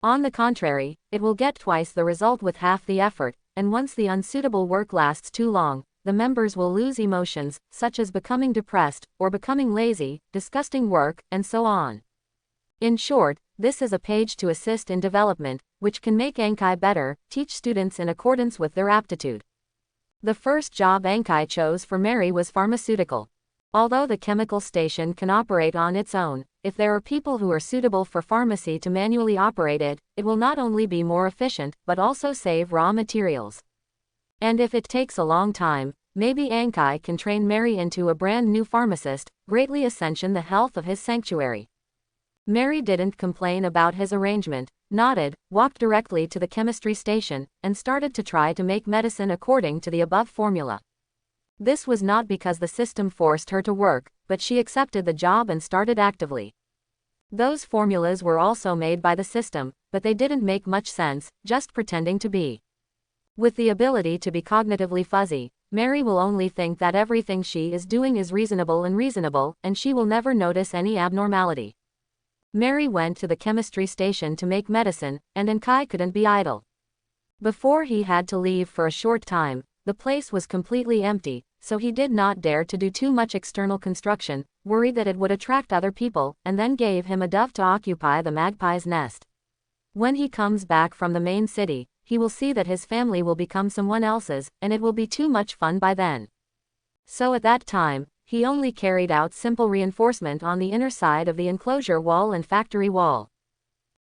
On the contrary, it will get twice the result with half the effort, and once the unsuitable work lasts too long, the members will lose emotions, such as becoming depressed, or becoming lazy, disgusting work, and so on. In short, this is a page to assist in development, which can make Enkai better, teach students in accordance with their aptitude. The first job Enkai chose for Mary was pharmaceutical. Although the chemical station can operate on its own, if there are people who are suitable for pharmacy to manually operate it, it will not only be more efficient, but also save raw materials. And if it takes a long time, maybe Enkai can train Mary into a brand new pharmacist, greatly ascension the health of his sanctuary. Mary didn't complain about his arrangement, nodded, walked directly to the chemistry station, and started to try to make medicine according to the above formula. This was not because the system forced her to work, but she accepted the job and started actively. Those formulas were also made by the system, but they didn't make much sense, just pretending to be. With the ability to be cognitively fuzzy, Mary will only think that everything she is doing is reasonable, and she will never notice any abnormality. Mary went to the chemistry station to make medicine, and Enkai couldn't be idle. Before he had to leave for a short time, the place was completely empty, so he did not dare to do too much external construction, worried that it would attract other people, and then gave him a dove to occupy the magpie's nest. When he comes back from the main city, he will see that his family will become someone else's, and it will be too much fun by then. So at that time, he only carried out simple reinforcement on the inner side of the enclosure wall and factory wall.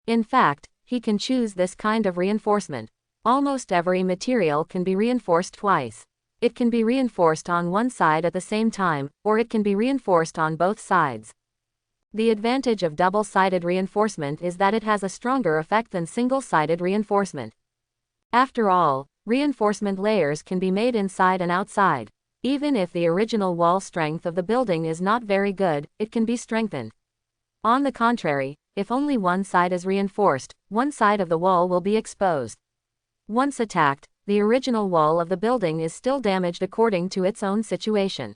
In fact, he can choose this kind of reinforcement. Almost every material can be reinforced twice. It can be reinforced on one side at the same time, or it can be reinforced on both sides. The advantage of double-sided reinforcement is that it has a stronger effect than single-sided reinforcement. After all, reinforcement layers can be made inside and outside. Even if the original wall strength of the building is not very good, it can be strengthened. On the contrary, if only one side is reinforced, one side of the wall will be exposed. Once attacked, the original wall of the building is still damaged according to its own situation.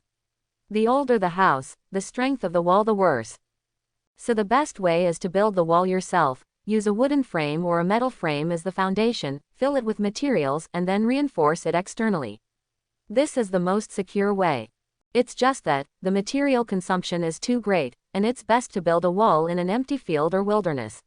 The older the house, the strength of the wall the worse. So the best way is to build the wall yourself. Use a wooden frame or a metal frame as the foundation, fill it with materials, and then reinforce it externally. This is the most secure way. It's just that, the material consumption is too great, and it's best to build a wall in an empty field or wilderness.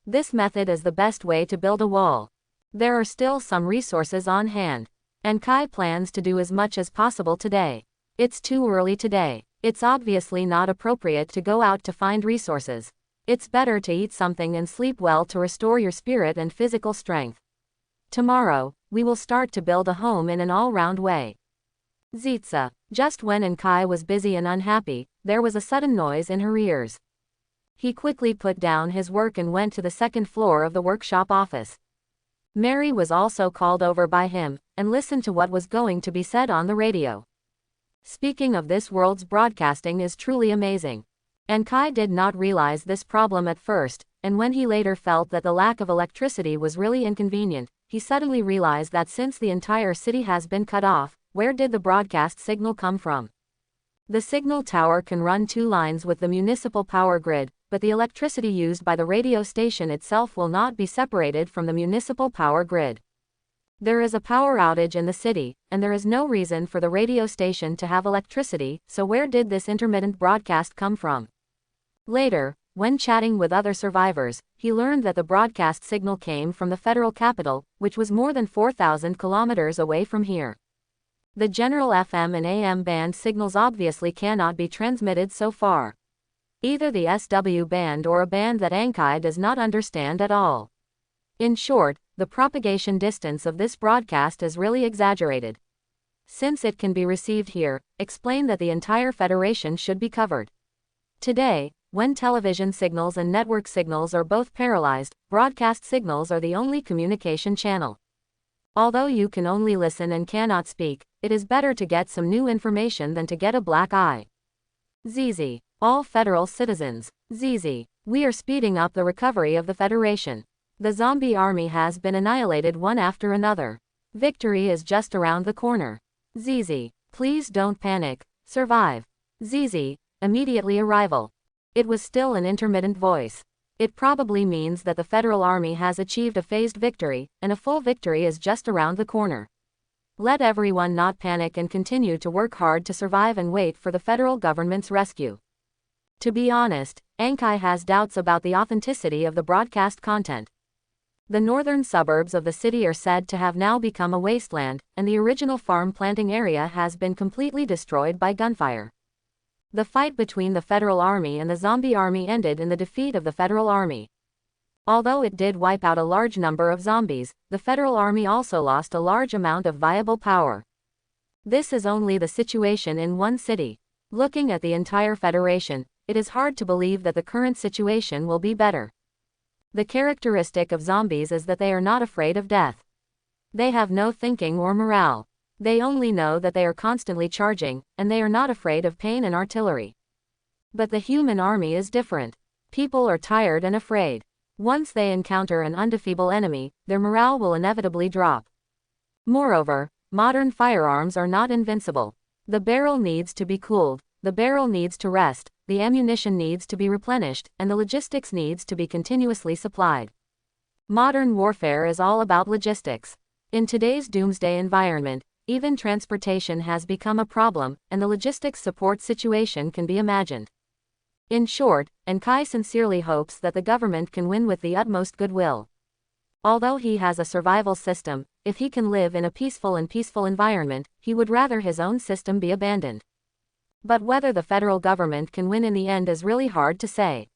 This method is the best way to build a wall. There are still some resources on hand. Enkai plans to do as much as possible today. It's too early today. It's obviously not appropriate to go out to find resources. It's better to eat something and sleep well to restore your spirit and physical strength. Tomorrow, we will start to build a home in an all-round way. Zitsa. Just when Enkai was busy and unhappy, there was a sudden noise in her ears. He quickly put down his work and went to the second floor of the workshop office. Mary was also called over by him, and listened to what was going to be said on the radio. Speaking of this world's broadcasting is truly amazing. Enkai did not realize this problem at first, and when he later felt that the lack of electricity was really inconvenient, he suddenly realized that since the entire city has been cut off, where did the broadcast signal come from? The signal tower can run 2 lines with the municipal power grid, but the electricity used by the radio station itself will not be separated from the municipal power grid. There is a power outage in the city, and there is no reason for the radio station to have electricity, so where did this intermittent broadcast come from? Later, when chatting with other survivors, he learned that the broadcast signal came from the federal capital, which was more than 4,000 kilometers away from here. The general FM and AM band signals obviously cannot be transmitted so far. Either the SW band or a band that Enkai does not understand at all. In short, the propagation distance of this broadcast is really exaggerated. Since it can be received here, explain that the entire Federation should be covered. Today, when television signals and network signals are both paralyzed, broadcast signals are the only communication channel. Although you can only listen and cannot speak, it is better to get some new information than to get a black eye. ZZ. All federal citizens. ZZ. We are speeding up the recovery of the Federation. The zombie army has been annihilated one after another. Victory is just around the corner. ZZ. Please don't panic. Survive. ZZ. Immediately arrival. It was still an intermittent voice. It probably means that the Federal Army has achieved a phased victory, and a full victory is just around the corner. Let everyone not panic and continue to work hard to survive and wait for the federal government's rescue. To be honest, Ankai has doubts about the authenticity of the broadcast content. The northern suburbs of the city are said to have now become a wasteland, and the original farm planting area has been completely destroyed by gunfire. The fight between the Federal Army and the zombie army ended in the defeat of the Federal Army. Although it did wipe out a large number of zombies, the Federal Army also lost a large amount of viable power. This is only the situation in one city. Looking at the entire Federation, it is hard to believe that the current situation will be better. The characteristic of zombies is that they are not afraid of death. They have no thinking or morale. They only know that they are constantly charging, and they are not afraid of pain and artillery. But the human army is different. People are tired and afraid. Once they encounter an undefeatable enemy, their morale will inevitably drop. Moreover, modern firearms are not invincible. The barrel needs to be cooled, the barrel needs to rest, the ammunition needs to be replenished, and the logistics needs to be continuously supplied. Modern warfare is all about logistics. In today's doomsday environment, even transportation has become a problem, and the logistics support situation can be imagined. In short, Ankai sincerely hopes that the government can win with the utmost goodwill. Although he has a survival system, if he can live in a peaceful environment, he would rather his own system be abandoned. But whether the federal government can win in the end is really hard to say.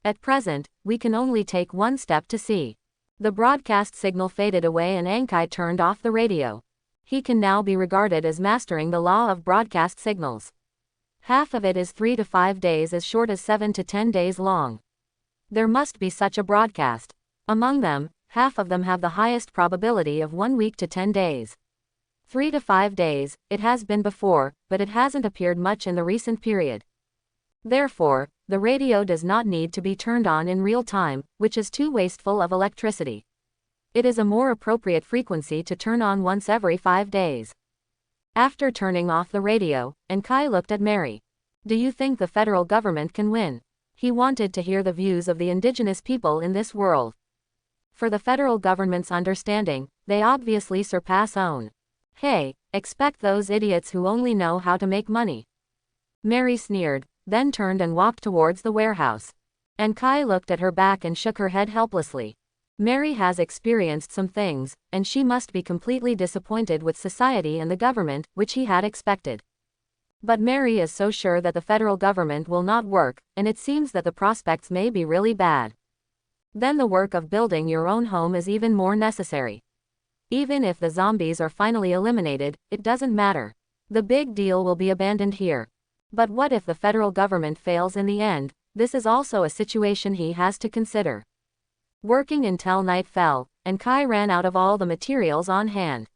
At present, we can only take one step to see. The broadcast signal faded away and Ankai turned off the radio. He can now be regarded as mastering the law of broadcast signals. Half of it is 3 to 5 days, as short as 7 to 10 days long. There must be such a broadcast. Among them, half of them have the highest probability of 1 week to 10 days. 3 to 5 days, it has been before, but it hasn't appeared much in the recent period. Therefore, the radio does not need to be turned on in real time, which is too wasteful of electricity. It is a more appropriate frequency to turn on once every 5 days. After turning off the radio, Ankai looked at Mary. Do you think the federal government can win? He wanted to hear the views of the indigenous people in this world. For the federal government's understanding, they obviously surpass own. Hey, expect those idiots who only know how to make money. Mary sneered, then turned and walked towards the warehouse. Ankai looked at her back and shook her head helplessly. Mary has experienced some things, and she must be completely disappointed with society and the government, which he had expected. But Mary is so sure that the federal government will not work, and it seems that the prospects may be really bad. Then the work of building your own home is even more necessary. Even if the zombies are finally eliminated, it doesn't matter. The big deal will be abandoned here. But what if the federal government fails in the end? This is also a situation he has to consider. Working until night fell, and Kai ran out of all the materials on hand.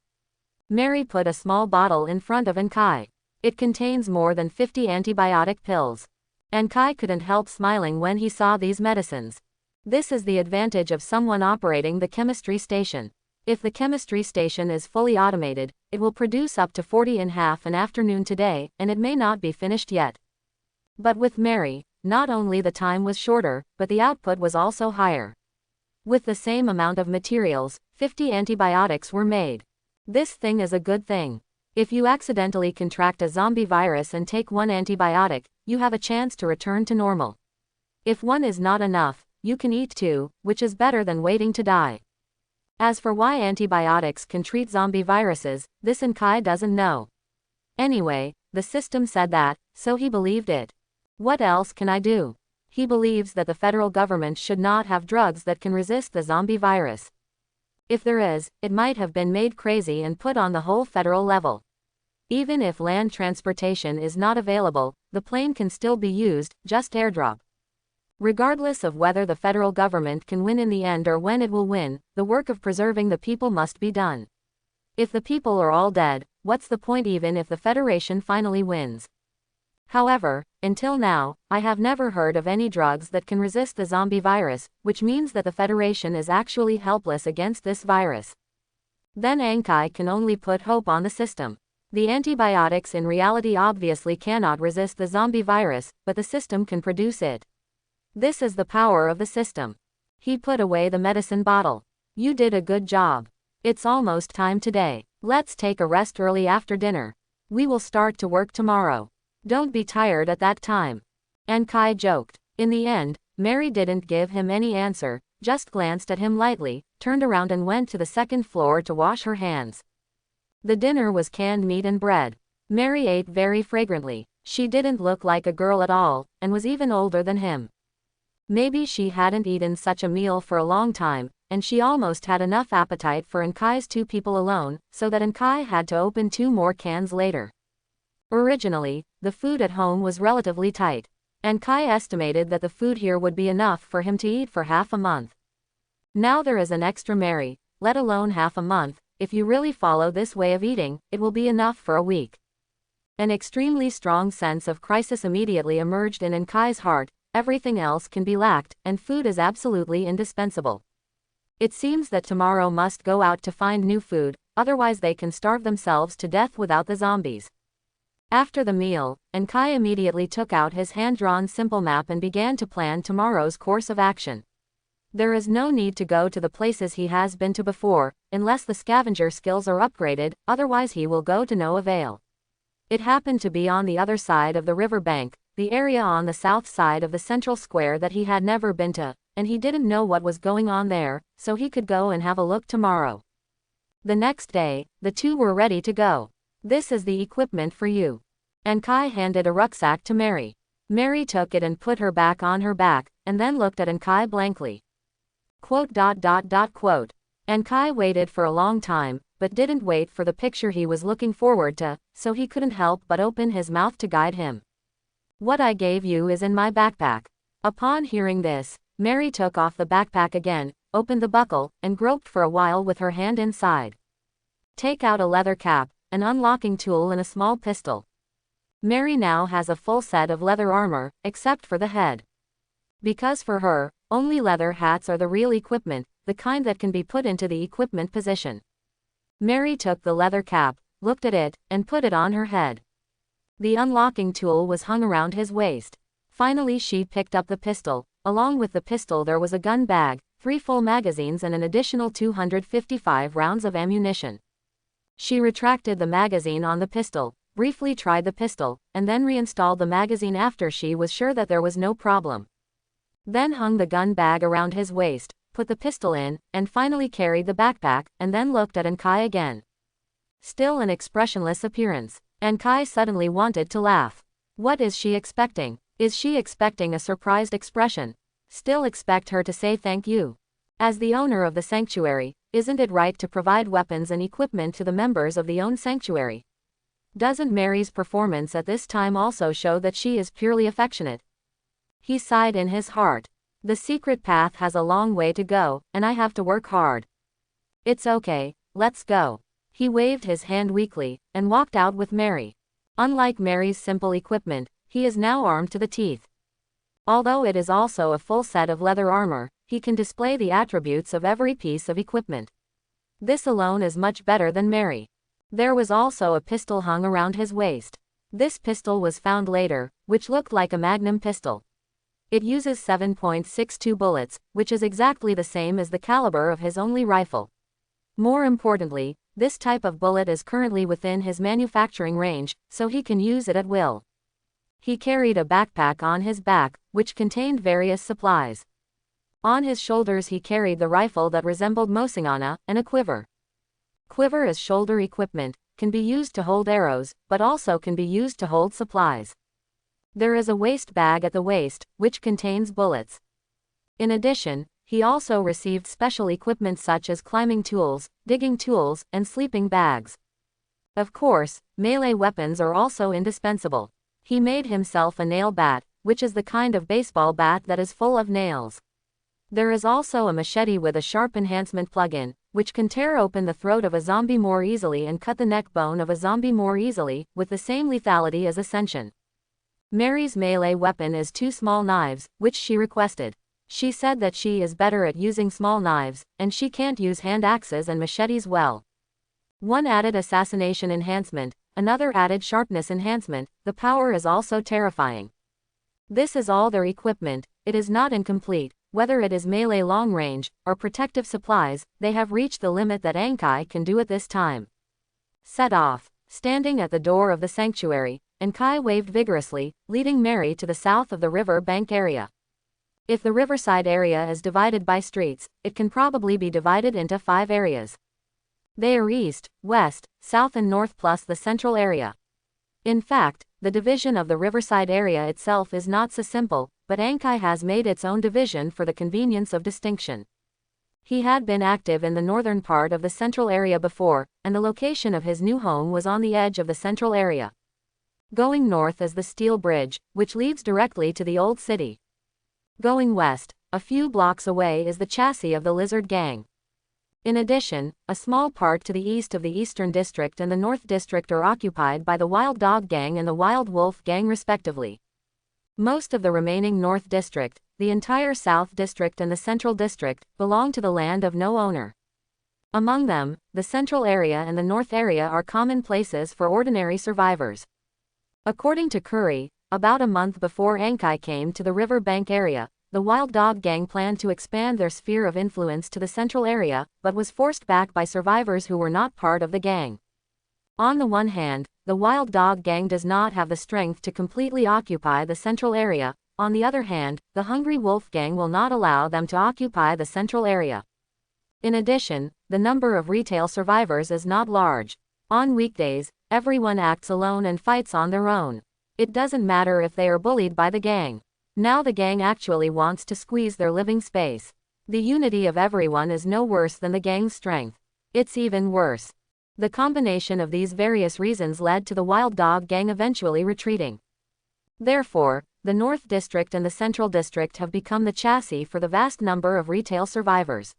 Mary put a small bottle in front of Ankai. It contains more than 50 antibiotic pills. Ankai couldn't help smiling when he saw these medicines. This is the advantage of someone operating the chemistry station. If the chemistry station is fully automated, it will produce up to 40 in half an afternoon today, and it may not be finished yet. But with Mary, not only the time was shorter, but the output was also higher. With the same amount of materials, 50 antibiotics were made. This thing is a good thing. If you accidentally contract a zombie virus and take one antibiotic, you have a chance to return to normal. If one is not enough, you can eat two, which is better than waiting to die. As for why antibiotics can treat zombie viruses, this Ankai doesn't know. Anyway, the system said that, so he believed it. What else can I do? He believes that the federal government should not have drugs that can resist the zombie virus. If there is, it might have been made crazy and put on the whole federal level. Even if land transportation is not available, the plane can still be used, just airdrop. Regardless of whether the federal government can win in the end or when it will win, the work of preserving the people must be done. If the people are all dead, what's the point even if the Federation finally wins? However, until now, I have never heard of any drugs that can resist the zombie virus, which means that the Federation is actually helpless against this virus. Then Ankai can only put hope on the system. The antibiotics in reality obviously cannot resist the zombie virus, but the system can produce it. This is the power of the system. He put away the medicine bottle. You did a good job. It's almost time today. Let's take a rest early after dinner. We will start to work tomorrow. Don't be tired at that time. Ankai joked. In the end, Mary didn't give him any answer, just glanced at him lightly, turned around and went to the second floor to wash her hands. The dinner was canned meat and bread. Mary ate very fragrantly. She didn't look like a girl at all, and was even older than him. Maybe she hadn't eaten such a meal for a long time, and she almost had enough appetite for Ankai's 2 people alone, so that Ankai had to open 2 more cans later. Originally, the food at home was relatively tight. Ankai estimated that the food here would be enough for him to eat for half a month. Now there is an extra Mary, let alone half a month. If you really follow this way of eating, it will be enough for a week. An extremely strong sense of crisis immediately emerged in Ankai's heart. Everything else can be lacked, and food is absolutely indispensable. It seems that tomorrow must go out to find new food, otherwise they can starve themselves to death without the zombies. After the meal, Ankai immediately took out his hand-drawn simple map and began to plan tomorrow's course of action. There is no need to go to the places he has been to before, unless the scavenger skills are upgraded, otherwise he will go to no avail. It happened to be on the other side of the river bank, the area on the south side of the central square that he had never been to, and he didn't know what was going on there, so he could go and have a look tomorrow. The next day, the 2 were ready to go. This is the equipment for you. Ankai handed a rucksack to Mary. Mary took it and put her back on her back, and then looked at Ankai blankly. Quote. Ankai waited for a long time, but didn't wait for the picture he was looking forward to, so he couldn't help but open his mouth to guide him. What I gave you is in my backpack. Upon hearing this, Mary took off the backpack again, opened the buckle, and groped for a while with her hand inside. Take out a leather cap, an unlocking tool and a small pistol. Mary now has a full set of leather armor, except for the head. Because for her, only leather hats are the real equipment, the kind that can be put into the equipment position. Mary took the leather cap, looked at it, and put it on her head. The unlocking tool was hung around his waist. Finally she picked up the pistol. Along with the pistol there was a gun bag, 3 full magazines and an additional 255 rounds of ammunition. She retracted the magazine on the pistol, briefly tried the pistol, and then reinstalled the magazine after she was sure that there was no problem. Then hung the gun bag around his waist, put the pistol in, and finally carried the backpack, and then looked at Ankai again. Still an expressionless appearance. Ankai suddenly wanted to laugh. What is she expecting? Is she expecting a surprised expression? Still expect her to say thank you? As the owner of the sanctuary, isn't it right to provide weapons and equipment to the members of the own sanctuary? Doesn't Mary's performance at this time also show that she is purely affectionate? He sighed in his heart. The secret path has a long way to go, and I have to work hard. It's okay, let's go. He waved his hand weakly, and walked out with Mary. Unlike Mary's simple equipment, he is now armed to the teeth. Although it is also a full set of leather armor, he can display the attributes of every piece of equipment. This alone is much better than Mary. There was also a pistol hung around his waist. This pistol was found later, which looked like a magnum pistol. It uses 7.62 bullets, which is exactly the same as the caliber of his only rifle. More importantly, this type of bullet is currently within his manufacturing range, so he can use it at will. He carried a backpack on his back, which contained various supplies. On his shoulders he carried the rifle that resembled Mosingana, and a quiver. Quiver is shoulder equipment, can be used to hold arrows, but also can be used to hold supplies. There is a waist bag at the waist, which contains bullets. In addition, He also received special equipment such as climbing tools, digging tools, and sleeping bags. Of course, melee weapons are also indispensable. He made himself a nail bat, which is the kind of baseball bat that is full of nails. There is also a machete with a sharp enhancement plug-in, which can tear open the throat of a zombie more easily and cut the neck bone of a zombie more easily, with the same lethality as Ascension. Mary's melee weapon is 2 small knives, which she requested. She said that she is better at using small knives, and she can't use hand axes and machetes well. One added assassination enhancement, another added sharpness enhancement. The power is also terrifying. This is all their equipment. It is not incomplete. Whether it is melee long range, or protective supplies, they have reached the limit that Ankai can do at this time. Set off. Standing at the door of the sanctuary, Ankai waved vigorously, leading Mary to the south of the river bank area. If the riverside area is divided by streets, it can probably be divided into 5 areas. They are east, west, south and north plus the central area. In fact, the division of the riverside area itself is not so simple, but Ankai has made its own division for the convenience of distinction. He had been active in the northern part of the central area before, and the location of his new home was on the edge of the central area. Going north is the steel bridge, which leads directly to the old city. Going west, a few blocks away is the chassis of the Lizard Gang. In addition, a small part to the east of the Eastern District and the North District are occupied by the Wild Dog Gang and the Wild Wolf Gang respectively. Most of the remaining North District, the entire South District and the Central District, belong to the land of no owner. Among them, the Central Area and the North Area are common places for ordinary survivors. According to Curry, about a month before Ankai came to the riverbank area, the Wild Dog Gang planned to expand their sphere of influence to the central area, but was forced back by survivors who were not part of the gang. On the one hand, the Wild Dog Gang does not have the strength to completely occupy the central area. On the other hand, the Hungry Wolf Gang will not allow them to occupy the central area. In addition, the number of retail survivors is not large. On weekdays, everyone acts alone and fights on their own. It doesn't matter if they are bullied by the gang. Now the gang actually wants to squeeze their living space. The unity of everyone is no worse than the gang's strength. It's even worse. The combination of these various reasons led to the Wild Dog Gang eventually retreating. Therefore, the North District and the Central District have become the chassis for the vast number of retail survivors.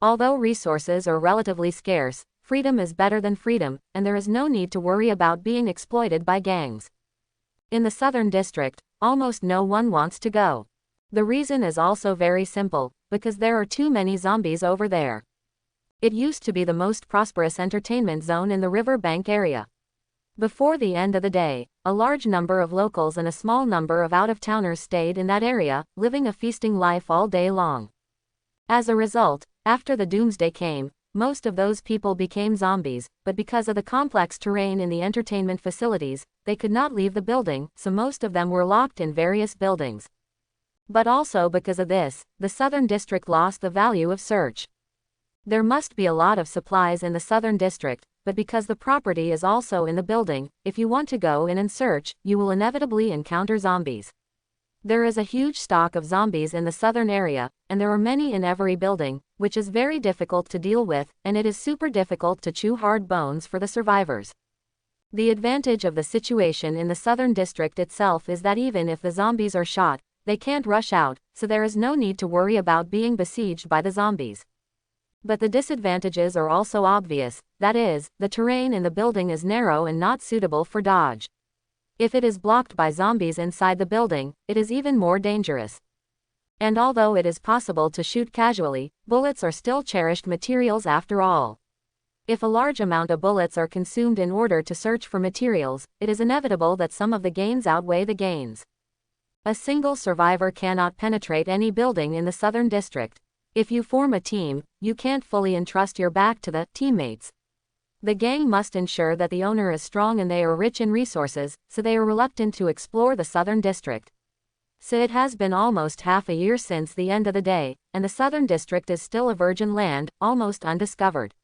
Although resources are relatively scarce, freedom is better than freedom, and there is no need to worry about being exploited by gangs. In the Southern District, almost no one wants to go. The reason is also very simple, because there are too many zombies over there. It used to be the most prosperous entertainment zone in the riverbank area. Before the end of the day, a large number of locals and a small number of out-of-towners stayed in that area, living a feasting life all day long. As a result, after the Doomsday came, most of those people became zombies, but because of the complex terrain in the entertainment facilities, they could not leave the building, so most of them were locked in various buildings. But also because of this, the Southern District lost the value of search. There must be a lot of supplies in the Southern District, but because the property is also in the building, if you want to go in and search, you will inevitably encounter zombies. There is a huge stock of zombies in the southern area, and there are many in every building, which is very difficult to deal with, and it is super difficult to chew hard bones for the survivors. The advantage of the situation in the Southern District itself is that even if the zombies are shot, they can't rush out, so there is no need to worry about being besieged by the zombies. But the disadvantages are also obvious, that is, the terrain in the building is narrow and not suitable for dodge. If it is blocked by zombies inside the building, it is even more dangerous. And although it is possible to shoot casually, bullets are still cherished materials after all. If a large amount of bullets are consumed in order to search for materials, it is inevitable that some of the gains outweigh the gains. A single survivor cannot penetrate any building in the Southern District. If you form a team, you can't fully entrust your back to the teammates. The gang must ensure that the owner is strong and they are rich in resources, so they are reluctant to explore the Southern District. So it has been almost half a year since the end of the day, and the Southern District is still a virgin land, almost undiscovered.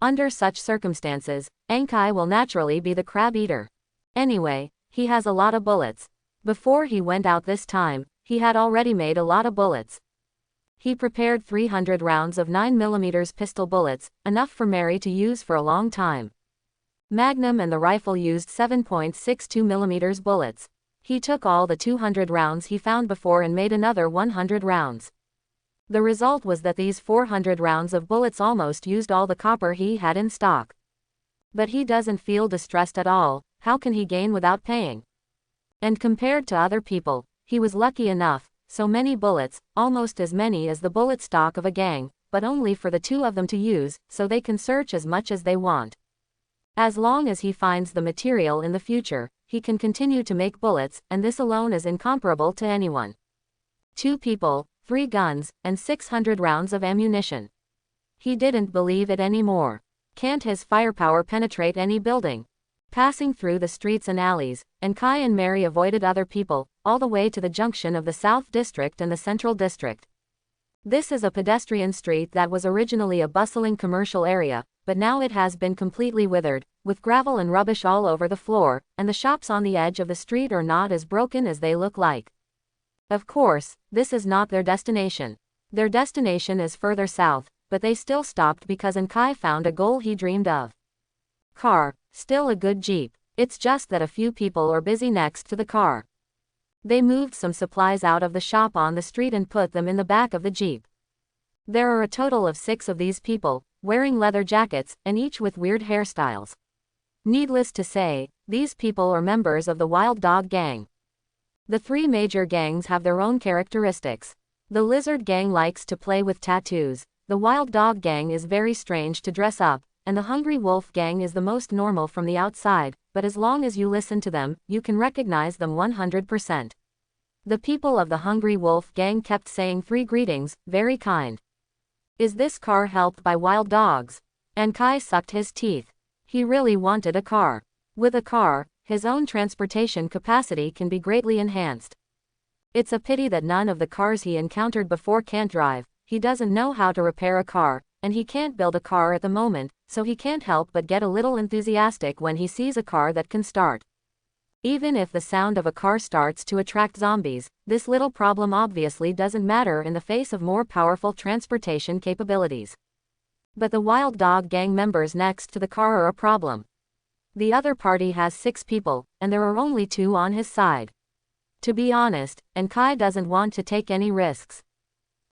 Under such circumstances, Ankai will naturally be the crab eater. Anyway, he has a lot of bullets. Before he went out this time, he had already made a lot of bullets. He prepared 300 rounds of 9mm pistol bullets, enough for Mary to use for a long time. Magnum and the rifle used 7.62mm bullets. He took all the 200 rounds he found before and made another 100 rounds. The result was that these 400 rounds of bullets almost used all the copper he had in stock. But he doesn't feel distressed at all. How can he gain without paying? And compared to other people, he was lucky enough. So many bullets, almost as many as the bullet stock of a gang, but only for the two of them to use, so they can search as much as they want. As long as he finds the material in the future, he can continue to make bullets, and this alone is incomparable to anyone. 2 people, 3 guns, and 600 rounds of ammunition. He didn't believe it anymore. Can't his firepower penetrate any building? Passing through the streets and alleys, and Kai and Mary avoided other people, all the way to the junction of the South District and the Central District. This is a pedestrian street that was originally a bustling commercial area, but now it has been completely withered, with gravel and rubbish all over the floor, and the shops on the edge of the street are not as broken as they look like. Of course, this is not their destination. Their destination is further south, but they still stopped because Kai found a goal he dreamed of. Car, still a good Jeep. It's just that a few people are busy next to the car. They moved some supplies out of the shop on the street and put them in the back of the Jeep. There are a total of 6 of these people, wearing leather jackets, and each with weird hairstyles. Needless to say, these people are members of the Wild Dog Gang. The 3 major gangs have their own characteristics. The Lizard Gang likes to play with tattoos, the Wild Dog Gang is very strange to dress up, and the Hungry Wolf Gang is the most normal from the outside, but as long as you listen to them, you can recognize them 100%. The people of the Hungry Wolf Gang kept saying 3 greetings, very kind. Is this car helped by wild dogs? And Kai sucked his teeth. He really wanted a car. With a car, his own transportation capacity can be greatly enhanced. It's a pity that none of the cars he encountered before can't drive. He doesn't know how to repair a car, and he can't build a car at the moment, so he can't help but get a little enthusiastic when he sees a car that can start. Even if the sound of a car starts to attract zombies, this little problem obviously doesn't matter in the face of more powerful transportation capabilities. But the Wild Dog Gang members next to the car are a problem. The other party has 6 people, and there are only 2 on his side. To be honest, Kai doesn't want to take any risks.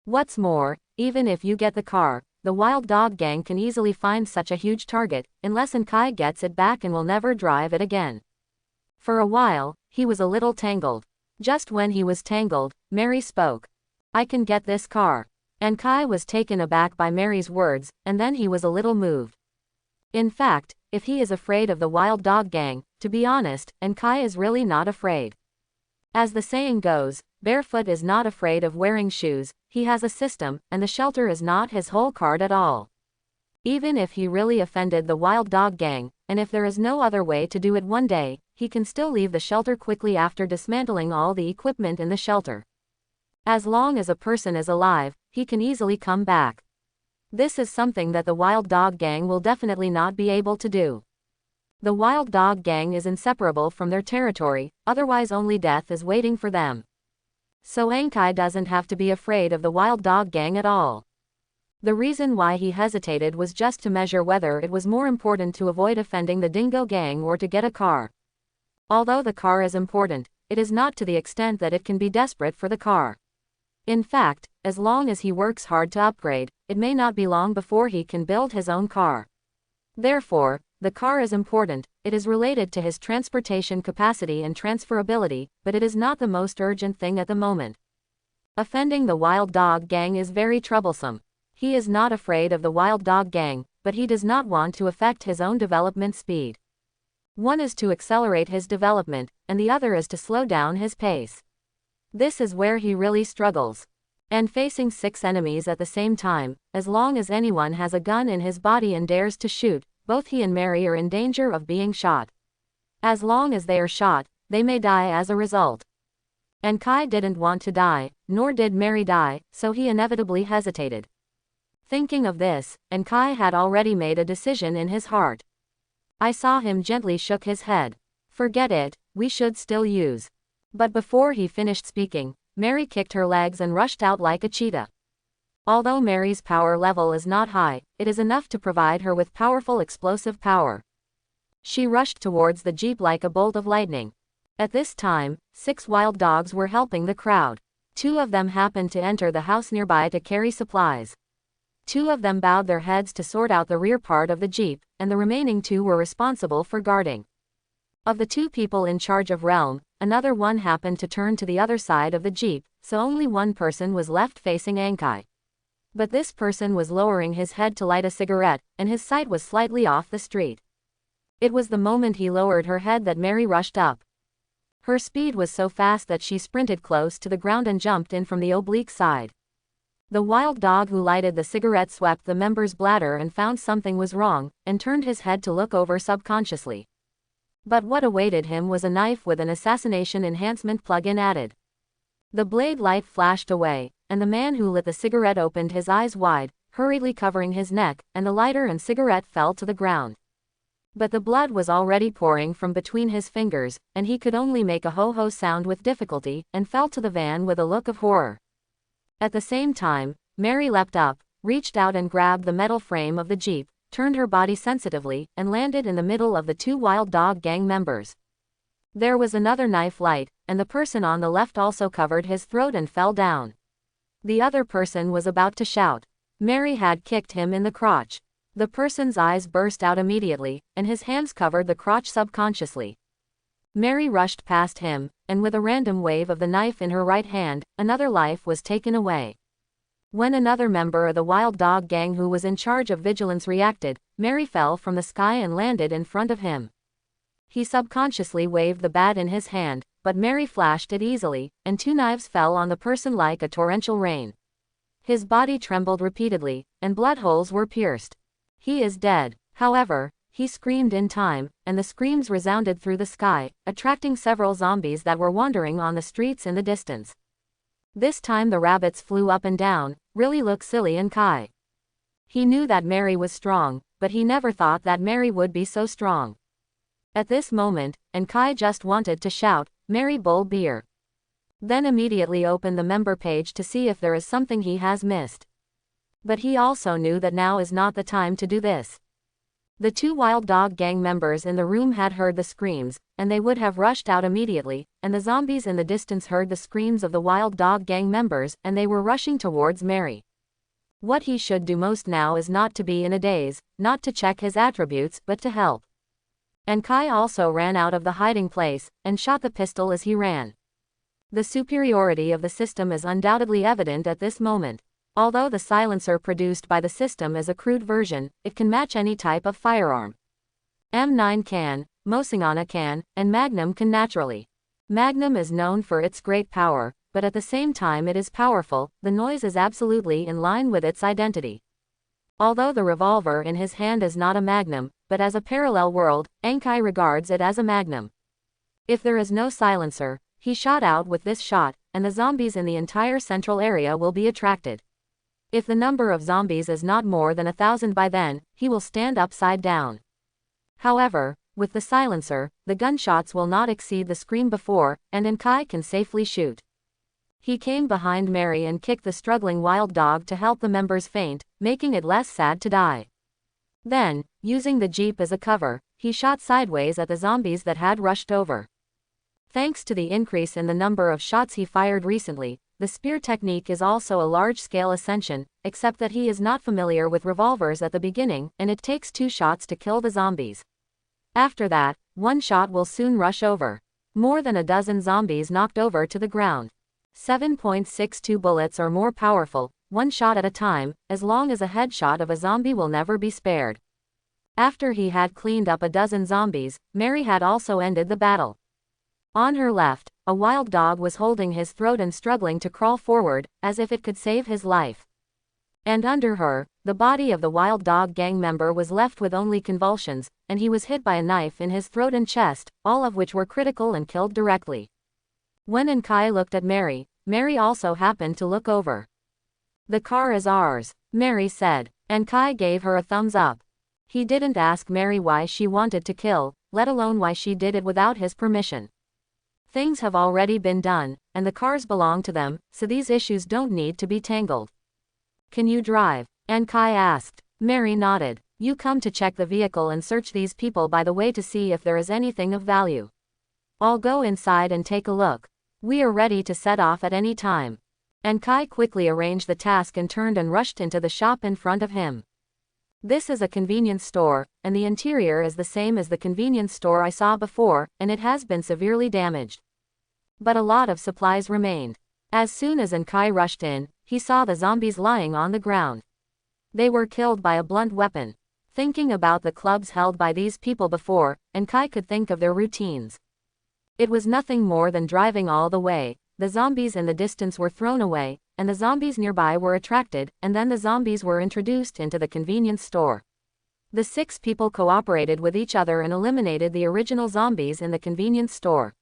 What's more, even if you get the car, the Wild Dog Gang can easily find such a huge target, unless Kai gets it back and will never drive it again. For a while, he was a little tangled. Just when he was tangled, Mary spoke. I can get this car. And Kai was taken aback by Mary's words, and then he was a little moved. In fact, if he is afraid of the Wild Dog Gang, to be honest, Kai is really not afraid. As the saying goes, barefoot is not afraid of wearing shoes. He has a system, and the shelter is not his whole card at all. Even if he really offended the Wild Dog Gang, and if there is no other way to do it one day, he can still leave the shelter quickly after dismantling all the equipment in the shelter. As long as a person is alive, he can easily come back. This is something that the Wild Dog Gang will definitely not be able to do. The Wild Dog Gang is inseparable from their territory, otherwise only death is waiting for them. So Kai doesn't have to be afraid of the Wild Dog Gang at all. The reason why he hesitated was just to measure whether it was more important to avoid offending the Dingo Gang or to get a car. Although the car is important, it is not to the extent that it can be desperate for the car. In fact, as long as he works hard to upgrade, it may not be long before he can build his own car. Therefore, the car is important, it is related to his transportation capacity and transferability, but it is not the most urgent thing at the moment. Offending the Wild Dog Gang is very troublesome. He is not afraid of the Wild Dog Gang, but he does not want to affect his own development speed. One is to accelerate his development, and the other is to slow down his pace. This is where he really struggles. And facing 6 enemies at the same time, as long as anyone has a gun in his body and dares to shoot, both he and Mary are in danger of being shot. As long as they are shot, they may die as a result. And Kai didn't want to die, nor did Mary die, so he inevitably hesitated. Thinking of this, Kai had already made a decision in his heart. I saw him gently shook his head. Forget it, we should still use. But before he finished speaking, Mary kicked her legs and rushed out like a cheetah. Although Mary's power level is not high, it is enough to provide her with powerful explosive power. She rushed towards the jeep like a bolt of lightning. At this time, 6 wild dogs were helping the crowd. 2 of them happened to enter the house nearby to carry supplies. 2 of them bowed their heads to sort out the rear part of the jeep, and the remaining 2 were responsible for guarding. Of the 2 people in charge of Realm, another one happened to turn to the other side of the jeep, so only one person was left facing Ankai. But this person was lowering his head to light a cigarette, and his sight was slightly off the street. It was the moment he lowered her head that Mary rushed up. Her speed was so fast that she sprinted close to the ground and jumped in from the oblique side. The wild dog who lighted the cigarette swept the member's bladder and found something was wrong, and turned his head to look over subconsciously. But what awaited him was a knife with an assassination enhancement plug-in added. The blade light flashed away, and the man who lit the cigarette opened his eyes wide, hurriedly covering his neck, and the lighter and cigarette fell to the ground. But the blood was already pouring from between his fingers, and he could only make a ho-ho sound with difficulty, and fell to the van with a look of horror. At the same time, Mary leapt up, reached out and grabbed the metal frame of the jeep, turned her body sensitively, and landed in the middle of the 2 wild dog gang members. There was another knife light, and the person on the left also covered his throat and fell down. The other person was about to shout. Mary had kicked him in the crotch. The person's eyes burst out immediately, and his hands covered the crotch subconsciously. Mary rushed past him, and with a random wave of the knife in her right hand, another life was taken away. When another member of the wild dog gang who was in charge of vigilance reacted, Mary fell from the sky and landed in front of him. He subconsciously waved the bat in his hand, but Mary flashed it easily, and 2 knives fell on the person like a torrential rain. His body trembled repeatedly, and blood holes were pierced. He is dead. However, he screamed in time, and the screams resounded through the sky, attracting several zombies that were wandering on the streets in the distance. This time the rabbits flew up and down, really looked silly and Kai. He knew that Mary was strong, but he never thought that Mary would be so strong. At this moment, and Kai just wanted to shout, "Mary Bull Beer." Then immediately open the member page to see if there is something he has missed. But he also knew that now is not the time to do this. The 2 wild dog gang members in the room had heard the screams, and they would have rushed out immediately, and the zombies in the distance heard the screams of the wild dog gang members, and they were rushing towards Mary. What he should do most now is not to be in a daze, not to check his attributes, but to help. And Kai also ran out of the hiding place, and shot the pistol as he ran. The superiority of the system is undoubtedly evident at this moment. Although the silencer produced by the system is a crude version, it can match any type of firearm. M9 can, Mosingana can, and Magnum can naturally. Magnum is known for its great power, but at the same time it is powerful, the noise is absolutely in line with its identity. Although the revolver in his hand is not a Magnum, but as a parallel world, Ankai regards it as a Magnum. If there is no silencer, he shot out with this shot, and the zombies in the entire central area will be attracted. If the number of zombies is not more than 1,000 by then, he will stand upside down. However, with the silencer, the gunshots will not exceed the scream before, and Ankai can safely shoot. He came behind Mary and kicked the struggling wild dog to help the members faint, making it less sad to die. Then, using the jeep as a cover, he shot sideways at the zombies that had rushed over. Thanks to the increase in the number of shots he fired recently, the spear technique is also a large-scale ascension, except that he is not familiar with revolvers at the beginning, and it takes 2 shots to kill the zombies. After that, 1 shot will soon rush over. More than a dozen zombies knocked over to the ground. 7.62 bullets are more powerful, 1 shot at a time, as long as a headshot of a zombie will never be spared. After he had cleaned up a dozen zombies, Mary had also ended the battle. On her left, a wild dog was holding his throat and struggling to crawl forward, as if it could save his life. And under her, the body of the wild dog gang member was left with only convulsions, and he was hit by a knife in his throat and chest, all of which were critical and killed directly. When Ankai looked at Mary, Mary also happened to look over. "The car is ours," Mary said. Ankai gave her a thumbs up. He didn't ask Mary why she wanted to kill, let alone why she did it without his permission. Things have already been done, and the cars belong to them, so these issues don't need to be tangled. Can you drive? Kai asked. Mary nodded. You come to check the vehicle and search these people by the way to see if there is anything of value. I'll go inside and take a look. We are ready to set off at any time. Kai quickly arranged the task and turned and rushed into the shop in front of him. This is a convenience store, and the interior is the same as the convenience store I saw before, and it has been severely damaged. But a lot of supplies remained. As soon as Kai rushed in, he saw the zombies lying on the ground. They were killed by a blunt weapon. Thinking about the clubs held by these people before, Kai could think of their routines. It was nothing more than driving all the way. The zombies in the distance were thrown away, and the zombies nearby were attracted, and then the zombies were introduced into the convenience store. The 6 people cooperated with each other and eliminated the original zombies in the convenience store.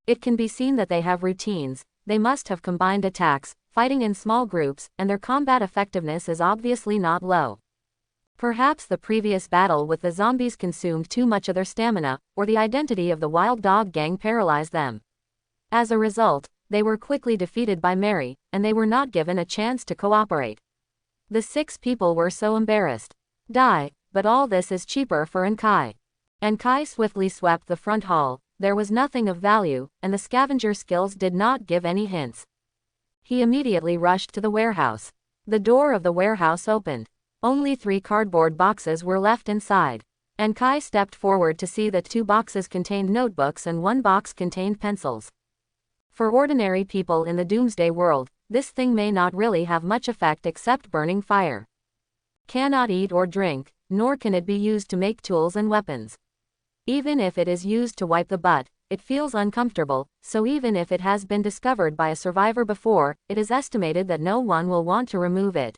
It can be seen that they have routines. They must have combined attacks, fighting in small groups, and their combat effectiveness is obviously not low. Perhaps the previous battle with the zombies consumed too much of their stamina, or the identity of the wild dog gang paralyzed them. As a result, they were quickly defeated by Mary, and they were not given a chance to cooperate. The 6 people were so embarrassed. Die, but all this is cheaper for Kai. Kai swiftly swept the front hall. There was nothing of value, and the scavenger skills did not give any hints. He immediately rushed to the warehouse. The door of the warehouse opened. Only 3 cardboard boxes were left inside. Kai stepped forward to see that 2 boxes contained notebooks and 1 box contained pencils. For ordinary people in the Doomsday world, this thing may not really have much effect except burning fire. Cannot eat or drink, nor can it be used to make tools and weapons. Even if it is used to wipe the butt, it feels uncomfortable, so even if it has been discovered by a survivor before, it is estimated that no one will want to remove it.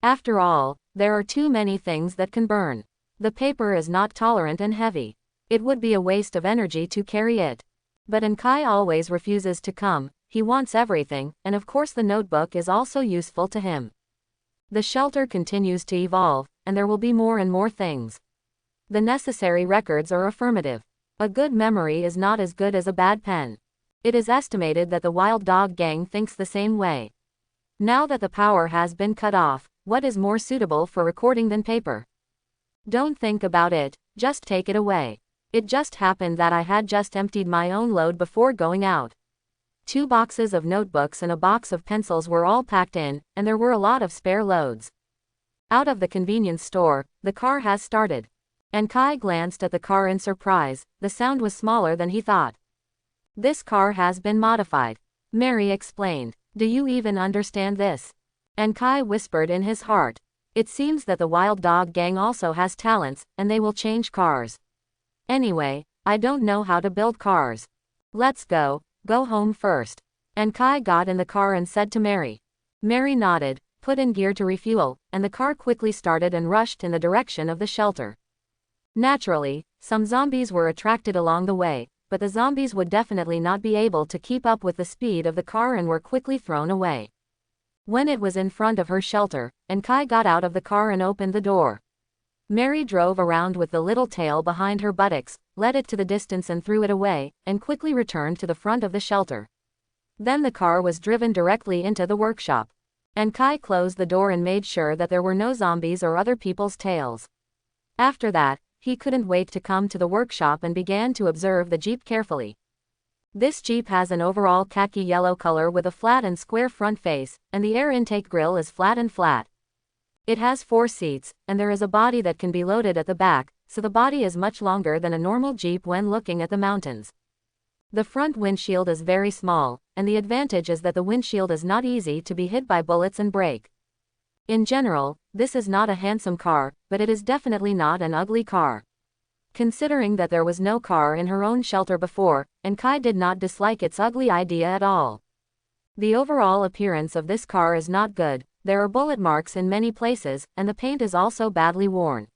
After all, there are too many things that can burn. The paper is not tolerant and heavy. It would be a waste of energy to carry it. But Kai always refuses to come. He wants everything, and of course the notebook is also useful to him. The shelter continues to evolve, and there will be more and more things. The necessary records are affirmative. A good memory is not as good as a bad pen. It is estimated that the Wild Dog Gang thinks the same way. Now that the power has been cut off, what is more suitable for recording than paper? Don't think about it, just take it away. It just happened that I had just emptied my own load before going out. 2 boxes of notebooks and a box of pencils were all packed in, and there were a lot of spare loads. Out of the convenience store, the car has started. Kai glanced at the car in surprise. The sound was smaller than he thought. This car has been modified. Mary explained. Do you even understand this? Kai whispered in his heart. It seems that the Wild Dog Gang also has talents, and they will change cars. Anyway, I don't know how to build cars. Let's go home first. Kai got in the car and said to Mary. Mary nodded, put in gear to refuel, and the car quickly started and rushed in the direction of the shelter. Naturally, some zombies were attracted along the way, but the zombies would definitely not be able to keep up with the speed of the car and were quickly thrown away. When it was in front of her shelter, Kai got out of the car and opened the door. Mary drove around with the little tail behind her buttocks, led it to the distance and threw it away, and quickly returned to the front of the shelter. Then the car was driven directly into the workshop. Kai closed the door and made sure that there were no zombies or other people's tails. After that, he couldn't wait to come to the workshop and began to observe the Jeep carefully. This Jeep has an overall khaki yellow color with a flat and square front face, and the air intake grille is flat and flat. It has 4 seats, and there is a body that can be loaded at the back, so the body is much longer than a normal Jeep when looking at the mountains. The front windshield is very small, and the advantage is that the windshield is not easy to be hit by bullets and break. In general, this is not a handsome car, but it is definitely not an ugly car. Considering that there was no car in her own shelter before, Kai did not dislike its ugly idea at all. The overall appearance of this car is not good. There are bullet marks in many places, and the paint is also badly worn.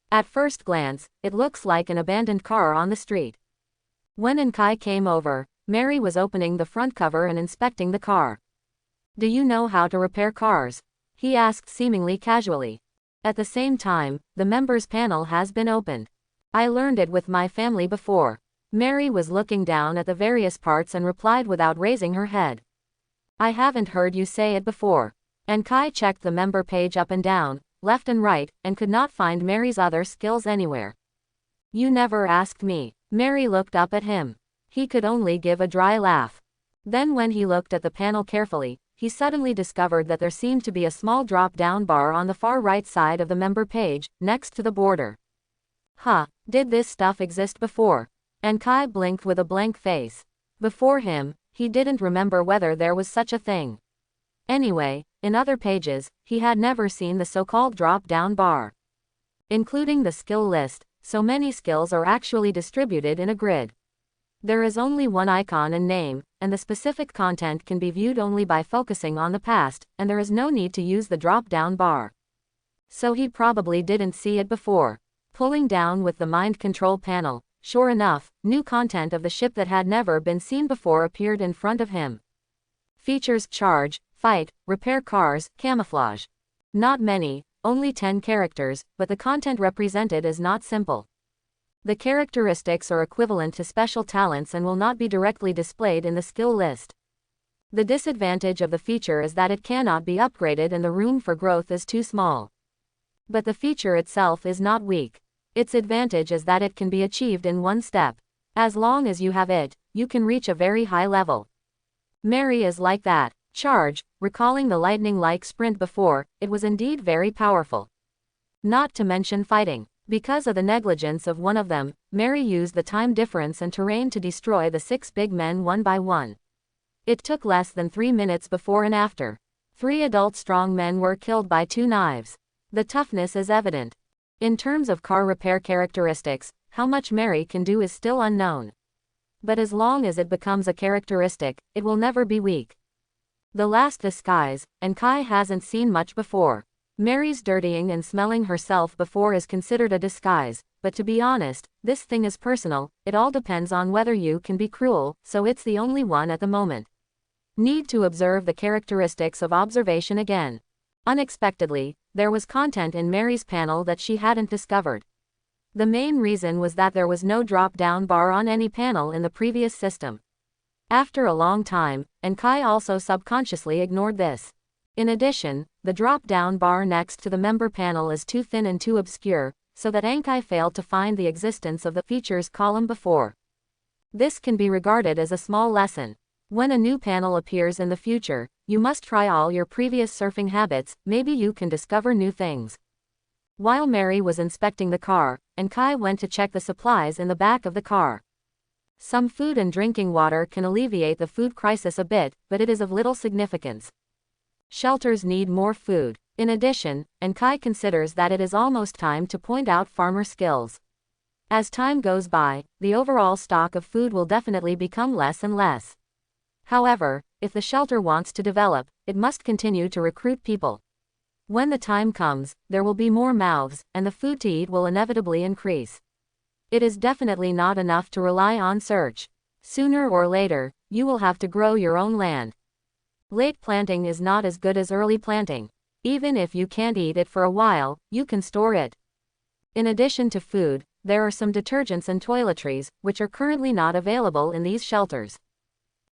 At first glance, it looks like an abandoned car on the street. When Kai came over, Mary was opening the front cover and inspecting the car. Do you know how to repair cars? He asked seemingly casually. At the same time, the members panel has been opened. I learned it with my family before. Mary was looking down at the various parts and replied without raising her head. I haven't heard you say it before. And Kai checked the member page up and down, left and right, and could not find Mary's other skills anywhere. You never asked me. Mary looked up at him. He could only give a dry laugh. Then when he looked at the panel carefully, he suddenly discovered that there seemed to be a small drop-down bar on the far right side of the member page, next to the border. Huh, did this stuff exist before? And Kai blinked with a blank face. Before him, he didn't remember whether there was such a thing. Anyway, in other pages, he had never seen the so-called drop-down bar. Including the skill list, so many skills are actually distributed in a grid. There is only one icon and name, and the specific content can be viewed only by focusing on the past, and there is no need to use the drop-down bar. So he probably didn't see it before. Pulling down with the mind control panel, sure enough, new content of the ship that had never been seen before appeared in front of him. Features: charge, fight, repair cars, camouflage. Not many, only 10 characters, but the content represented is not simple. The characteristics are equivalent to special talents and will not be directly displayed in the skill list. The disadvantage of the feature is that it cannot be upgraded and the room for growth is too small. But the feature itself is not weak. Its advantage is that it can be achieved in one step. As long as you have it, you can reach a very high level. Mary is like that. Charge, recalling the lightning-like sprint before, it was indeed very powerful. Not to mention fighting. Because of the negligence of one of them, Mary used the time difference and terrain to destroy the 6 big men one by one. It took less than 3 minutes before and after. 3 adult strong men were killed by 2 knives. The toughness is evident. In terms of car repair characteristics, how much Mary can do is still unknown. But as long as it becomes a characteristic, it will never be weak. The last disguise, and Kai hasn't seen much before. Mary's dirtying and smelling herself before is considered a disguise, but to be honest, this thing is personal, it all depends on whether you can be cruel, so it's the only one at the moment. Need to observe the characteristics of observation again. Unexpectedly, there was content in Mary's panel that she hadn't discovered. The main reason was that there was no drop-down bar on any panel in the previous system. After a long time, and Kai also subconsciously ignored this. In addition, the drop-down bar next to the member panel is too thin and too obscure, so that Ankai failed to find the existence of the features column before. This can be regarded as a small lesson. When a new panel appears in the future, you must try all your previous surfing habits, maybe you can discover new things. While Mary was inspecting the car, and Kai went to check the supplies in the back of the car. Some food and drinking water can alleviate the food crisis a bit, but it is of little significance. Shelters need more food. In addition, and Kai considers that it is almost time to point out farmer skills. As time goes by, the overall stock of food will definitely become less and less. However, if the shelter wants to develop, it must continue to recruit people. When the time comes, there will be more mouths, and the food to eat will inevitably increase. It is definitely not enough to rely on search. Sooner or later, you will have to grow your own land. Late planting is not as good as early planting. Even if you can't eat it for a while, you can store it. In addition to food, there are some detergents and toiletries, which are currently not available in these shelters.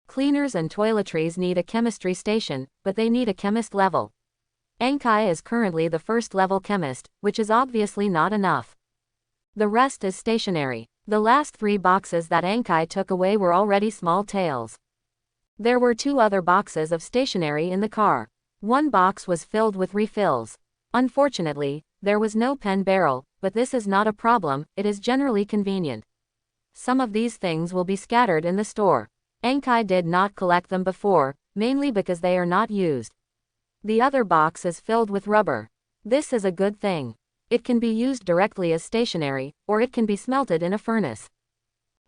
Cleaners and toiletries need a chemistry station, but they need a chemist level. Ankai is currently the first level chemist, which is obviously not enough. The rest is stationary. The last 3 boxes that Ankai took away were already small tales. There were 2 other boxes of stationery in the car. One box was filled with refills. Unfortunately, there was no pen barrel, but this is not a problem, it is generally convenient. Some of these things will be scattered in the store. Ankai did not collect them before, mainly because they are not used. The other box is filled with rubber. This is a good thing. It can be used directly as stationery, or it can be smelted in a furnace.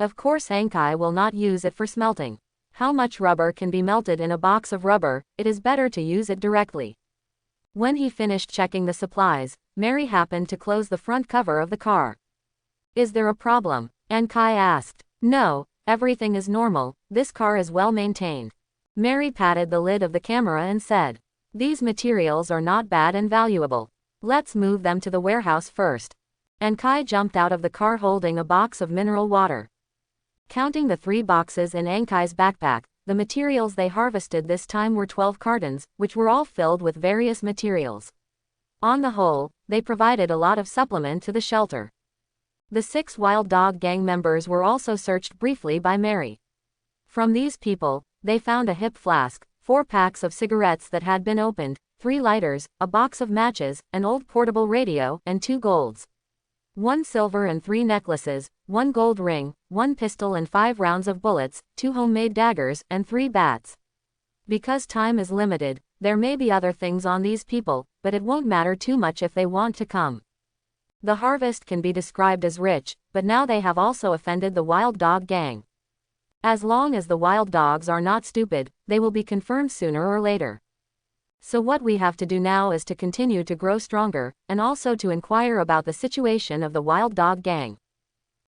Of course Ankai will not use it for smelting. How much rubber can be melted in a box of rubber, it is better to use it directly. When he finished checking the supplies, Mary happened to close the front cover of the car. Is there a problem? Ankai asked. No, everything is normal, this car is well maintained. Mary patted the lid of the camera and said, these materials are not bad and valuable. Let's move them to the warehouse first. Ankai jumped out of the car holding a box of mineral water. Counting the 3 boxes in Ankai's backpack, the materials they harvested this time were 12 cartons, which were all filled with various materials. On the whole, they provided a lot of supplement to the shelter. The 6 wild dog gang members were also searched briefly by Mary. From these people, they found a hip flask, 4 packs of cigarettes that had been opened, 3 lighters, a box of matches, an old portable radio, and 2 golds. 1 silver and 3 necklaces, 1 gold ring, 1 pistol and 5 rounds of bullets, 2 homemade daggers, and 3 bats. Because time is limited, there may be other things on these people, but it won't matter too much if they want to come. The harvest can be described as rich, but now they have also offended the wild dog gang. As long as the wild dogs are not stupid, they will be confirmed sooner or later. So what we have to do now is to continue to grow stronger, and also to inquire about the situation of the wild dog gang.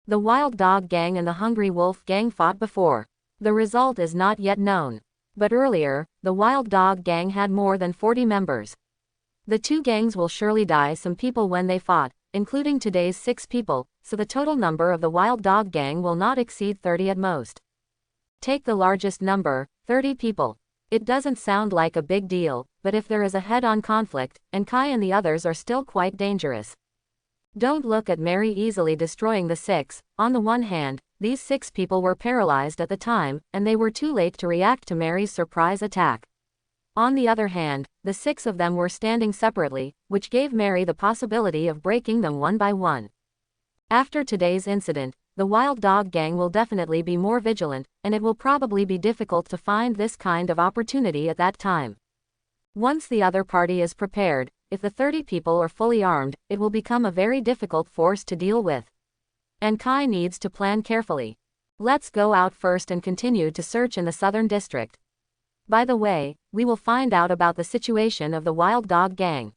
The wild dog gang and the hungry wolf gang fought before. The result is not yet known. But earlier, the wild dog gang had more than 40 members. The 2 gangs will surely die some people when they fought, including today's 6 people, so the total number of the wild dog gang will not exceed 30 at most. Take the largest number, 30 people. It doesn't sound like a big deal, but if there is a head-on conflict, and Kai and the others are still quite dangerous. Don't look at Mary easily destroying the 6. On the one hand, these 6 people were paralyzed at the time, and they were too late to react to Mary's surprise attack. On the other hand, the 6 of them were standing separately, which gave Mary the possibility of breaking them one by one. After today's incident, the wild dog gang will definitely be more vigilant, and it will probably be difficult to find this kind of opportunity at that time. Once the other party is prepared, if the 30 people are fully armed, it will become a very difficult force to deal with. And Kai needs to plan carefully. Let's go out first and continue to search in the southern district. By the way, we will find out about the situation of the wild dog gang.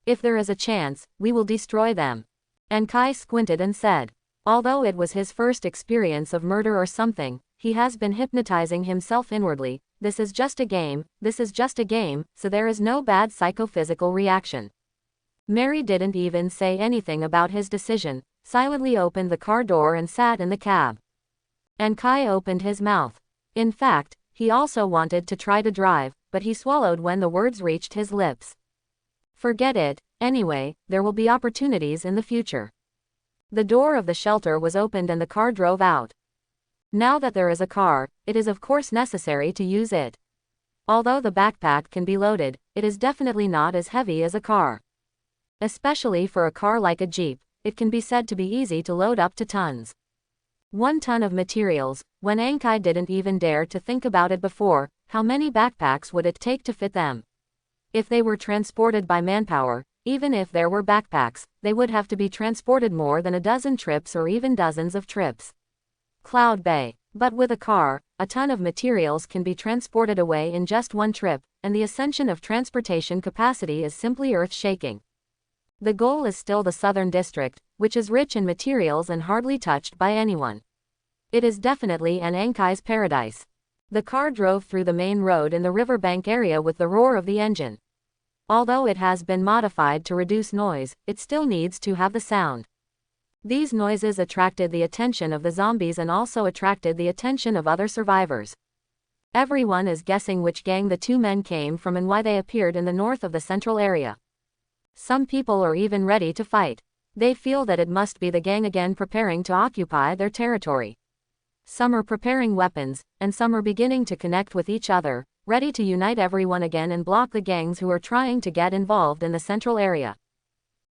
If there is a chance, we will destroy them. And Kai squinted and said, although it was his first experience of murder or something, he has been hypnotizing himself inwardly. This is just a game, so there is no bad psychophysical reaction. Mary didn't even say anything about his decision, silently opened the car door and sat in the cab. And Kai opened his mouth. In fact, he also wanted to try to drive, but he swallowed when the words reached his lips. Forget it, anyway, there will be opportunities in the future. The door of the shelter was opened and the car drove out. Now that there is a car, it is of course necessary to use it. Although the backpack can be loaded, it is definitely not as heavy as a car. Especially for a car like a Jeep, it can be said to be easy to load up to tons. 1 ton of materials, when Ankai didn't even dare to think about it before, how many backpacks would it take to fit them? If they were transported by manpower, even if there were backpacks, they would have to be transported more than a dozen trips or even dozens of trips. Cloud Bay. But with a car, a ton of materials can be transported away in just 1 trip, and the ascension of transportation capacity is simply earth-shaking. The goal is still the southern district, which is rich in materials and hardly touched by anyone. It is definitely an Ankai's paradise. The car drove through the main road in the riverbank area with the roar of the engine. Although it has been modified to reduce noise, it still needs to have the sound. These noises attracted the attention of the zombies and also attracted the attention of other survivors. Everyone is guessing which gang the 2 men came from and why they appeared in the north of the central area. Some people are even ready to fight. They feel that it must be the gang again preparing to occupy their territory. Some are preparing weapons, and some are beginning to connect with each other, ready to unite everyone again and block the gangs who are trying to get involved in the central area.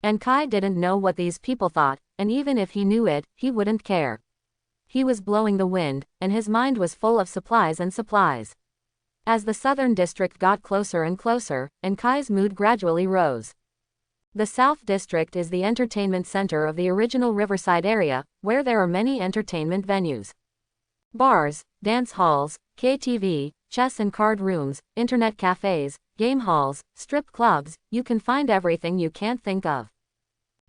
And Kai didn't know what these people thought, and even if he knew it, he wouldn't care. He was blowing the wind, and his mind was full of supplies and supplies. As the southern district got closer and closer, and Kai's mood gradually rose. The South District is the entertainment center of the original Riverside area, where there are many entertainment venues. Bars, dance halls, KTV, chess and card rooms, internet cafes, game halls, strip clubs, you can find everything you can't think of.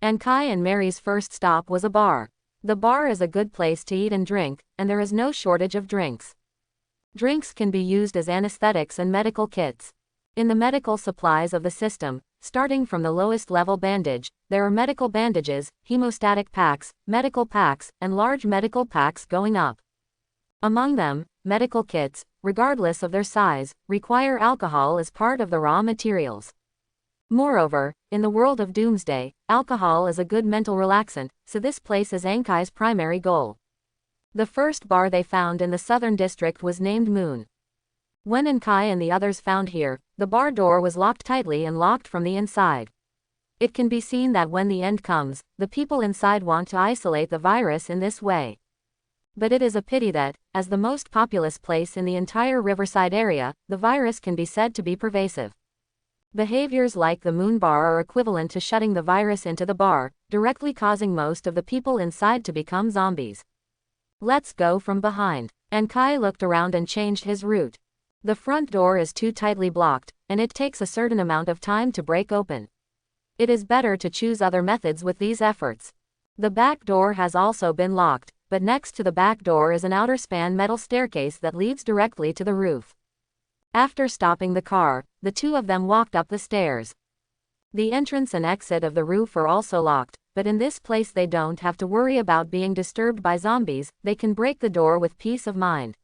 And Kai and Mary's first stop was a bar. The bar is a good place to eat and drink, and there is no shortage of drinks. Drinks can be used as anesthetics and medical kits. In the medical supplies of the system, starting from the lowest level bandage, there are medical bandages, hemostatic packs, medical packs, and large medical packs going up. Among them, medical kits, regardless of their size, require alcohol as part of the raw materials. Moreover, in the world of Doomsday, alcohol is a good mental relaxant, so this place is Ankai's primary goal. The first bar they found in the southern district was named Moon. When Ankai and the others found here, the bar door was locked tightly and locked from the inside. It can be seen that when the end comes, the people inside want to isolate the virus in this way. But it is a pity that, as the most populous place in the entire Riverside area, the virus can be said to be pervasive. Behaviors like the Moon Bar are equivalent to shutting the virus into the bar, directly causing most of the people inside to become zombies. Let's go from behind. Ankai looked around and changed his route. The front door is too tightly blocked, and it takes a certain amount of time to break open. It is better to choose other methods with these efforts. The back door has also been locked, but next to the back door is an outer span metal staircase that leads directly to the roof. After stopping the car, the two of them walked up the stairs. The entrance and exit of the roof are also locked, but in this place they don't have to worry about being disturbed by zombies, they can break the door with peace of mind.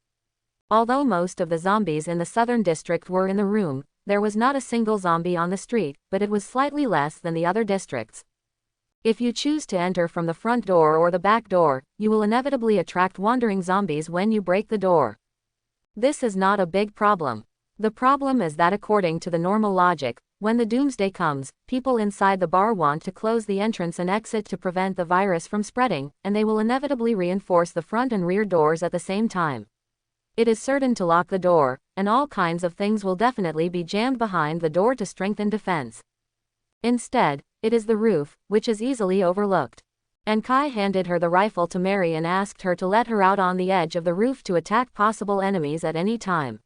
Although most of the zombies in the southern district were in the room, there was not a single zombie on the street, but it was slightly less than the other districts. If you choose to enter from the front door or the back door, you will inevitably attract wandering zombies when you break the door. This is not a big problem. The problem is that according to the normal logic, when the doomsday comes, people inside the bar want to close the entrance and exit to prevent the virus from spreading, and they will inevitably reinforce the front and rear doors at the same time. It is certain to lock the door, and all kinds of things will definitely be jammed behind the door to strengthen defense. Instead, it is the roof, which is easily overlooked. Ankai handed her the rifle to Mary and asked her to let her out on the edge of the roof to attack possible enemies at any time.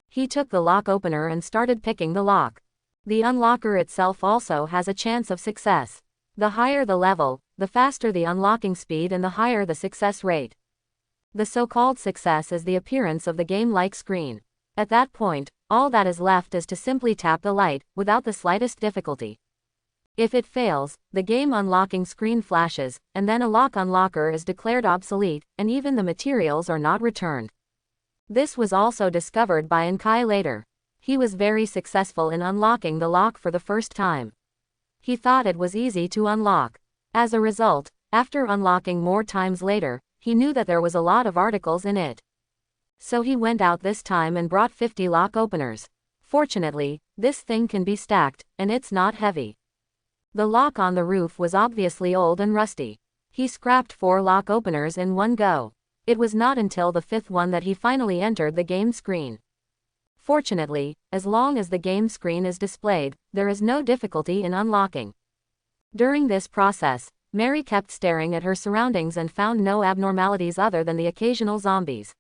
He took the lock opener and started picking the lock. The unlocker itself also has a chance of success. The higher the level, the faster the unlocking speed and the higher the success rate. The so-called success is the appearance of the game-like screen. At that point, all that is left is to simply tap the light, without the slightest difficulty. If it fails, the game unlocking screen flashes, and then a lock unlocker is declared obsolete, and even the materials are not returned. This was also discovered by Ankai later. He was very successful in unlocking the lock for the first time. He thought it was easy to unlock. As a result, after unlocking more times later, he knew that there was a lot of articles in it. So he went out this time and brought 50 lock openers. Fortunately, this thing can be stacked, and it's not heavy. The lock on the roof was obviously old and rusty. He scrapped 4 lock openers in one go. It was not until the 5th one that he finally entered the game screen. Fortunately, as long as the game screen is displayed, there is no difficulty in unlocking. During this process, Mary kept staring at her surroundings and found no abnormalities other than the occasional zombies.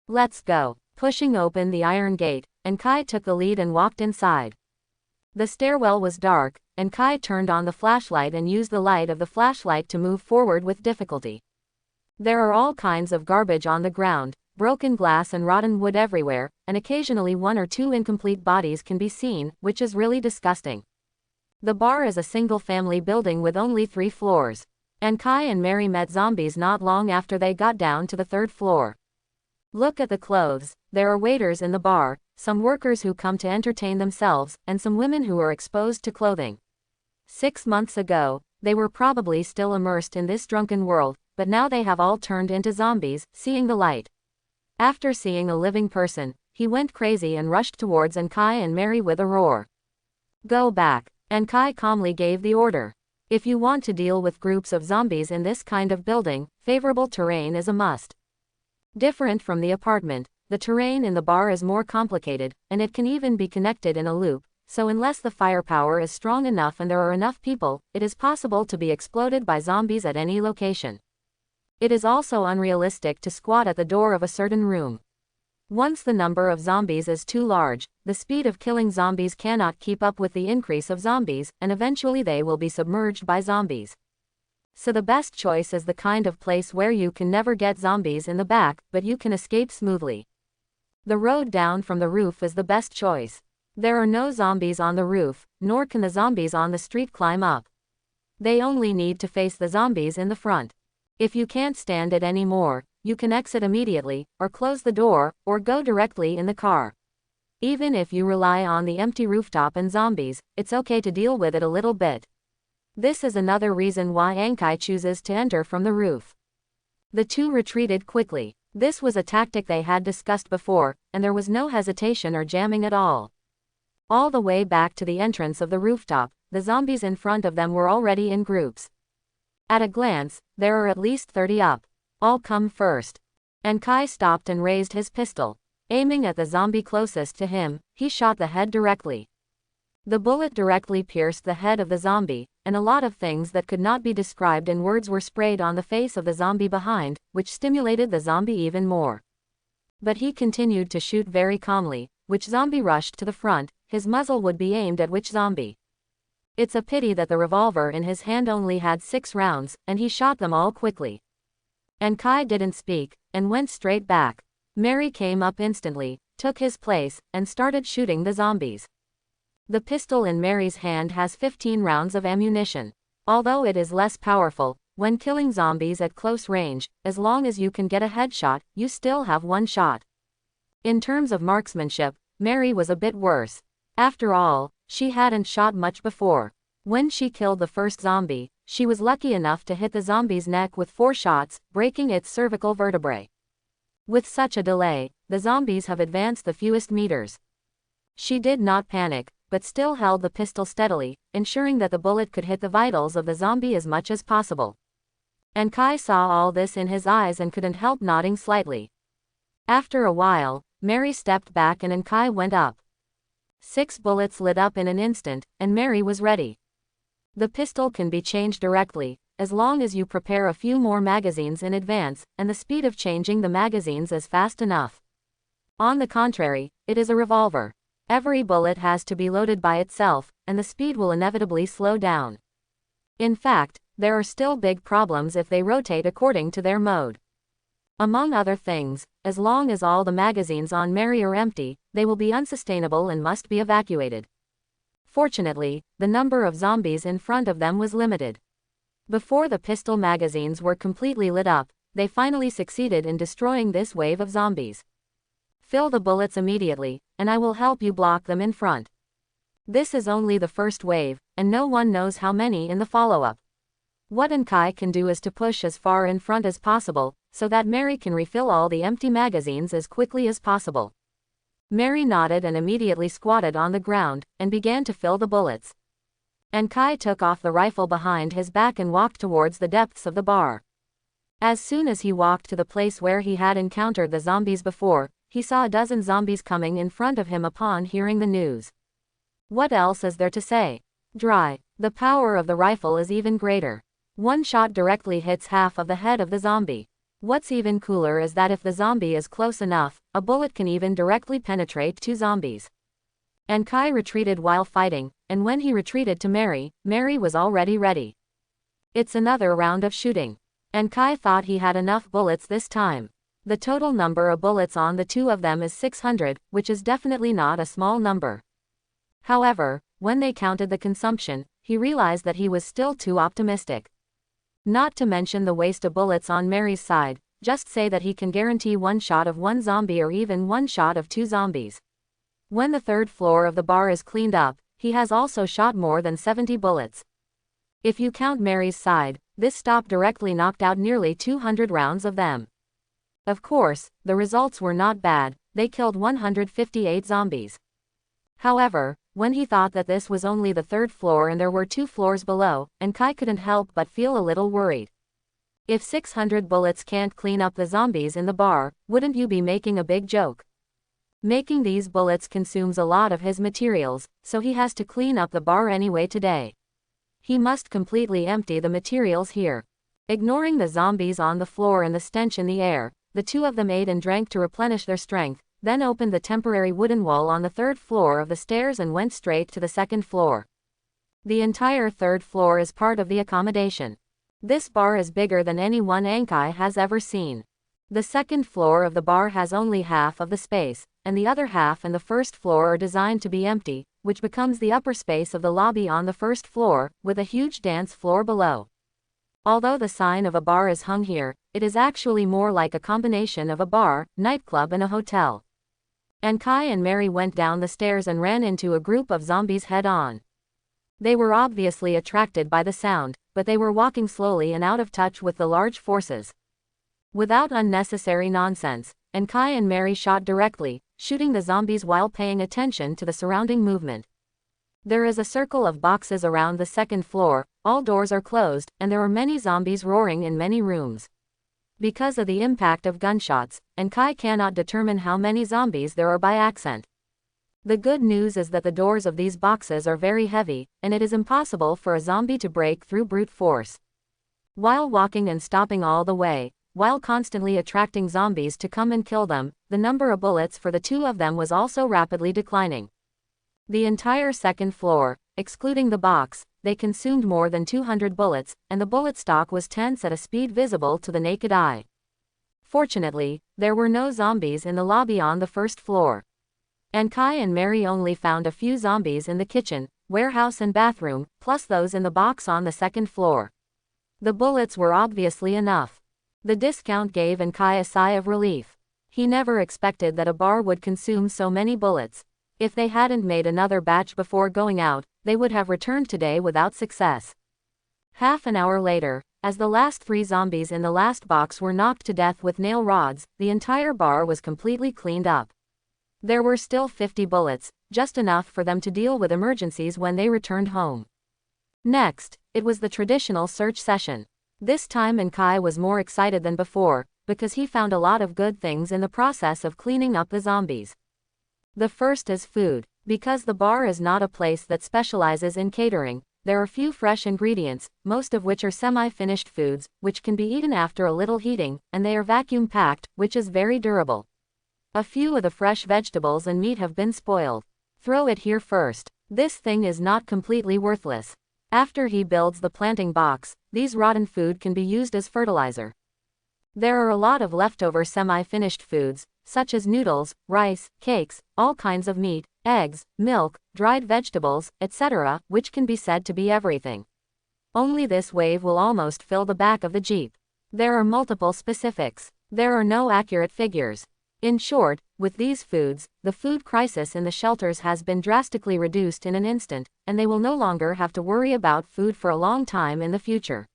Let's go. Pushing open the iron gate, Ankai took the lead and walked inside. The stairwell was dark, and Kai turned on the flashlight and used the light of the flashlight to move forward with difficulty. There are all kinds of garbage on the ground, broken glass and rotten wood everywhere, and occasionally 1 or 2 incomplete bodies can be seen, which is really disgusting. The bar is a single-family building with only 3 floors. Ankai and Mary met zombies not long after they got down to the 3rd floor. Look at the clothes. There are waiters in the bar, some workers who come to entertain themselves, and some women who are exposed to clothing. 6 months ago, they were probably still immersed in this drunken world, but now they have all turned into zombies, seeing the light. After seeing a living person, he went crazy and rushed towards Ankai and Mary with a roar. Go back. Ankai calmly gave the order. If you want to deal with groups of zombies in this kind of building, favorable terrain is a must. Different from the apartment, the terrain in the bar is more complicated, and it can even be connected in a loop, so unless the firepower is strong enough and there are enough people, it is possible to be exploded by zombies at any location. It is also unrealistic to squat at the door of a certain room. Once the number of zombies is too large, the speed of killing zombies cannot keep up with the increase of zombies, and eventually they will be submerged by zombies. So the best choice is the kind of place where you can never get zombies in the back, but you can escape smoothly. The road down from the roof is the best choice. There are no zombies on the roof, nor can the zombies on the street climb up. They only need to face the zombies in the front. If you can't stand it anymore, you can exit immediately, or close the door, or go directly in the car. Even if you rely on the empty rooftop and zombies, it's okay to deal with it a little bit. This is another reason why Ankai chooses to enter from the roof. The two retreated quickly. This was a tactic they had discussed before, and there was no hesitation or jamming at all. All the way back to the entrance of the rooftop, the zombies in front of them were already in groups. At a glance, there are at least 30 up. All come first. Ankai stopped and raised his pistol. Aiming at the zombie closest to him, he shot the head directly. The bullet directly pierced the head of the zombie, and a lot of things that could not be described in words were sprayed on the face of the zombie behind, which stimulated the zombie even more. But he continued to shoot very calmly. Which zombie rushed to the front, his muzzle would be aimed at which zombie. It's a pity that the revolver in his hand only had 6 rounds, and he shot them all quickly. Ankai didn't speak, and went straight back. Mary came up instantly, took his place, and started shooting the zombies. The pistol in Mary's hand has 15 rounds of ammunition. Although it is less powerful, when killing zombies at close range, as long as you can get a headshot, you still have 1 shot. In terms of marksmanship, Mary was a bit worse. After all, she hadn't shot much before. When she killed the first zombie, she was lucky enough to hit the zombie's neck with 4 shots, breaking its cervical vertebrae. With such a delay, the zombies have advanced the fewest meters. She did not panic, but still held the pistol steadily, ensuring that the bullet could hit the vitals of the zombie as much as possible. Ankai saw all this in his eyes and couldn't help nodding slightly. After a while, Mary stepped back and Ankai went up. 6 bullets lit up in an instant, and Mary was ready. The pistol can be changed directly, as long as you prepare a few more magazines in advance, and the speed of changing the magazines is fast enough. On the contrary, it is a revolver. Every bullet has to be loaded by itself, and the speed will inevitably slow down. In fact, there are still big problems if they rotate according to their mode. Among other things, as long as all the magazines on Mary are empty, they will be unsustainable and must be evacuated. Fortunately, the number of zombies in front of them was limited. Before the pistol magazines were completely lit up, they finally succeeded in destroying this wave of zombies. Fill the bullets immediately, and I will help you block them in front. This is only the first wave, and no one knows how many in the follow-up. What Ankai can do is to push as far in front as possible, so that Mary can refill all the empty magazines as quickly as possible. Mary nodded and immediately squatted on the ground, and began to fill the bullets. Ankai took off the rifle behind his back and walked towards the depths of the bar. As soon as he walked to the place where he had encountered the zombies before, he saw a dozen zombies coming in front of him upon hearing the news. What else is there to say? Dry. The power of the rifle is even greater. 1 shot directly hits half of the head of the zombie. What's even cooler is that if the zombie is close enough, a bullet can even directly penetrate 2 zombies. Ankai retreated while fighting, and when he retreated to Mary, Mary was already ready. It's another round of shooting. Ankai thought he had enough bullets this time. The total number of bullets on the 2 of them is 600, which is definitely not a small number. However, when they counted the consumption, he realized that he was still too optimistic. Not to mention the waste of bullets on Mary's side, just say that he can guarantee 1 shot of 1 zombie or even 1 shot of 2 zombies. When the 3rd floor of the bar is cleaned up, he has also shot more than 70 bullets. If you count Mary's side, this stop directly knocked out nearly 200 rounds of them. Of course, the results were not bad, they killed 158 zombies. However, when he thought that this was only the 3rd floor and there were 2 floors below, Ankai couldn't help but feel a little worried. If 600 bullets can't clean up the zombies in the bar, wouldn't you be making a big joke? Making these bullets consumes a lot of his materials, so he has to clean up the bar anyway today. He must completely empty the materials here. Ignoring the zombies on the floor and the stench in the air, the 2 of them ate and drank to replenish their strength, then opened the temporary wooden wall on the 3rd floor of the stairs and went straight to the 2nd floor. The entire 3rd floor is part of the accommodation. This bar is bigger than any one Ankai has ever seen. The 2nd floor of the bar has only half of the space, and the other half and the 1st floor are designed to be empty, which becomes the upper space of the lobby on the 1st floor, with a huge dance floor below. Although the sign of a bar is hung here, it is actually more like a combination of a bar, nightclub and a hotel. And Kai and Mary went down the stairs and ran into a group of zombies head-on. They were obviously attracted by the sound, but they were walking slowly and out of touch with the large forces. Without unnecessary nonsense, and Kai and Mary shot directly, shooting the zombies while paying attention to the surrounding movement. There is a circle of boxes around the second floor, all doors are closed, and there are many zombies roaring in many rooms. Because of the impact of gunshots, and Kai cannot determine how many zombies there are by accent. The good news is that the doors of these boxes are very heavy, and it is impossible for a zombie to break through brute force. While walking and stopping all the way, while constantly attracting zombies to come and kill them, the number of bullets for the two of them was also rapidly declining. The entire second floor, excluding the box, they consumed more than 200 bullets, and the bullet stock was tense at a speed visible to the naked eye. Fortunately, there were no zombies in the lobby on the first floor. And Kai and Mary only found a few zombies in the kitchen, warehouse and bathroom, plus those in the box on the second floor. The bullets were obviously enough. The discount gave Kai a sigh of relief. He never expected that a bar would consume so many bullets. If they hadn't made another batch before going out, they would have returned today without success. Half an hour later, as the last 3 zombies in the last box were knocked to death with nail rods, the entire bar was completely cleaned up. There were still 50 bullets, just enough for them to deal with emergencies when they returned home. Next, it was the traditional search session. This time Kai was more excited than before, because he found a lot of good things in the process of cleaning up the zombies. The first is food. Because the bar is not a place that specializes in catering, there are few fresh ingredients, most of which are semi-finished foods, which can be eaten after a little heating, and they are vacuum-packed, which is very durable. A few of the fresh vegetables and meat have been spoiled. Throw it here first. This thing is not completely worthless. After he builds the planting box, these rotten food can be used as fertilizer. There are a lot of leftover semi-finished foods, such as noodles, rice, cakes, all kinds of meat, eggs, milk, dried vegetables, etc., which can be said to be everything. Only this wave will almost fill the back of the Jeep. There are multiple specifics. There are no accurate figures. In short, with these foods, the food crisis in the shelters has been drastically reduced in an instant, and they will no longer have to worry about food for a long time in the future.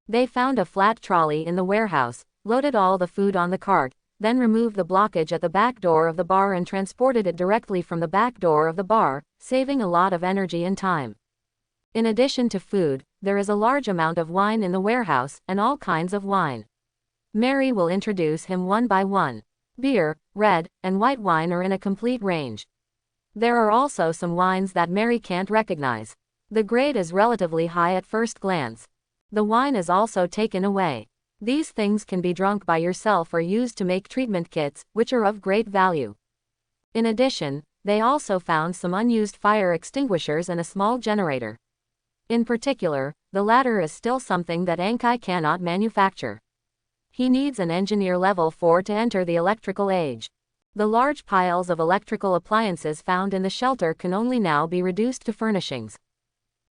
They found a flat trolley in the warehouse, loaded all the food on the cart, then removed the blockage at the back door of the bar and transported it directly from the back door of the bar, saving a lot of energy and time. In addition to food, there is a large amount of wine in the warehouse, and all kinds of wine. Mary will introduce him one by one. Beer, red, and white wine are in a complete range. There are also some wines that Mary can't recognize. The grade is relatively high at first glance. The wine is also taken away. These things can be drunk by yourself or used to make treatment kits, which are of great value. In addition, they also found some unused fire extinguishers and a small generator. In particular, the latter is still something that Kai cannot manufacture. He needs an engineer level 4 to enter the electrical age. The large piles of electrical appliances found in the shelter can only now be reduced to furnishings.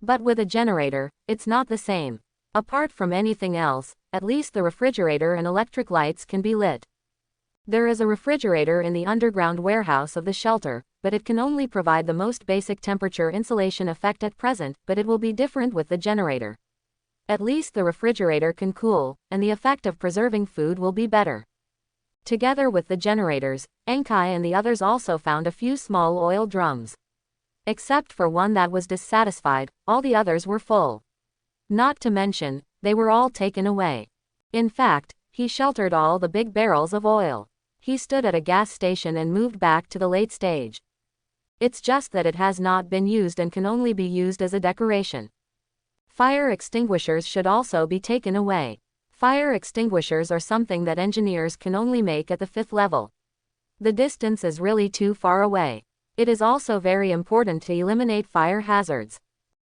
But with a generator, it's not the same. Apart from anything else, at least the refrigerator and electric lights can be lit. There is a refrigerator in the underground warehouse of the shelter, but it can only provide the most basic temperature insulation effect at present, but it will be different with the generator. At least the refrigerator can cool, and the effect of preserving food will be better. Together with the generators, Kai and the others also found a few small oil drums. Except for one that was dissatisfied, all the others were full. Not to mention, they were all taken away. In fact, he sheltered all the big barrels of oil. He stood at a gas station and moved back to the late stage. It's just that it has not been used and can only be used as a decoration. Fire extinguishers should also be taken away. Fire extinguishers are something that engineers can only make at the 5th level. The distance is really too far away. It is also very important to eliminate fire hazards.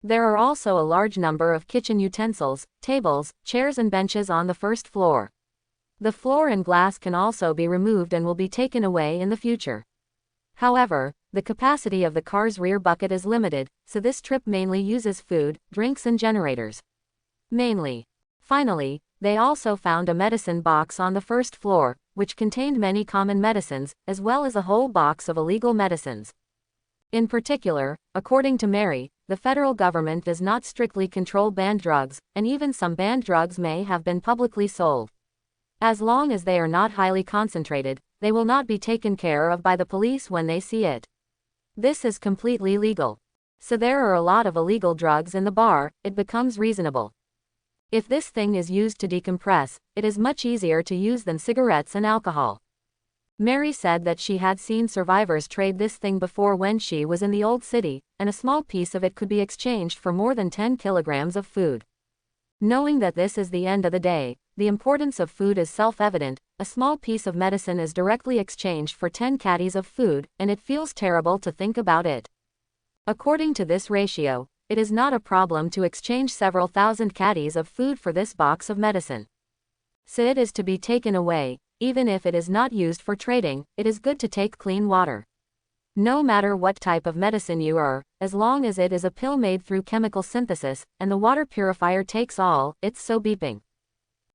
There are also a large number of kitchen utensils, tables, chairs and benches on the first floor. The floor and glass can also be removed and will be taken away in the future. However, the capacity of the car's rear bucket is limited, so this trip mainly uses food, drinks and generators. Mainly. Finally, they also found a medicine box on the first floor, which contained many common medicines, as well as a whole box of illegal medicines. In particular, according to Mary, the federal government does not strictly control banned drugs, and even some banned drugs may have been publicly sold. As long as they are not highly concentrated, they will not be taken care of by the police when they see it. This is completely legal. So there are a lot of illegal drugs in the bar, it becomes reasonable. If this thing is used to decompress, it is much easier to use than cigarettes and alcohol. Mary said that she had seen survivors trade this thing before when she was in the old city, and a small piece of it could be exchanged for more than 10 kilograms of food. Knowing that this is the end of the day, the importance of food is self-evident. A small piece of medicine is directly exchanged for 10 caddies of food, and it feels terrible to think about it. According to this ratio, it is not a problem to exchange several thousand caddies of food for this box of medicine. So it is to be taken away. Even if it is not used for trading, it is good to take clean water. No matter what type of medicine you are, as long as it is a pill made through chemical synthesis, and the water purifier takes all, it's so beeping.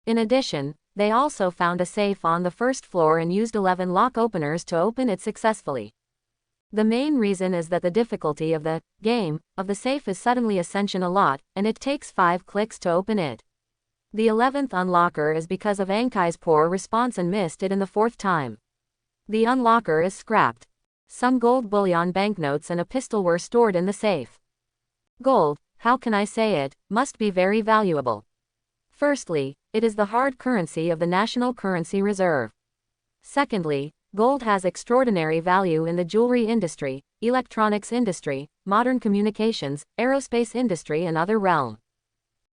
In addition, they also found a safe on the first floor and used 11 lock openers to open it successfully. The main reason is that the difficulty of the game of the safe is suddenly ascension a lot, and it takes 5 clicks to open it. The 11th unlocker is because of Ankai's poor response and missed it in the 4th time. The unlocker is scrapped. Some gold bullion banknotes and a pistol were stored in the safe. Gold, how can I say it, must be very valuable. Firstly, it is the hard currency of the National Currency Reserve. Secondly, gold has extraordinary value in the jewelry industry, electronics industry, modern communications, aerospace industry and other realm.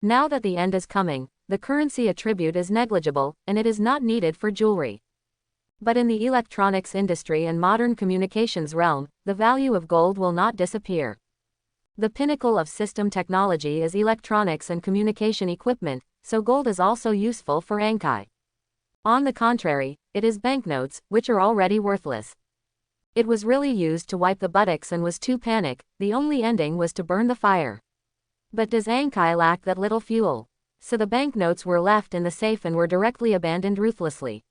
Now that the end is coming, the currency attribute is negligible, and it is not needed for jewelry. But in the electronics industry and modern communications realm, the value of gold will not disappear. The pinnacle of system technology is electronics and communication equipment, so gold is also useful for Ankai. On the contrary, it is banknotes, which are already worthless. It was really used to wipe the buttocks and was too panic, the only ending was to burn the fire. But does Ankai lack that little fuel? So the banknotes were left in the safe and were directly abandoned ruthlessly.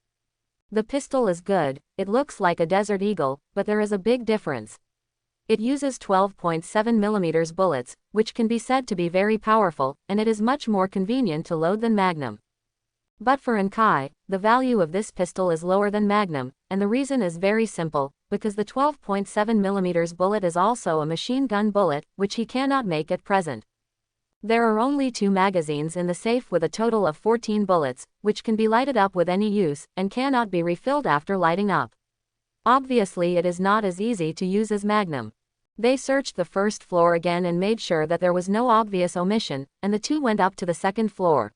The pistol is good, it looks like a Desert Eagle, but there is a big difference. It uses 12.7mm bullets, which can be said to be very powerful, and it is much more convenient to load than Magnum. But for Ankai, the value of this pistol is lower than Magnum, and the reason is very simple, because the 12.7mm bullet is also a machine gun bullet, which he cannot make at present. There are only 2 magazines in the safe with a total of 14 bullets, which can be lighted up with any use, and cannot be refilled after lighting up. Obviously it is not as easy to use as Magnum. They searched the first floor again and made sure that there was no obvious omission, and the 2 went up to the second floor.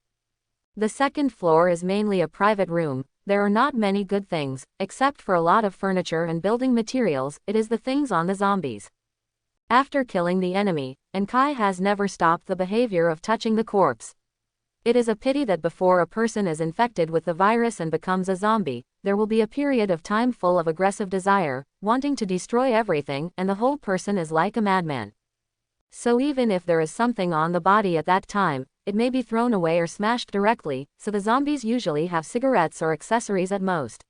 The second floor is mainly a private room. There are not many good things, except for a lot of furniture and building materials. It is the things on the zombies. After killing the enemy, Ankai has never stopped the behavior of touching the corpse. It is a pity that before a person is infected with the virus and becomes a zombie, there will be a period of time full of aggressive desire, wanting to destroy everything, and the whole person is like a madman. So even if there is something on the body at that time, it may be thrown away or smashed directly, so the zombies usually have cigarettes or accessories at most.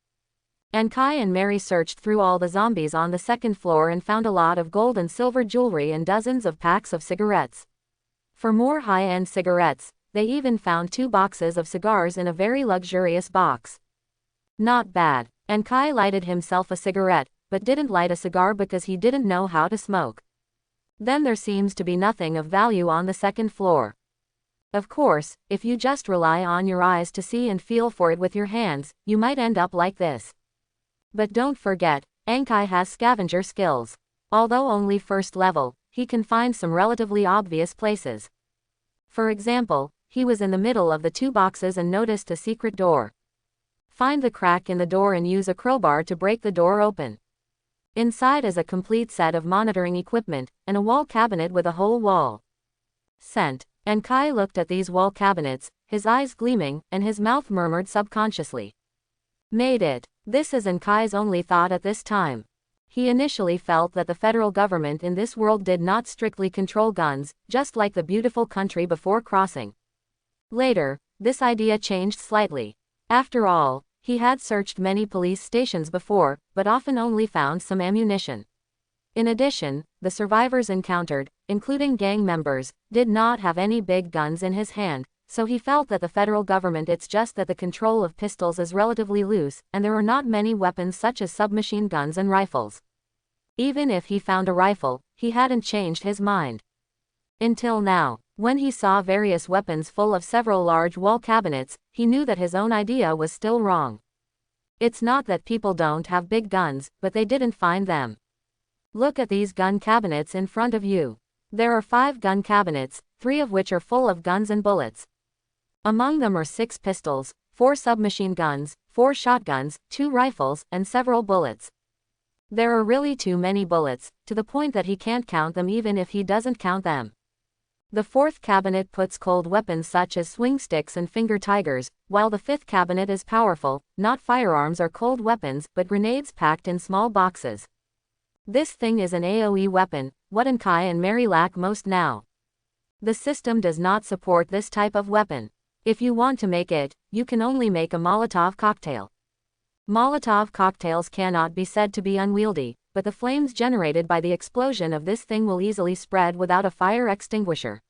Ankai and Mary searched through all the zombies on the second floor and found a lot of gold and silver jewelry and dozens of packs of cigarettes. For more high-end cigarettes, they even found 2 boxes of cigars in a very luxurious box. Not bad. Ankai lighted himself a cigarette, but didn't light a cigar because he didn't know how to smoke. Then there seems to be nothing of value on the second floor. Of course, if you just rely on your eyes to see and feel for it with your hands, you might end up like this. But don't forget, Ankai has scavenger skills. Although only first level, he can find some relatively obvious places. For example, he was in the middle of the 2 boxes and noticed a secret door. Find the crack in the door and use a crowbar to break the door open. Inside is a complete set of monitoring equipment, and a wall cabinet with a whole wall. Scent. Ankai looked at these wall cabinets, his eyes gleaming, and his mouth murmured subconsciously. Made it. This is Ankai's only thought at this time. He initially felt that the federal government in this world did not strictly control guns, just like the beautiful country before crossing. Later, this idea changed slightly. After all, he had searched many police stations before, but often only found some ammunition. In addition, the survivors encountered, including gang members, did not have any big guns in his hand, so he felt that the federal government, it's just that the control of pistols is relatively loose, and there are not many weapons such as submachine guns and rifles. Even if he found a rifle, he hadn't changed his mind. Until now, when he saw various weapons full of several large wall cabinets, he knew that his own idea was still wrong. It's not that people don't have big guns, but they didn't find them. Look at these gun cabinets in front of you. There are 5 gun cabinets, 3 of which are full of guns and bullets. Among them are 6 pistols, 4 submachine guns, 4 shotguns, 2 rifles, and several bullets. There are really too many bullets, to the point that he can't count them even if he doesn't count them. The 4th cabinet puts cold weapons such as swing sticks and finger tigers, while the 5th cabinet is powerful, not firearms or cold weapons, but grenades packed in small boxes. This thing is an AoE weapon, what Kai and Mary lack most now. The system does not support this type of weapon. If you want to make it, you can only make a Molotov cocktail. Molotov cocktails cannot be said to be unwieldy, but the flames generated by the explosion of this thing will easily spread without a fire extinguisher.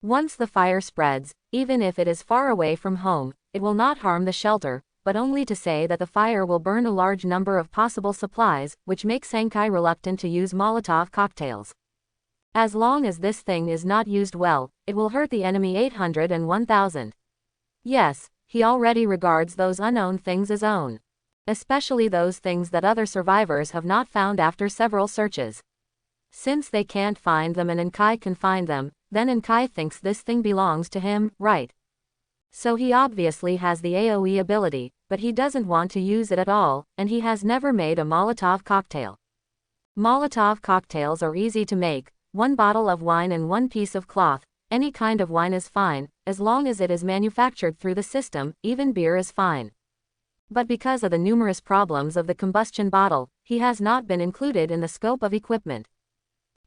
Once the fire spreads, even if it is far away from home, it will not harm the shelter, but only to say that the fire will burn a large number of possible supplies, which makes Kai reluctant to use Molotov cocktails. As long as this thing is not used well, it will hurt the enemy 800 and 1000. Yes, he already regards those unknown things as own. Especially those things that other survivors have not found after several searches. Since they can't find them and Kai can find them, then Kai thinks this thing belongs to him, right? So he obviously has the AoE ability, but he doesn't want to use it at all, and he has never made a Molotov cocktail. Molotov cocktails are easy to make, 1 bottle of wine and 1 piece of cloth. Any kind of wine is fine, as long as it is manufactured through the system, even beer is fine. But because of the numerous problems of the combustion bottle, he has not been included in the scope of equipment.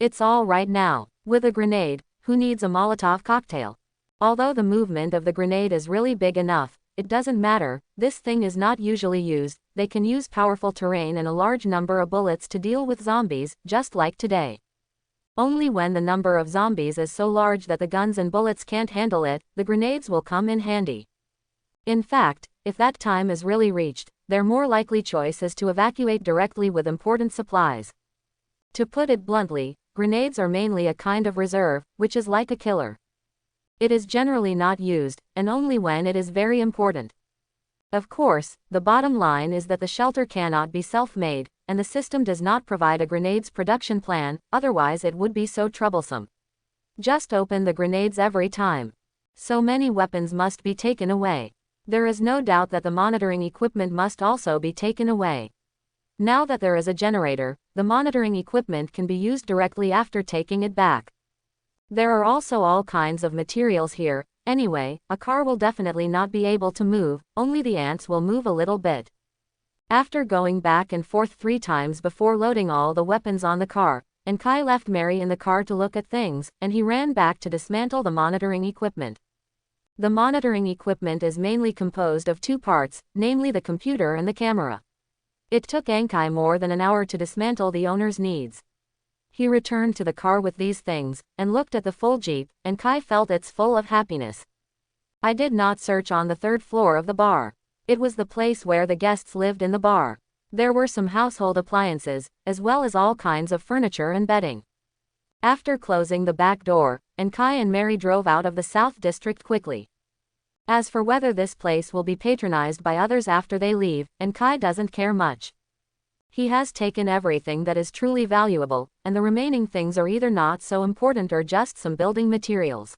It's all right now. With a grenade, who needs a Molotov cocktail? Although the movement of the grenade is really big enough, it doesn't matter, this thing is not usually used, they can use powerful terrain and a large number of bullets to deal with zombies, just like today. Only when the number of zombies is so large that the guns and bullets can't handle it, the grenades will come in handy. In fact, if that time is really reached, their more likely choice is to evacuate directly with important supplies. To put it bluntly, grenades are mainly a kind of reserve, which is like a killer. It is generally not used, and only when it is very important. Of course, the bottom line is that the shelter cannot be self-made, and the system does not provide a grenades production plan, otherwise it would be so troublesome. Just open the grenades every time. So many weapons must be taken away. There is no doubt that the monitoring equipment must also be taken away. Now that there is a generator, the monitoring equipment can be used directly after taking it back. There are also all kinds of materials here. Anyway, a car will definitely not be able to move, only the ants will move a little bit. After going back and forth 3 times before loading all the weapons on the car, Kai left Mary in the car to look at things, and he ran back to dismantle the monitoring equipment. The monitoring equipment is mainly composed of 2 parts, namely the computer and the camera. It took Kai more than an hour to dismantle the owner's needs. He returned to the car with these things, and looked at the full Jeep, and Kai felt it's full of happiness. I did not search on the 3rd floor of the bar. It was the place where the guests lived in the bar. There were some household appliances, as well as all kinds of furniture and bedding. After closing the back door, Kai and Mary drove out of the South District quickly. As for whether this place will be patronized by others after they leave, Kai doesn't care much. He has taken everything that is truly valuable, and the remaining things are either not so important or just some building materials.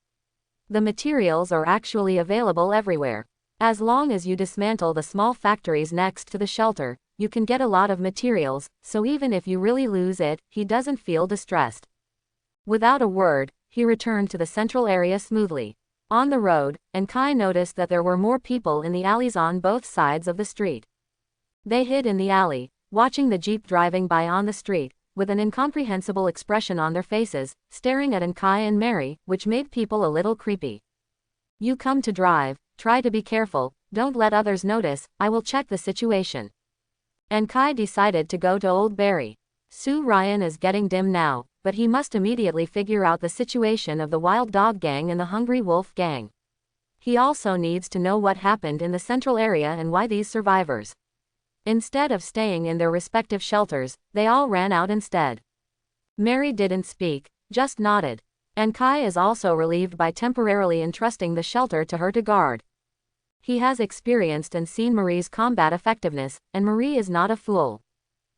The materials are actually available everywhere. As long as you dismantle the small factories next to the shelter, you can get a lot of materials, so even if you really lose it, he doesn't feel distressed. Without a word, he returned to the central area smoothly. On the road, Kai noticed that there were more people in the alleys on both sides of the street. They hid in the alley, watching the Jeep driving by on the street, with an incomprehensible expression on their faces, staring at Kai and Mary, which made people a little creepy. You come to drive, try to be careful, don't let others notice, I will check the situation. And Kai decided to go to Old Barry. Sue Ryan is getting dim now, but he must immediately figure out the situation of the Wild Dog Gang and the Hungry Wolf Gang. He also needs to know what happened in the central area and why these survivors, instead of staying in their respective shelters, they all ran out instead. Mary didn't speak, just nodded. And Kai is also relieved by temporarily entrusting the shelter to her to guard. He has experienced and seen Marie's combat effectiveness, and Marie is not a fool.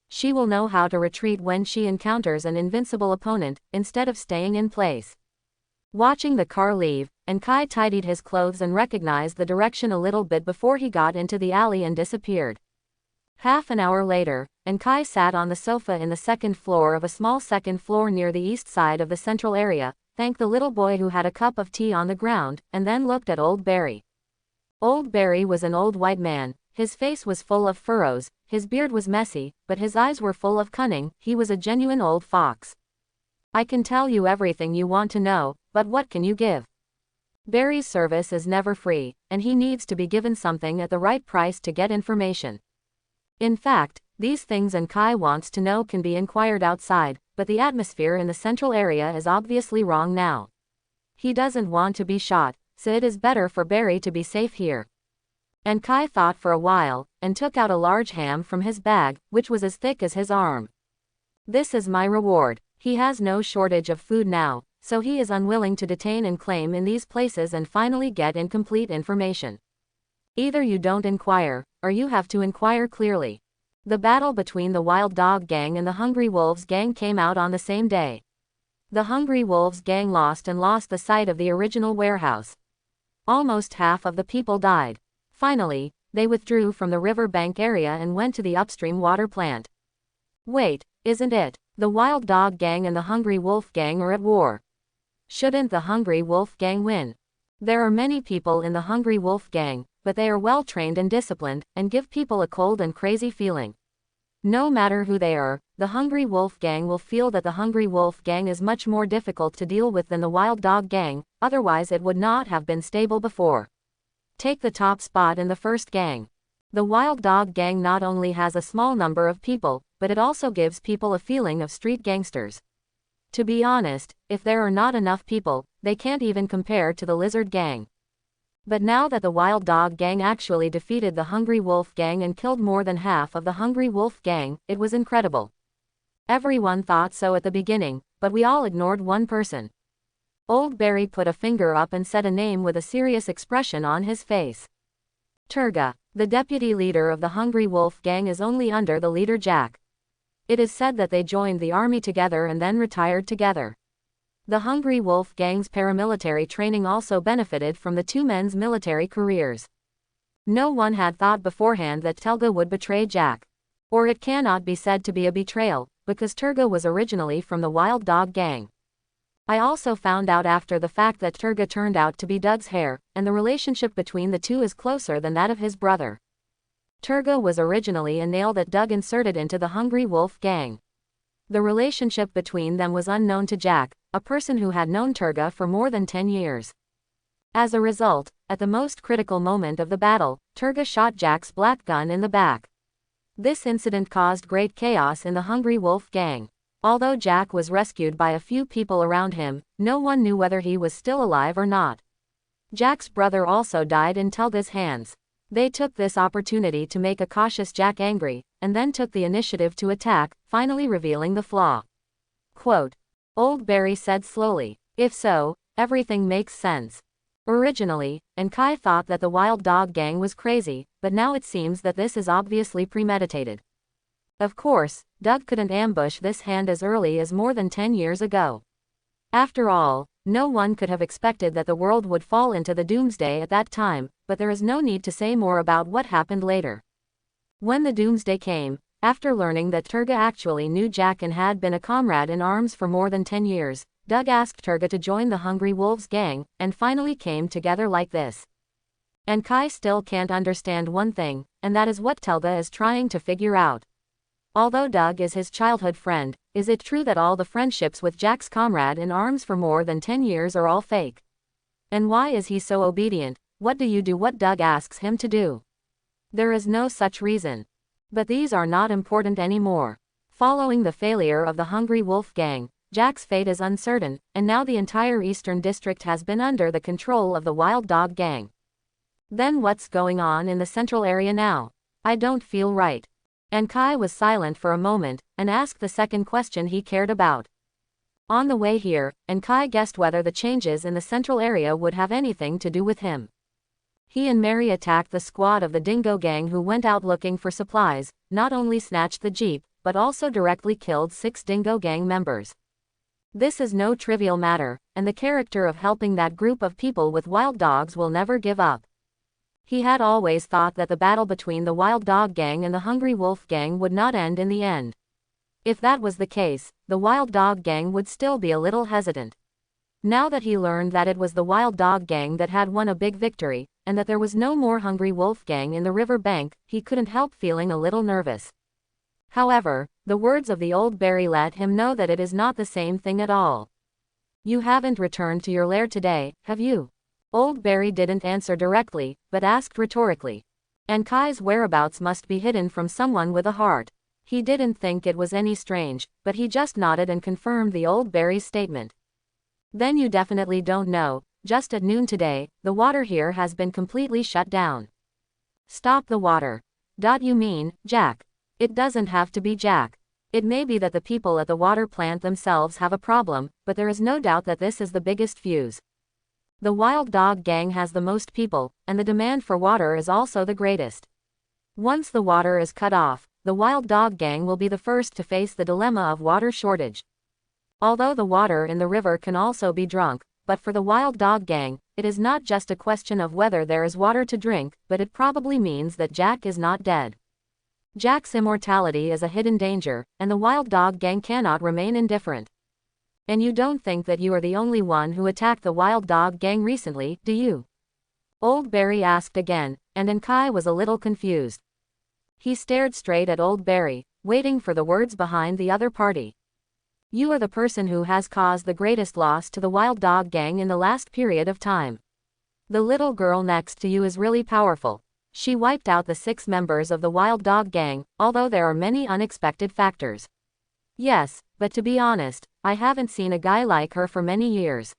She will know how to retreat when she encounters an invincible opponent, instead of staying in place. Watching the car leave, and Kai tidied his clothes and recognized the direction a little bit before he got into the alley and disappeared. Half an hour later, and Kai sat on the sofa in the second floor of a small second floor near the east side of the central area, thanked the little boy who had a cup of tea on the ground, and then looked at Old Barry. Old Barry was an old white man, his face was full of furrows, his beard was messy, but his eyes were full of cunning, he was a genuine old fox. I can tell you everything you want to know, but what can you give? Barry's service is never free, and he needs to be given something at the right price to get information. In fact, these things and Kai wants to know can be inquired outside, but the atmosphere in the central area is obviously wrong now. He doesn't want to be shot, so it is better for Barry to be safe here. And Kai thought for a while, and took out a large ham from his bag, which was as thick as his arm. This is my reward. He has no shortage of food now, so he is unwilling to detain and claim in these places and finally get incomplete information. Either you don't inquire, or you have to inquire clearly. The battle between the Wild Dog Gang and the Hungry Wolves Gang came out on the same day. The Hungry Wolves Gang lost the site of the original warehouse. Almost half of the people died. Finally, they withdrew from the riverbank area and went to the upstream water plant. Wait, isn't it? The Wild Dog Gang and the Hungry Wolf Gang are at war. Shouldn't the Hungry Wolf Gang win? There are many people in the Hungry Wolf Gang, but they are well trained and disciplined, and give people a cold and crazy feeling. No matter who they are, the Hungry Wolf Gang will feel that the Hungry Wolf Gang is much more difficult to deal with than the Wild Dog Gang, otherwise it would not have been stable before. Take the top spot in the first gang. The Wild Dog Gang not only has a small number of people, but it also gives people a feeling of street gangsters. To be honest, if there are not enough people, they can't even compare to the Lizard Gang. But now that the Wild Dog Gang actually defeated the Hungry Wolf Gang and killed more than half of the Hungry Wolf Gang, it was incredible. Everyone thought so at the beginning, but we all ignored one person. Old Barry put a finger up and said a name with a serious expression on his face. Turga, the deputy leader of the Hungry Wolf Gang, is only under the leader Jack. It is said that they joined the army together and then retired together. The Hungry Wolf Gang's paramilitary training also benefited from the two men's military careers. No one had thought beforehand that Turga would betray Jack. Or it cannot be said to be a betrayal, because Turga was originally from the Wild Dog Gang. I also found out after the fact that Turga turned out to be Doug's heir, and the relationship between the two is closer than that of his brother. Turga was originally a nail that Doug inserted into the Hungry Wolf Gang. The relationship between them was unknown to Jack, a person who had known Turga for more than 10 years. As a result, at the most critical moment of the battle, Turga shot Jack's black gun in the back. This incident caused great chaos in the Hungry Wolf Gang. Although Jack was rescued by a few people around him, no one knew whether he was still alive or not. Jack's brother also died in Turga's hands. They took this opportunity to make a cautious Jack angry, and then took the initiative to attack, finally revealing the flaw. Quote, Old Barry said slowly, if so, everything makes sense. Originally, and Kai thought that the Wild Dog Gang was crazy, but now it seems that this is obviously premeditated. Of course, Doug couldn't ambush this hand as early as more than 10 years ago. After all, no one could have expected that the world would fall into the Doomsday at that time, but there is no need to say more about what happened later. When the Doomsday came, after learning that Turga actually knew Jack and had been a comrade in arms for more than 10 years, Doug asked Turga to join the Hungry Wolves Gang, and finally came together like this. And Kai still can't understand one thing, and that is what Turga is trying to figure out. Although Doug is his childhood friend, is it true that all the friendships with Jack's comrade in arms for more than 10 years are all fake? And why is he so obedient, What do you do? What Doug asks him to do. There is no such reason. But these are not important anymore. Following the failure of the Hungry Wolf Gang, Jack's fate is uncertain, and now the entire Eastern District has been under the control of the Wild Dog Gang. Then what's going on in the central area now? I don't feel right. And Kai was silent for a moment, and asked the second question he cared about. On the way here, and Kai guessed whether the changes in the central area would have anything to do with him. He and Mary attacked the squad of the Dingo Gang who went out looking for supplies, not only snatched the jeep, but also directly killed 6 Dingo Gang members. This is no trivial matter, and the character of helping that group of people with wild dogs will never give up. He had always thought that the battle between the Wild Dog Gang and the Hungry Wolf Gang would not end in the end. If that was the case, the Wild Dog Gang would still be a little hesitant. Now that he learned that it was the Wild Dog Gang that had won a big victory, and that there was no more Hungry Wolf Gang in the river bank, he couldn't help feeling a little nervous. However, the words of the old Barry let him know that it is not the same thing at all. You haven't returned to your lair today, have you? Old Barry didn't answer directly, but asked rhetorically. And Kai's whereabouts must be hidden from someone with a heart. He didn't think it was any strange, but he just nodded and confirmed the old Barry's statement. Then you definitely don't know. Just at noon today, the water here has been completely shut down. Stop the water. You mean, Jack? It doesn't have to be Jack. It may be that the people at the water plant themselves have a problem, but there is no doubt that this is the biggest fuse. The Wild Dog Gang has the most people, and the demand for water is also the greatest. Once the water is cut off, the Wild Dog Gang will be the first to face the dilemma of water shortage. Although the water in the river can also be drunk, but for the Wild Dog Gang, it is not just a question of whether there is water to drink, but it probably means that Jack is not dead. Jack's immortality is a hidden danger, and the Wild Dog Gang cannot remain indifferent. And you don't think that you are the only one who attacked the Wild Dog Gang recently, do you? Old Barry asked again, and Kai was a little confused. He stared straight at Old Barry, waiting for the words behind the other party. You are the person who has caused the greatest loss to the Wild Dog Gang in the last period of time. The little girl next to you is really powerful. She wiped out the 6 members of the Wild Dog Gang, although there are many unexpected factors. Yes, but to be honest, I haven't seen a guy like her for many years.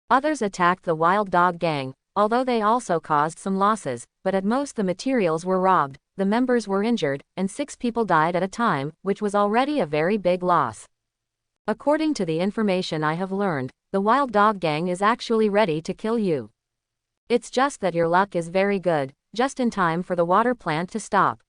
Others attacked the Wild Dog Gang, although they also caused some losses, but at most the materials were robbed, the members were injured, and 6 people died at a time, which was already a very big loss. According to the information I have learned, the Wild Dog Gang is actually ready to kill you. It's just that your luck is very good, just in time for the water plant to stop.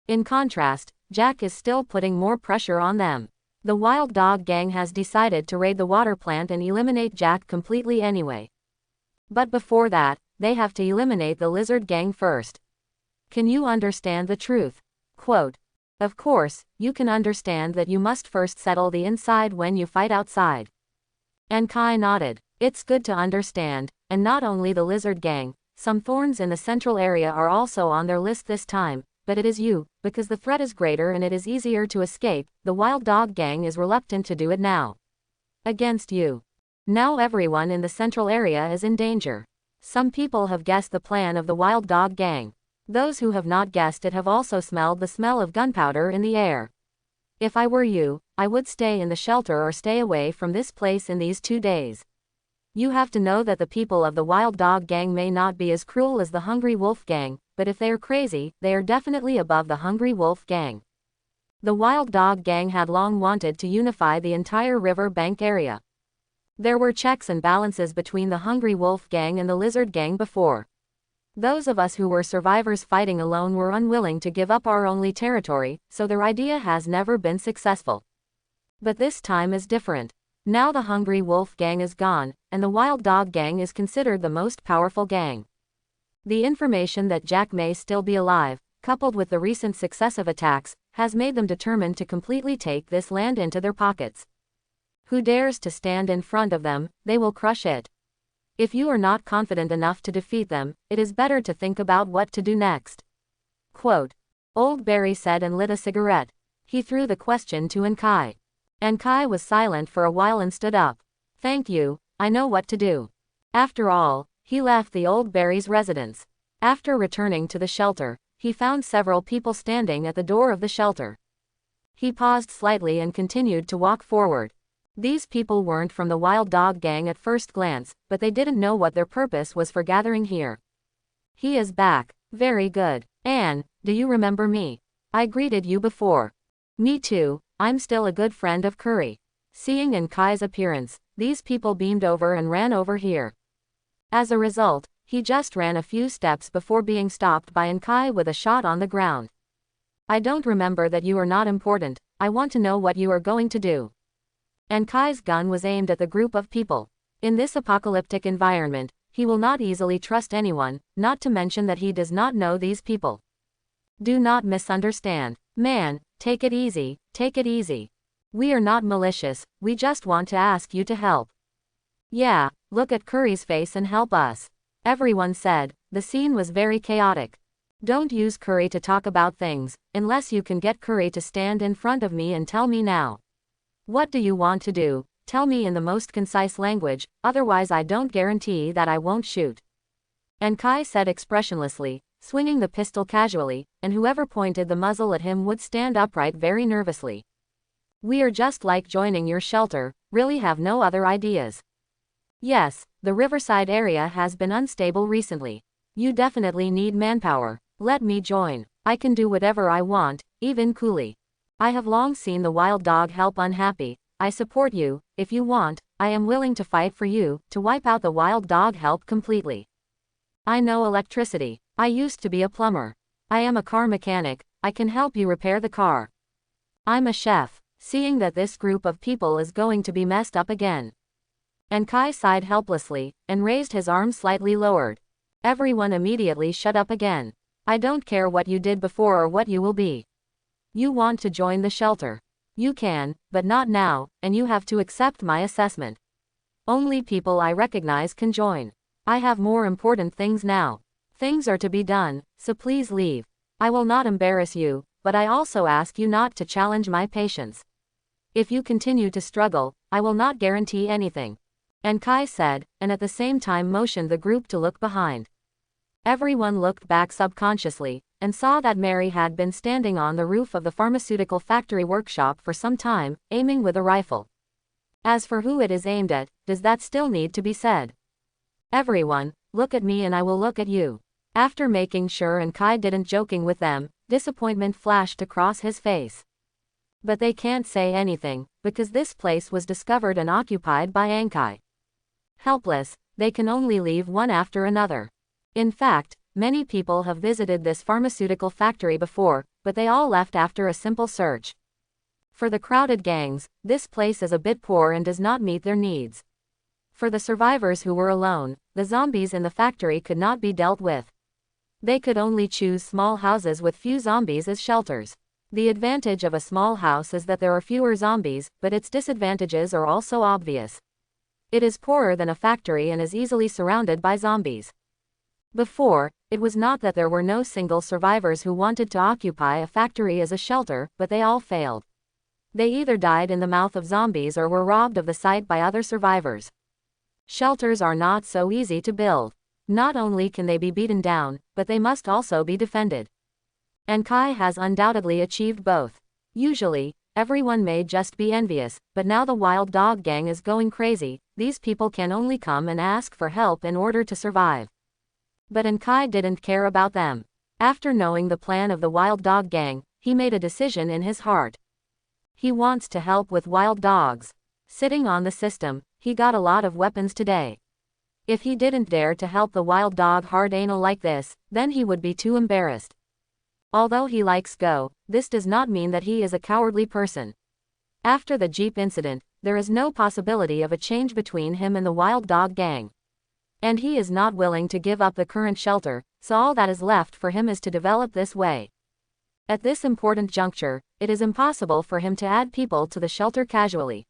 In contrast, Jack is still putting more pressure on them. The Wild Dog Gang has decided to raid the water plant and eliminate Jack completely anyway. But before that, they have to eliminate the Lizard Gang first. Can you understand the truth? Quote, of course, you can understand that you must first settle the inside when you fight outside. And Kai nodded. It's good to understand, and not only the Lizard Gang, some thorns in the central area are also on their list this time, but it is you, because the threat is greater and it is easier to escape, the Wild Dog Gang is reluctant to do it now. Against you. Now everyone in the central area is in danger. Some people have guessed the plan of the Wild Dog Gang. Those who have not guessed it have also smelled the smell of gunpowder in the air. If I were you, I would stay in the shelter or stay away from this place in these 2 days. You have to know that the people of the Wild Dog Gang may not be as cruel as the Hungry Wolf Gang, but if they are crazy, they are definitely above the Hungry Wolf Gang. The Wild Dog Gang had long wanted to unify the entire river bank area. There were checks and balances between the Hungry Wolf Gang and the Lizard Gang before. Those of us who were survivors fighting alone were unwilling to give up our only territory, so their idea has never been successful. But this time is different. Now the Hungry Wolf Gang is gone, and the Wild Dog Gang is considered the most powerful gang. The information that Jack may still be alive, coupled with the recent successive attacks, has made them determined to completely take this land into their pockets. Who dares to stand in front of them, they will crush it. If you are not confident enough to defeat them, it is better to think about what to do next. Quote, Old Barry said and lit a cigarette. He threw the question to Kai. And Kai was silent for a while and stood up. Thank you, I know what to do. After all, He left the old Barry's residence. After returning to the shelter, he found several people standing at the door of the shelter. He paused slightly and continued to walk forward. These people weren't from the Wild Dog Gang at first glance, but they didn't know what their purpose was for gathering here. He is back. Very good. Anne, do you remember me? I greeted you before. Me too, I'm still a good friend of Curry. Seeing Kai's appearance, these people beamed over and ran over here. As a result, he just ran a few steps before being stopped by Kai with a shot on the ground. I don't remember that you are not important, I want to know what you are going to do. Kai's gun was aimed at the group of people. In this apocalyptic environment, he will not easily trust anyone, not to mention that he does not know these people. Do not misunderstand. Man, take it easy, take it easy. We are not malicious, we just want to ask you to help. Yeah, look at Curry's face and help us. Everyone said. The scene was very chaotic. Don't use Curry to talk about things, unless you can get Curry to stand in front of me and tell me now. What do you want to do? Tell me in the most concise language, otherwise I don't guarantee that I won't shoot. Kai said expressionlessly, swinging the pistol casually, and whoever pointed the muzzle at him would stand upright very nervously. We are just like joining your shelter, really have no other ideas. Yes, the Riverside area has been unstable recently. You definitely need manpower. Let me join. I can do whatever I want, even coolie. I have long seen the Wild Dog help unhappy. I support you. If you want, I am willing to fight for you, to wipe out the Wild Dog help completely. I know electricity. I used to be a plumber. I am a car mechanic. I can help you repair the car. I'm a chef. Seeing that this group of people is going to be messed up again. Kai sighed helplessly, and raised his arm slightly lowered. Everyone immediately shut up again. I don't care what you did before or what you will be. You want to join the shelter. You can, but not now, and you have to accept my assessment. Only people I recognize can join. I have more important things now. Things are to be done, so please leave. I will not embarrass you, but I also ask you not to challenge my patience. If you continue to struggle, I will not guarantee anything. Kai said, and at the same time motioned the group to look behind. Everyone looked back subconsciously, and saw that Mary had been standing on the roof of the pharmaceutical factory workshop for some time, aiming with a rifle. As for who it is aimed at, does that still need to be said? Everyone, look at me and I will look at you. After making sure Kai didn't joking with them, disappointment flashed across his face. But they can't say anything, because this place was discovered and occupied by Kai. Helpless, they can only leave one after another. In fact, many people have visited this pharmaceutical factory before, but they all left after a simple search. For the crowded gangs, this place is a bit poor and does not meet their needs. For the survivors who were alone, the zombies in the factory could not be dealt with. They could only choose small houses with few zombies as shelters. The advantage of a small house is that there are fewer zombies, but its disadvantages are also obvious. It is poorer than a factory and is easily surrounded by zombies. Before, it was not that there were no single survivors who wanted to occupy a factory as a shelter, but they all failed. They either died in the mouth of zombies or were robbed of the site by other survivors. Shelters are not so easy to build. Not only can they be beaten down, but they must also be defended. Kai has undoubtedly achieved both. Usually, everyone may just be envious, but now the Wild Dog Gang is going crazy. These people can only come and ask for help in order to survive. But Kai didn't care about them. After knowing the plan of the Wild Dog Gang, he made a decision in his heart. He wants to help with wild dogs. Sitting on the system, he got a lot of weapons today. If he didn't dare to help the Wild Dog hard anal like this, then he would be too embarrassed. Although he likes Go, this does not mean that he is a cowardly person. After the Jeep incident, there is no possibility of a change between him and the Wild Dog Gang. And he is not willing to give up the current shelter, so all that is left for him is to develop this way. At this important juncture, it is impossible for him to add people to the shelter casually.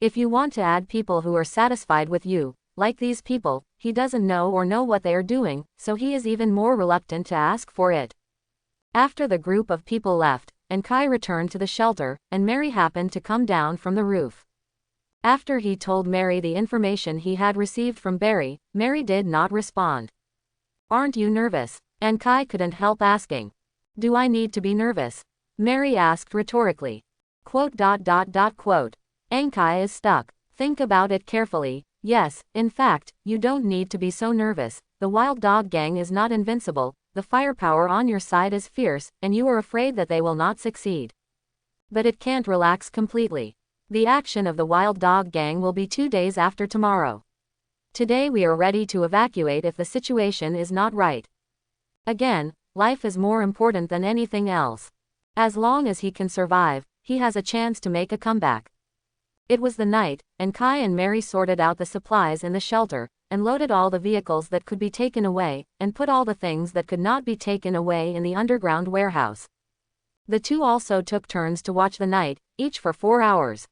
If you want to add people who are satisfied with you, like these people, he doesn't know what they are doing, so he is even more reluctant to ask for it. After the group of people left, Kai returned to the shelter, and Mary happened to come down from the roof. After he told Mary the information he had received from Barry, Mary did not respond. "Aren't you nervous?" And Kai couldn't help asking. "Do I need to be nervous?" Mary asked rhetorically. Quote. Ankai is stuck. Think about it carefully. Yes, in fact, you don't need to be so nervous. The Wild Dog Gang is not invincible, the firepower on your side is fierce, and you are afraid that they will not succeed. But it can't relax completely. The action of the Wild Dog Gang will be 2 days after tomorrow. Today we are ready to evacuate if the situation is not right. Again, life is more important than anything else. As long as he can survive, he has a chance to make a comeback. It was the night, and Kai and Mary sorted out the supplies in the shelter, and loaded all the vehicles that could be taken away, and put all the things that could not be taken away in the underground warehouse. The two also took turns to watch the night, each for 4 hours.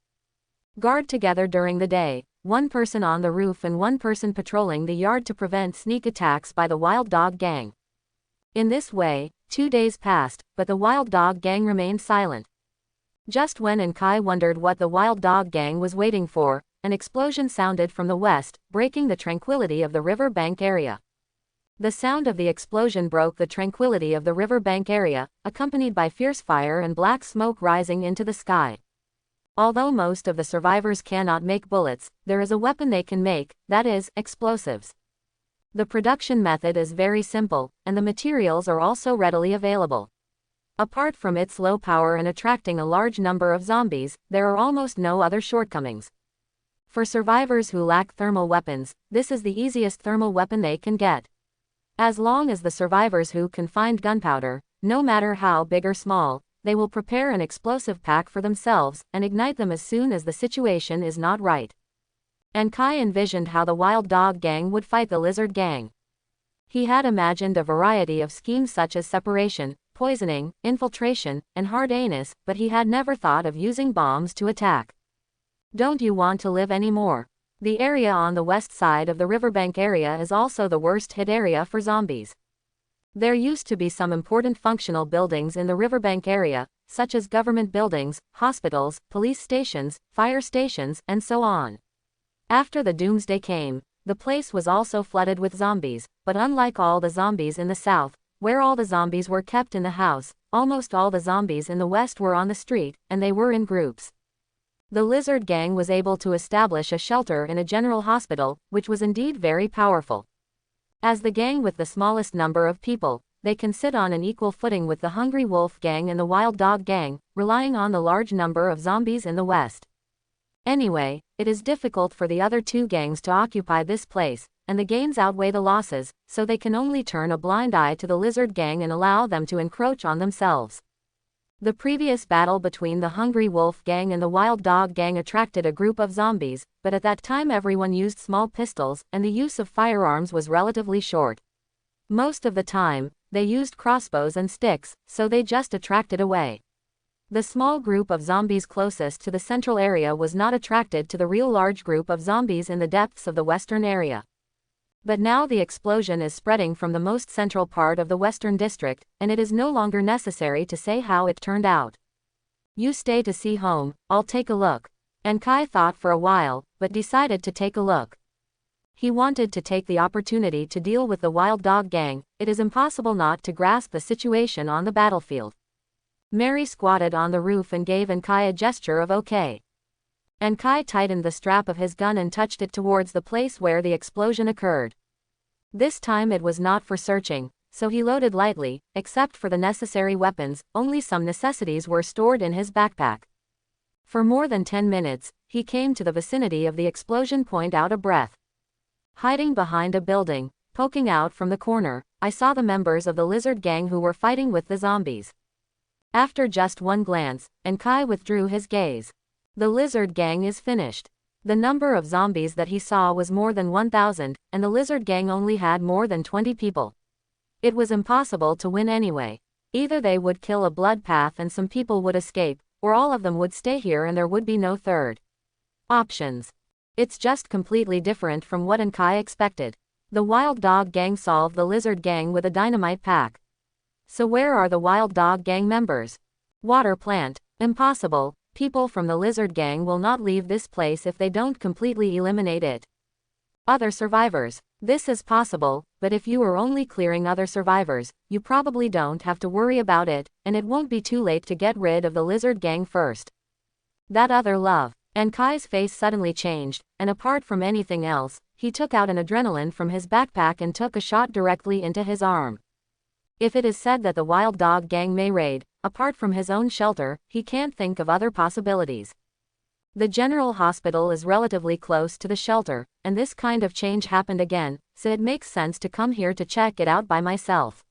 Guard together during the day, one person on the roof and one person patrolling the yard to prevent sneak attacks by the Wild Dog Gang. In this way, 2 days passed, but the Wild Dog Gang remained silent. Just when Kai wondered what the Wild Dog Gang was waiting for, an explosion sounded from the west, breaking the tranquility of the river bank area. The sound of the explosion broke the tranquility of the river bank area, accompanied by fierce fire and black smoke rising into the sky. Although most of the survivors cannot make bullets, there is a weapon they can make, that is, explosives. The production method is very simple, and the materials are also readily available. Apart from its low power and attracting a large number of zombies, there are almost no other shortcomings. For survivors who lack thermal weapons, this is the easiest thermal weapon they can get. As long as the survivors who can find gunpowder, no matter how big or small, they will prepare an explosive pack for themselves, and ignite them as soon as the situation is not right. And Kai envisioned how the Wild Dog Gang would fight the Lizard Gang. He had imagined a variety of schemes such as separation, poisoning, infiltration, and hard anus, but he had never thought of using bombs to attack. Don't you want to live anymore? The area on the west side of the riverbank area is also the worst hit area for zombies. There used to be some important functional buildings in the riverbank area, such as government buildings, hospitals, police stations, fire stations, and so on. After the Doomsday came, the place was also flooded with zombies, but unlike all the zombies in the south, where all the zombies were kept in the house, almost all the zombies in the west were on the street, and they were in groups. The Lizard Gang was able to establish a shelter in a general hospital, which was indeed very powerful. As the gang with the smallest number of people, they can sit on an equal footing with the Hungry Wolf Gang and the Wild Dog Gang, relying on the large number of zombies in the west. Anyway, it is difficult for the other two gangs to occupy this place, and the gains outweigh the losses, so they can only turn a blind eye to the Lizard Gang and allow them to encroach on themselves. The previous battle between the Hungry Wolf Gang and the Wild Dog Gang attracted a group of zombies, but at that time everyone used small pistols, and the use of firearms was relatively short. Most of the time, they used crossbows and sticks, so they just attracted away. The small group of zombies closest to the central area was not attracted to the real large group of zombies in the depths of the western area. But now the explosion is spreading from the most central part of the western district, and it is no longer necessary to say how it turned out. You stay to see home, I'll take a look. And Kai thought for a while, but decided to take a look. He wanted to take the opportunity to deal with the Wild Dog Gang. It is impossible not to grasp the situation on the battlefield. Mary squatted on the roof and gave Kai a gesture of okay. And Kai tightened the strap of his gun and touched it towards the place where the explosion occurred. This time it was not for searching, so he loaded lightly, except for the necessary weapons, only some necessities were stored in his backpack. For more than 10 minutes, he came to the vicinity of the explosion point out of breath. Hiding behind a building, poking out from the corner, I saw the members of the Lizard Gang who were fighting with the zombies. After just one glance, Kai withdrew his gaze. The Lizard Gang is finished. The number of zombies that he saw was more than 1,000, and the Lizard Gang only had more than 20 people. It was impossible to win anyway. Either they would kill a blood path and some people would escape, or all of them would stay here and there would be no third options. It's just completely different from what Kai expected. The Wild Dog Gang solved the Lizard Gang with a dynamite pack. So where are the Wild Dog Gang members? Water plant. Impossible. people from the lizard gang will not leave this place if they don't completely eliminate it. Other survivors. This is possible, but if you are only clearing other survivors, you probably don't have to worry about it, and it won't be too late to get rid of the lizard gang first. That other love. And Kai's face suddenly changed, and apart from anything else, he took out an adrenaline from his backpack and took a shot directly into his arm. If it is said that the wild dog gang may raid, apart from his own shelter, he can't think of other possibilities. The general hospital is relatively close to the shelter, and this kind of change happened again, so it makes sense to come here to check it out by myself.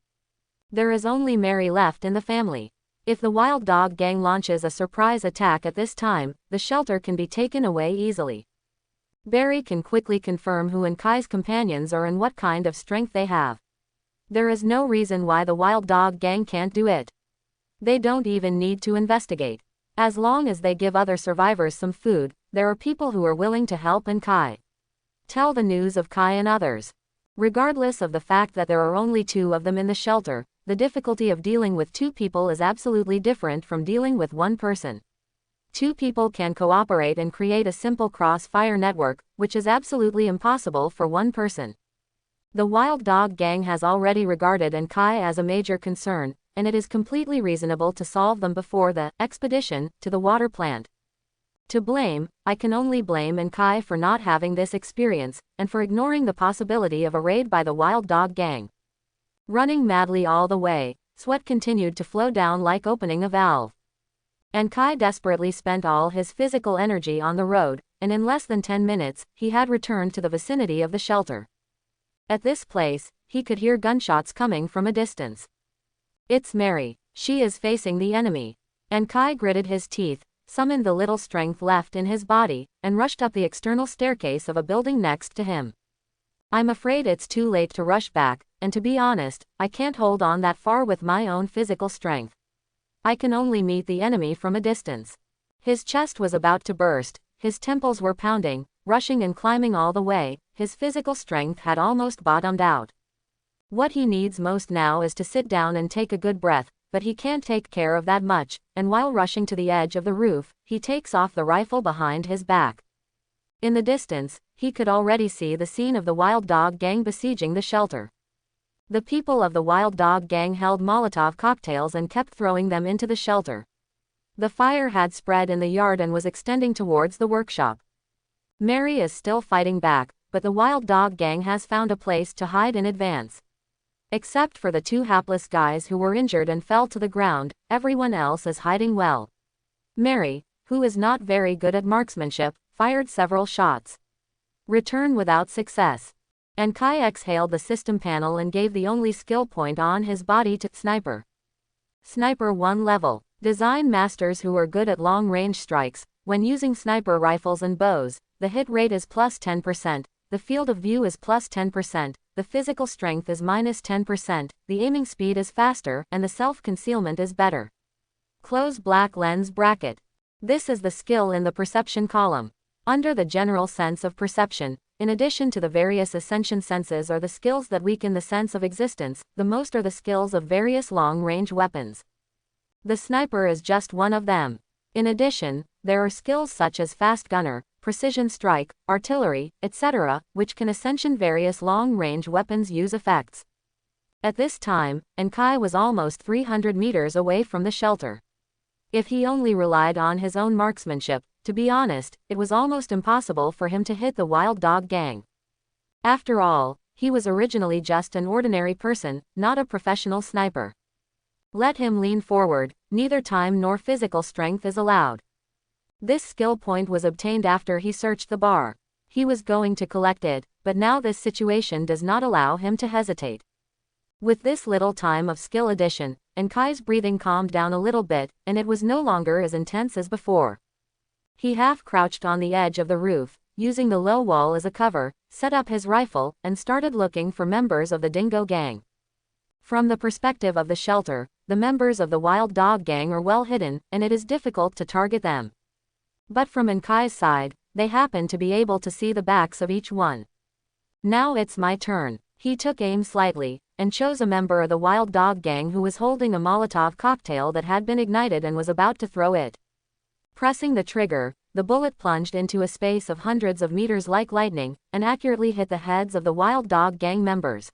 There is only Mary left in the family. If the wild dog gang launches a surprise attack at this time, the shelter can be taken away easily. Barry can quickly confirm who and Kai's companions are and what kind of strength they have. There is no reason why the wild dog gang can't do it. They don't even need to investigate. As long as they give other survivors some food, there are people who are willing to help and Kai. Tell the news of Kai and others. Regardless of the fact that there are only 2 of them in the shelter, the difficulty of dealing with 2 people is absolutely different from dealing with 1 person. 2 people can cooperate and create a simple cross-fire network, which is absolutely impossible for 1 person. The wild dog gang has already regarded Kai as a major concern, and it is completely reasonable to solve them before the expedition to the water plant. To blame, I can only blame Kai for not having this experience, and for ignoring the possibility of a raid by the wild dog gang. Running madly all the way, sweat continued to flow down like opening a valve. Kai desperately spent all his physical energy on the road, and in less than 10 minutes, he had returned to the vicinity of the shelter. At this place, he could hear gunshots coming from a distance. It's Mary. She is facing the enemy. Kai gritted his teeth, summoned the little strength left in his body, and rushed up the external staircase of a building next to him. I'm afraid it's too late to rush back, and to be honest, I can't hold on that far with my own physical strength. I can only meet the enemy from a distance. His chest was about to burst, his temples were pounding, rushing and climbing all the way, his physical strength had almost bottomed out. What he needs most now is to sit down and take a good breath, but he can't take care of that much, and while rushing to the edge of the roof, he takes off the rifle behind his back. In the distance, he could already see the scene of the wild dog gang besieging the shelter. The people of the wild dog gang held Molotov cocktails and kept throwing them into the shelter. The fire had spread in the yard and was extending towards the workshop. Mary is still fighting back, but the wild dog gang has found a place to hide in advance. Except for the 2 hapless guys who were injured and fell to the ground, everyone else is hiding well. Mary, who is not very good at marksmanship, fired several shots. Return without success. Kai exhaled the system panel and gave the only skill point on his body to Sniper. Sniper 1 level. Design masters who are good at long-range strikes. When using sniper rifles and bows, the hit rate is plus 10%, the field of view is plus 10%, the physical strength is minus 10%, the aiming speed is faster, and the self-concealment is better. Close black lens bracket. This is the skill in the perception column. Under the general sense of perception, in addition to the various ascension senses are the skills that weaken the sense of existence, the most are the skills of various long-range weapons. The sniper is just one of them. In addition, there are skills such as fast gunner, precision strike, artillery, etc., which can ascension various long-range weapons use effects. At this time, Kai was almost 300 meters away from the shelter. If he only relied on his own marksmanship, to be honest, it was almost impossible for him to hit the wild dog gang. After all, he was originally just an ordinary person, not a professional sniper. Let him lean forward, neither time nor physical strength is allowed. This skill point was obtained after he searched the bar. He was going to collect it, but now this situation does not allow him to hesitate. With this little time of skill addition, Kai's breathing calmed down a little bit, and it was no longer as intense as before. He half-crouched on the edge of the roof, using the low wall as a cover, set up his rifle, and started looking for members of the Dingo gang. From the perspective of the shelter, the members of the wild dog gang are well hidden, and it is difficult to target them. But from Kai's side, they happen to be able to see the backs of each one. Now it's my turn. He took aim slightly, and chose a member of the wild dog gang who was holding a Molotov cocktail that had been ignited and was about to throw it. Pressing the trigger, the bullet plunged into a space of hundreds of meters like lightning, and accurately hit the heads of the Wild Dog gang members.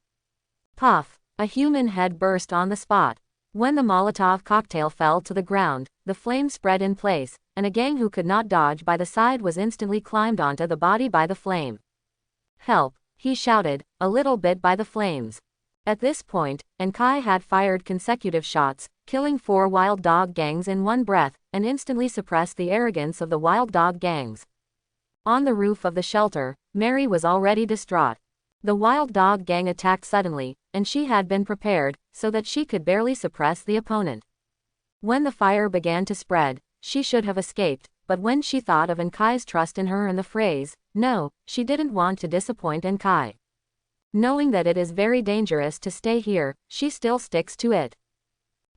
Puff! A human head burst on the spot. When the Molotov cocktail fell to the ground, the flame spread in place, and a gang who could not dodge by the side was instantly climbed onto the body by the flame. Help! He shouted, a little bit by the flames. At this point, Enkai had fired consecutive shots, killing 4 Wild Dog gangs in one breath, and instantly suppressed the arrogance of the Wild Dog gangs. On the roof of the shelter, Mary was already distraught. The Wild Dog gang attacked suddenly, and she had been prepared, so that she could barely suppress the opponent. When the fire began to spread, she should have escaped, but when she thought of Enkai's trust in her and the phrase, "No," she didn't want to disappoint Enkai. Knowing that it is very dangerous to stay here, she still sticks to it.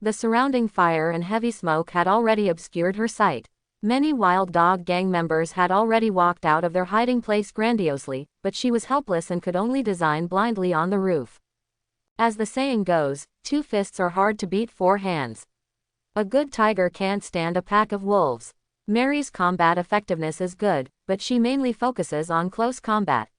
The surrounding fire and heavy smoke had already obscured her sight. Many Wild Dog gang members had already walked out of their hiding place grandiosely, but she was helpless and could only design blindly on the roof. As the saying goes, 2 fists are hard to beat 4 hands. A good tiger can't stand a pack of wolves. Mary's combat effectiveness is good, but she mainly focuses on close combat.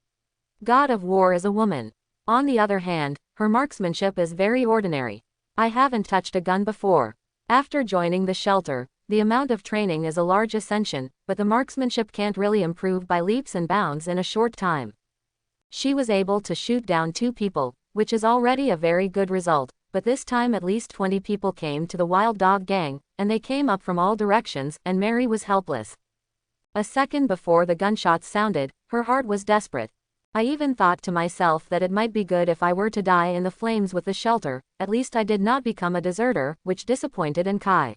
God of War is a woman. On the other hand, her marksmanship is very ordinary. I haven't touched a gun before. After joining the shelter, the amount of training is a large ascension, but the marksmanship can't really improve by leaps and bounds in a short time. She was able to shoot down 2 people, which is already a very good result, but this time at least 20 people came to the Wild Dog gang, and they came up from all directions, and Mary was helpless. A second before the gunshots sounded, her heart was desperate. I even thought to myself that it might be good if I were to die in the flames with the shelter, at least I did not become a deserter, which disappointed Enkai.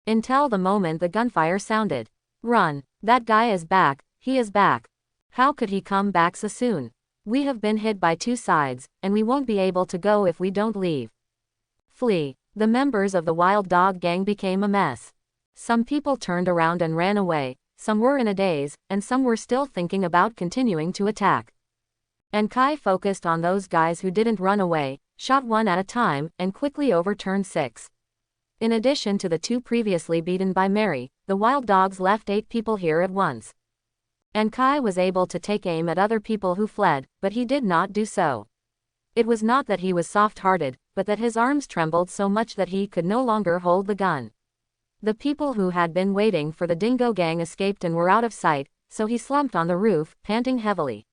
Until the moment the gunfire sounded. Run! That guy is back, he is back. How could he come back so soon? We have been hit by 2 sides, and we won't be able to go if we don't leave. Flee! The members of the Wild Dog gang became a mess. Some people turned around and ran away, some were in a daze, and some were still thinking about continuing to attack. Enkai focused on those guys who didn't run away, shot 1 at a time, and quickly overturned 6. In addition to the 2 previously beaten by Mary, the Wild Dogs left 8 people here at once. Enkai was able to take aim at other people who fled, but he did not do so. It was not that he was soft-hearted, but that his arms trembled so much that he could no longer hold the gun. The people who had been waiting for the Dingo gang escaped and were out of sight, so he slumped on the roof, panting heavily.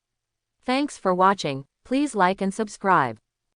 Thanks for watching, please like and subscribe.